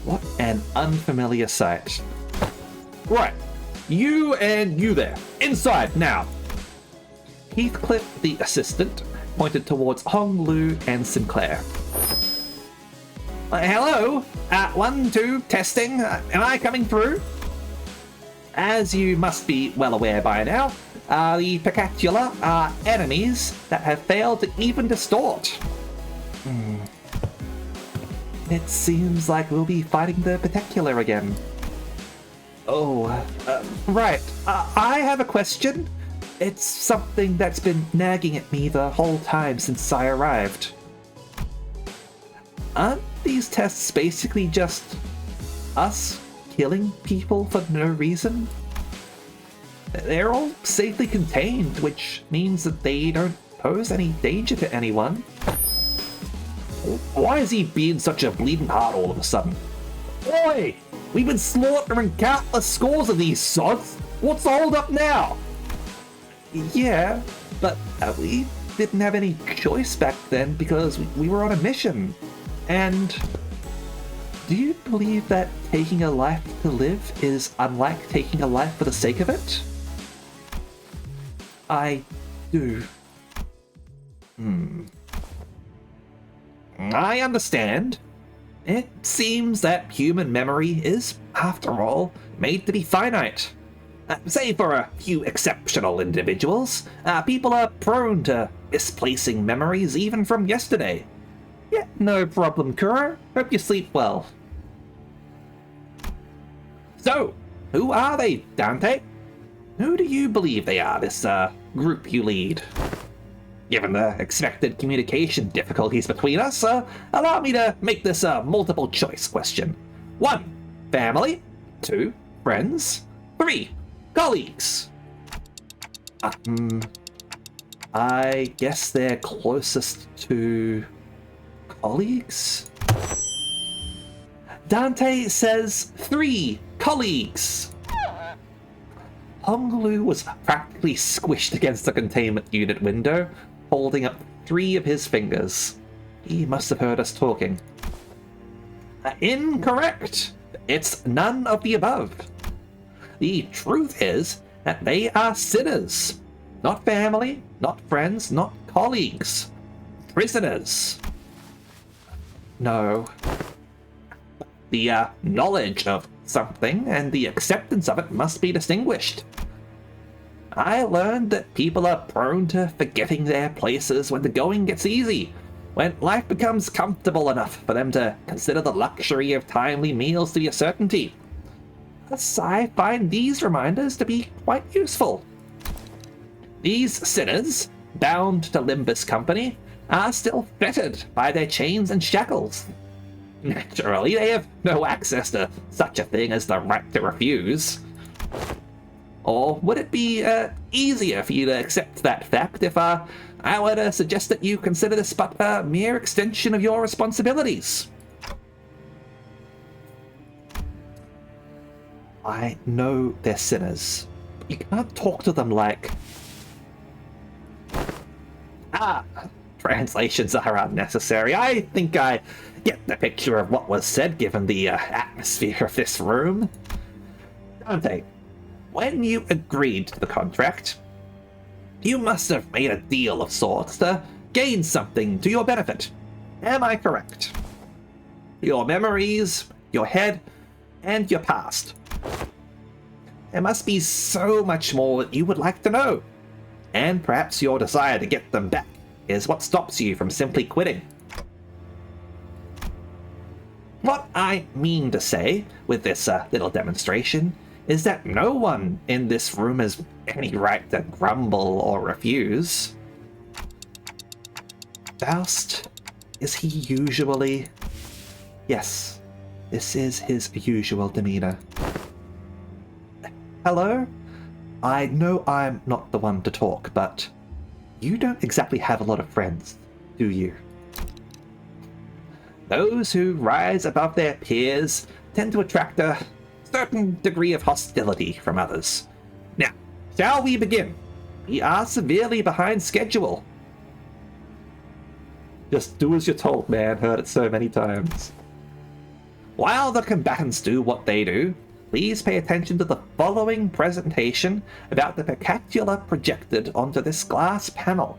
What an unfamiliar sight. Right. You and you there. Inside, now. Heathcliff, the assistant, pointed towards Hong Lu and Sinclair. Hello? 1, 2, testing. Am I coming through? As you must be well aware by now, the Picatula are enemies that have failed to even distort. It seems like we'll be fighting the Picatula again. Oh, right. I have a question. It's something that's been nagging at me the whole time since I arrived. Aren't these tests basically just us killing people for no reason? They're all safely contained, which means that they don't pose any danger to anyone. Why is he being such a bleeding heart all of a sudden? Oi! We've been slaughtering countless scores of these sods! What's the hold up now? Yeah, but we didn't have any choice back then because we were on a mission. And do you believe that taking a life to live is unlike taking a life for the sake of it? I do. I understand. It seems that human memory is, after all, made to be finite. Save for a few exceptional individuals, people are prone to misplacing memories even from yesterday. Yeah, no problem, Kuro. Hope you sleep well. So, who are they, Dante? Who do you believe they are, this group you lead? Given the expected communication difficulties between us, allow me to make this a multiple choice question. 1. Family. 2. Friends. 3. Colleagues. I guess they're closest to colleagues? Dante says 3 colleagues. Honglu was practically squished against the containment unit window, holding up 3 of his fingers. He must have heard us talking. Incorrect. It's none of the above. The truth is that they are sinners. Not family, not friends, not colleagues. Prisoners. No. The knowledge of something and the acceptance of it must be distinguished. I learned that people are prone to forgetting their places when the going gets easy, when life becomes comfortable enough for them to consider the luxury of timely meals to be a certainty. Thus, I find these reminders to be quite useful. These sinners, bound to Limbus Company, are still fettered by their chains and shackles. Naturally, they have no access to such a thing as the right to refuse. Or would it be easier for you to accept that fact if I would suggest that you consider this but a mere extension of your responsibilities. I know they're sinners. But you can't talk to them like... Translations are unnecessary. I think I get the picture of what was said given the atmosphere of this room. Dante, when you agreed to the contract, you must have made a deal of sorts to gain something to your benefit. Am I correct? Your memories, your head, and your past. There must be so much more that you would like to know. And perhaps your desire to get them back is what stops you from simply quitting. What I mean to say with this little demonstration is that no one in this room has any right to grumble or refuse. Faust, is he usually... Yes, this is his usual demeanor. Hello? I know I'm not the one to talk, but you don't exactly have a lot of friends, do you? Those who rise above their peers tend to attract a certain degree of hostility from others. Now, shall we begin? We are severely behind schedule. Just do as you're told, man. Heard it so many times. While the combatants do what they do, please pay attention to the following presentation about the Picatula projected onto this glass panel.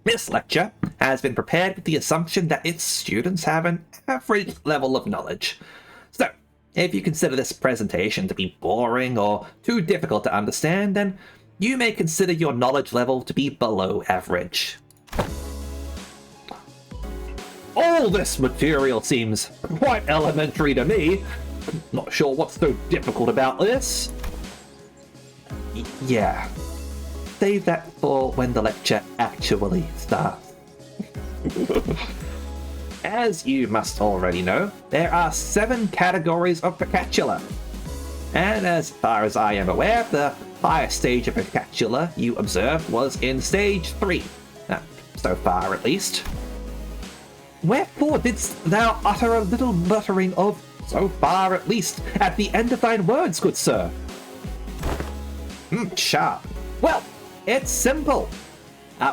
This lecture has been prepared with the assumption that its students have an average level of knowledge. So, if you consider this presentation to be boring or too difficult to understand, then you may consider your knowledge level to be below average. All this material seems quite elementary to me. Not sure what's so difficult about this. Yeah. Save that for when the lecture actually starts. As you must already know, there are 7 categories of Picatula. And as far as I am aware, the highest stage of Picatula you observed was in stage 3. So far, at least. Wherefore didst thou utter a little muttering of "so far at least" at the end of thine words, good sir? Sharp. Well, it's simple.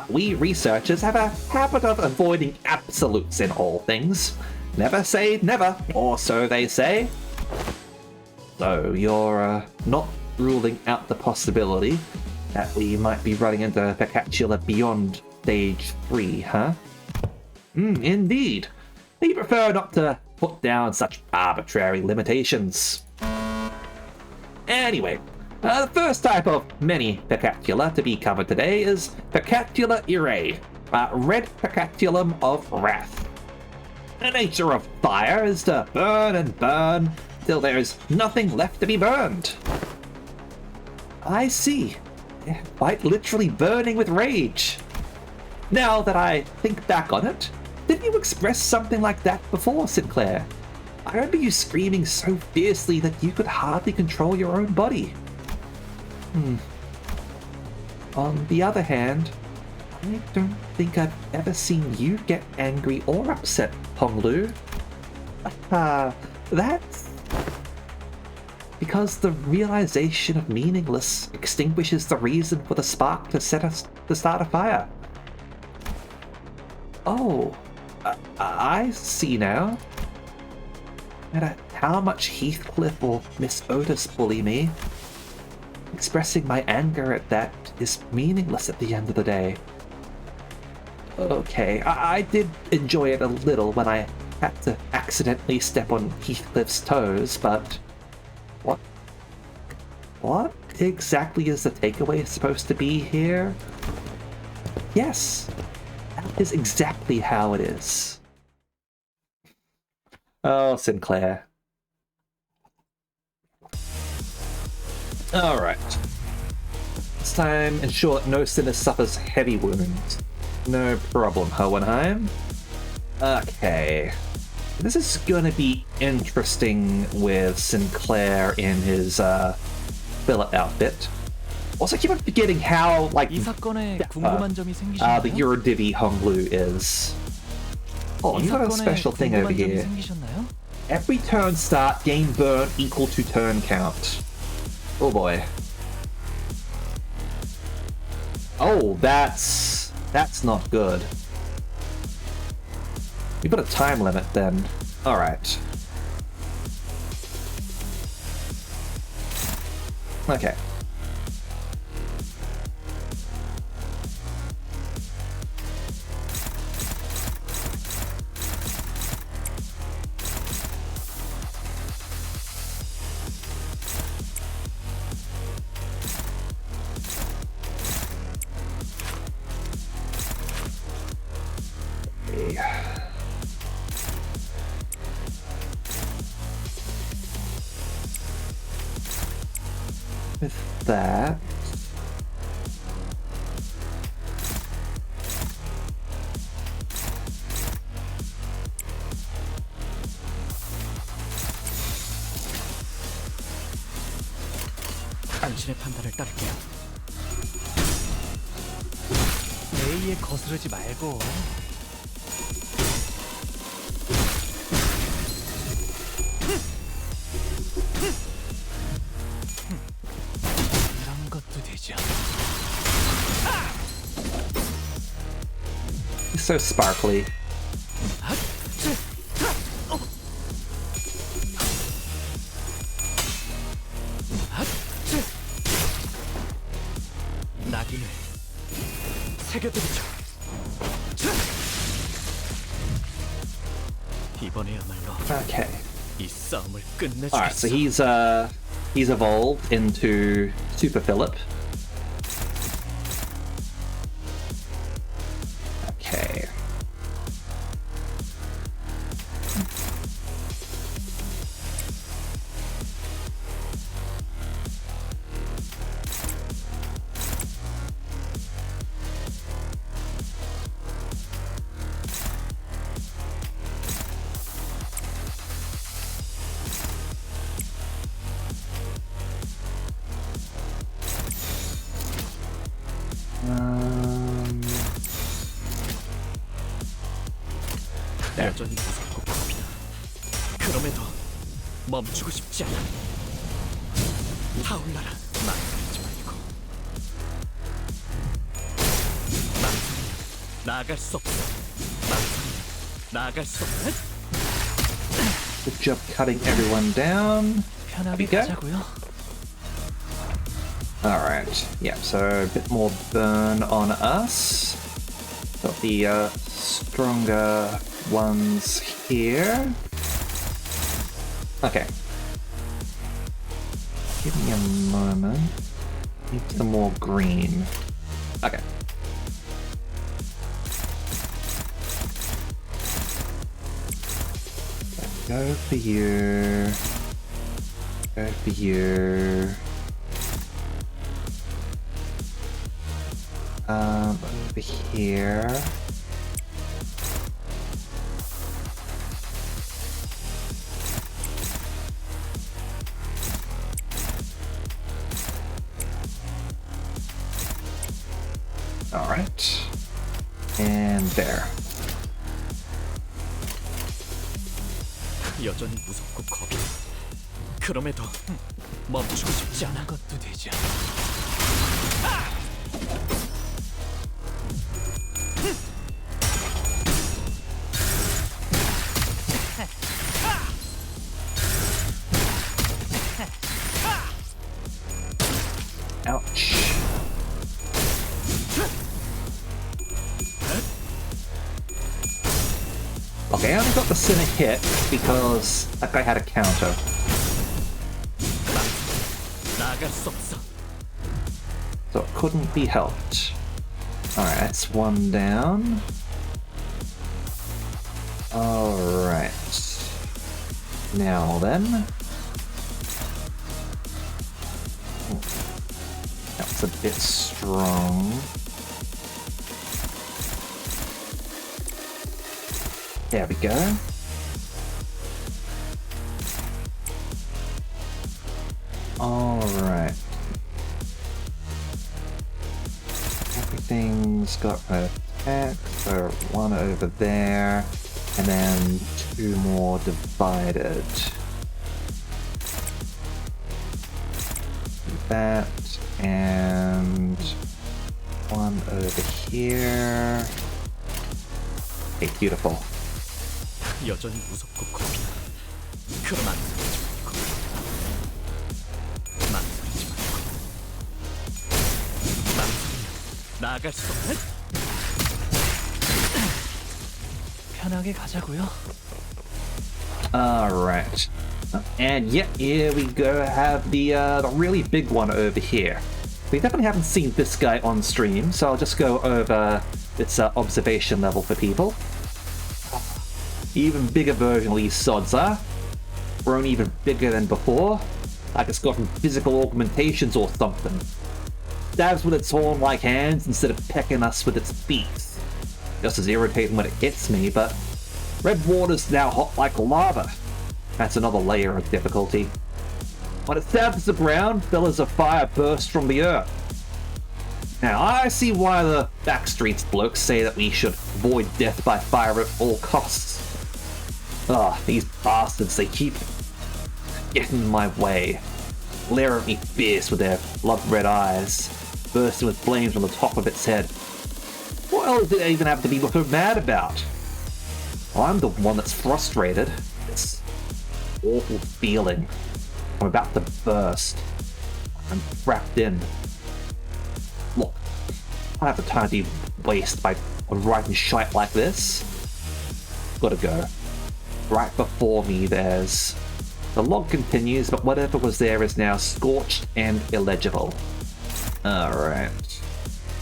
We researchers have a habit of avoiding absolutes in all things. Never say never, or so they say. So you're not ruling out the possibility that we might be running into Picatula beyond stage 3, huh? Indeed. We prefer not to put down such arbitrary limitations. Anyway, the first type of many Picatula to be covered today is Picatula Irae, red Picatulum of wrath. The nature of fire is to burn and burn till there is nothing left to be burned. I see. They're quite literally burning with rage. Now that I think back on it, didn't you express something like that before, Sinclair? I remember you screaming so fiercely that you could hardly control your own body. On the other hand, I don't think I've ever seen you get angry or upset, Honglu. That's because the realization of meaningless extinguishes the reason for the spark to start a fire. Oh, I see now. No matter how much Heathcliff or Miss Otis bully me, expressing my anger at that is meaningless at the end of the day. Okay, I did enjoy it a little when I had to accidentally step on Heathcliff's toes, but what exactly is the takeaway supposed to be here? Yes, that is exactly how it is. Oh, Sinclair. Alright. This time, ensure that no sinner suffers heavy wounds. No problem, Hohenheim. Okay. This is gonna be interesting with Sinclair in his billet outfit. Also, keep on forgetting how like 이 사건에 the 궁금한 점이 생기셨나요? Eurodivi Honglu is. Oh, 이 you got a 사건에 special thing over 궁금한 점이 here. 생기셨나요? Every turn start, gain burn equal to turn count. Oh boy. Oh, that's not good. You put a time limit then. Alright. Okay. With that, 당신의 판단을 따를게요. A에 거스르지 말고. 이런 것도 되죠. he's so sparkly. 낙인을 새겨드리죠. 이번에야말로 Okay. 이 싸움을 Alright, so 끝내주겠어. he's evolved into Super Philip. Okay. 여전히 무섭고 겁이 나. 그럼에도 멈추고 싶지 않아. 타올라라. 망설이지 말고. 망설이면 나아갈 수 없어. 망설이면 나아갈 수 없어. Good job cutting everyone down. 편하게 go. 가자고요. Alright, yeah, so a bit more burn on us. Got the stronger ones here. Okay. Give me a moment. Need some more green. Okay. Go for you. Go for you. Over here. All right. And there. 여전히 무섭고 겁이 나. 그럼에도 멈추고 싶지 않은 것도 되죠. Ouch. Okay, I only got the cynic hit because that guy had a counter. 나아갈 수 없어. So it couldn't be helped. Alright, that's one down. Alright. Now then. That was a bit strong. There we go. Alright. things got attack, so one over there, and then two more divided. That, and one over here. Okay, beautiful. 여전히 무섭고 겁이 나. 그럼 망설이지 말고. 망설이지 말고. 망설이면 나아갈 수 없네. 편하게 가자고요. Alright. And yet, here we go, have the really big one over here. We definitely haven't seen this guy on stream, so I'll just go over its observation level for people. Even bigger version of these sods, huh? Grown even bigger than before. Like it's got physical augmentations or something. Stabs with its horn-like hands instead of pecking us with its beaks. Just as irritating when it hits me, but red water's now hot like lava. That's another layer of difficulty. When it stabs the ground, pillars of fire burst from the earth. Now, I see why the Backstreets blokes say that we should avoid death by fire at all costs. Ugh, these bastards, they keep getting in my way. Glare at me fierce with their blood-red eyes, bursting with flames from the top of its head. What else did they even have to be so mad about? I'm the one that's frustrated. It's awful feeling. I'm about to burst. I'm wrapped in. Look, I don't have the time to waste by writing shite like this. Gotta go. Right before me there's... The log continues, but whatever was there is now scorched and illegible. Alright.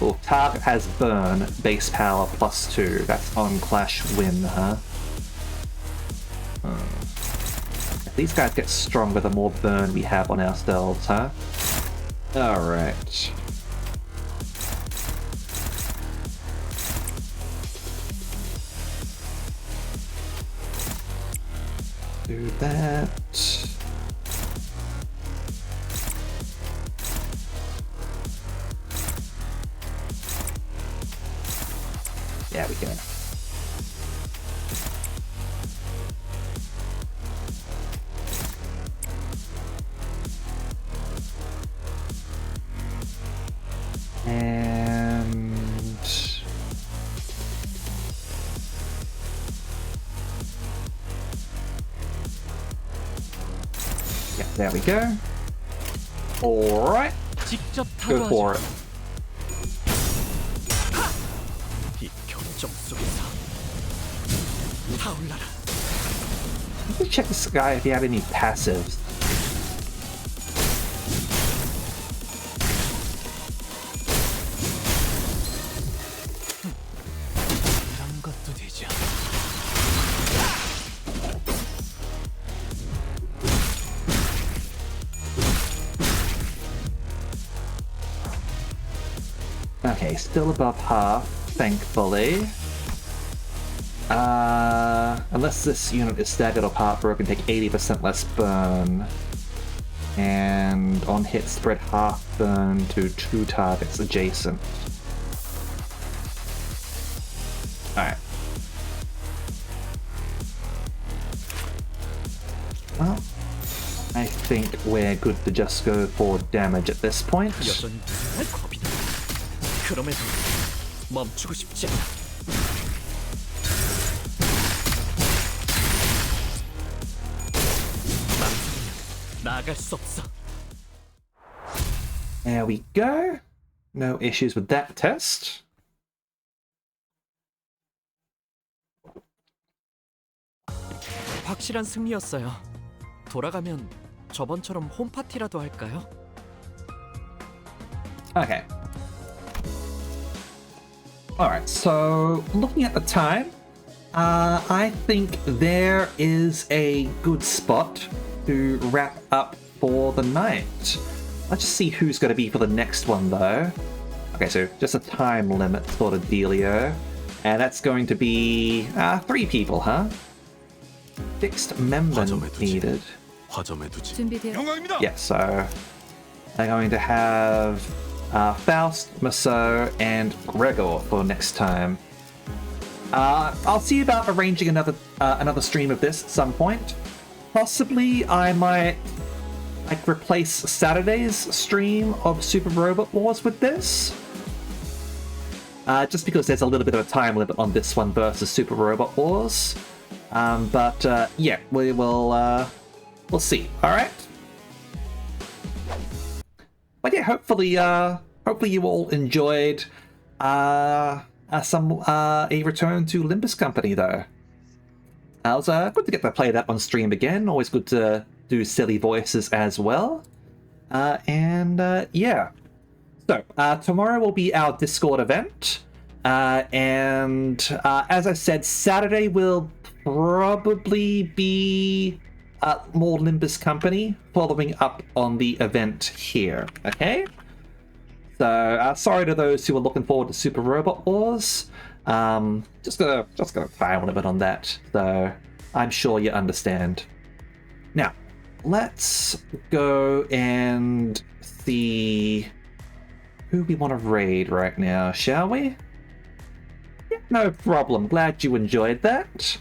Well, target has burn, base power +2. That's on clash win, huh? If these guys get stronger, the more burn we have on ourselves, huh? Alright. Do that. There we go. And yeah, there we go. All right, 직접 go for it. 이 경정 속에서 타올라라. Let me check this guy if he had any passives. 이런 것도 되죠. Okay, still above half, thankfully. Unless this unit is staggered or part broken, take 80% less burn. And on hit, spread half burn to 2 targets adjacent. Alright. Well, I think we're good to just go for damage at this point. 여전히 겁이 나. 그럼에도 멈추고 싶지 않아. 망설이면 나아갈 수 없어. There we go. No issues with that test. 확실한 승리였어요. 돌아가면 저번처럼 홈파티라도 할까요? Okay. Alright, so looking at the time, I think there is a good spot to wrap up for the night. Let's just see who's going to be for the next one, though. Okay, so just a time limit sort of dealio. And that's going to be 3 people, huh? Fixed member needed. 준비되어 Yeah, so they're going to have Faust, Maso, and Gregor for next time. I'll see about arranging another stream of this at some point. Possibly I might replace Saturday's stream of Super Robot Wars with this. Just because there's a little bit of a time limit on this one versus Super Robot Wars. But yeah, we'll see. All right. But yeah, hopefully you all enjoyed a return to Limbus Company though. It was good to get to play that on stream again. Always good to do silly voices as well. Yeah. So tomorrow will be our Discord event, and as I said, Saturday will probably be more Limbus Company, following up on the event here. Okay. So sorry to those who are looking forward to Super Robot Wars. Just gonna time limit on that, so I'm sure you understand. Now, let's go and see who we want to raid right now, shall we? Yeah, no problem. Glad you enjoyed that.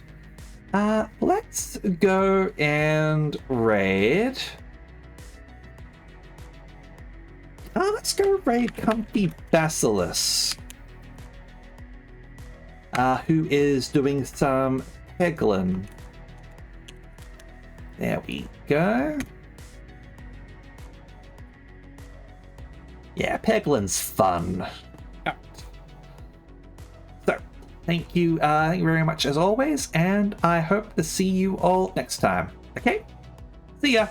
Let's go and raid. Let's go raid Comfy Basilisk, who is doing some Peglin. There we go. Yeah, Peglin's fun. So, thank you very much as always, and I hope to see you all next time. Okay? See ya!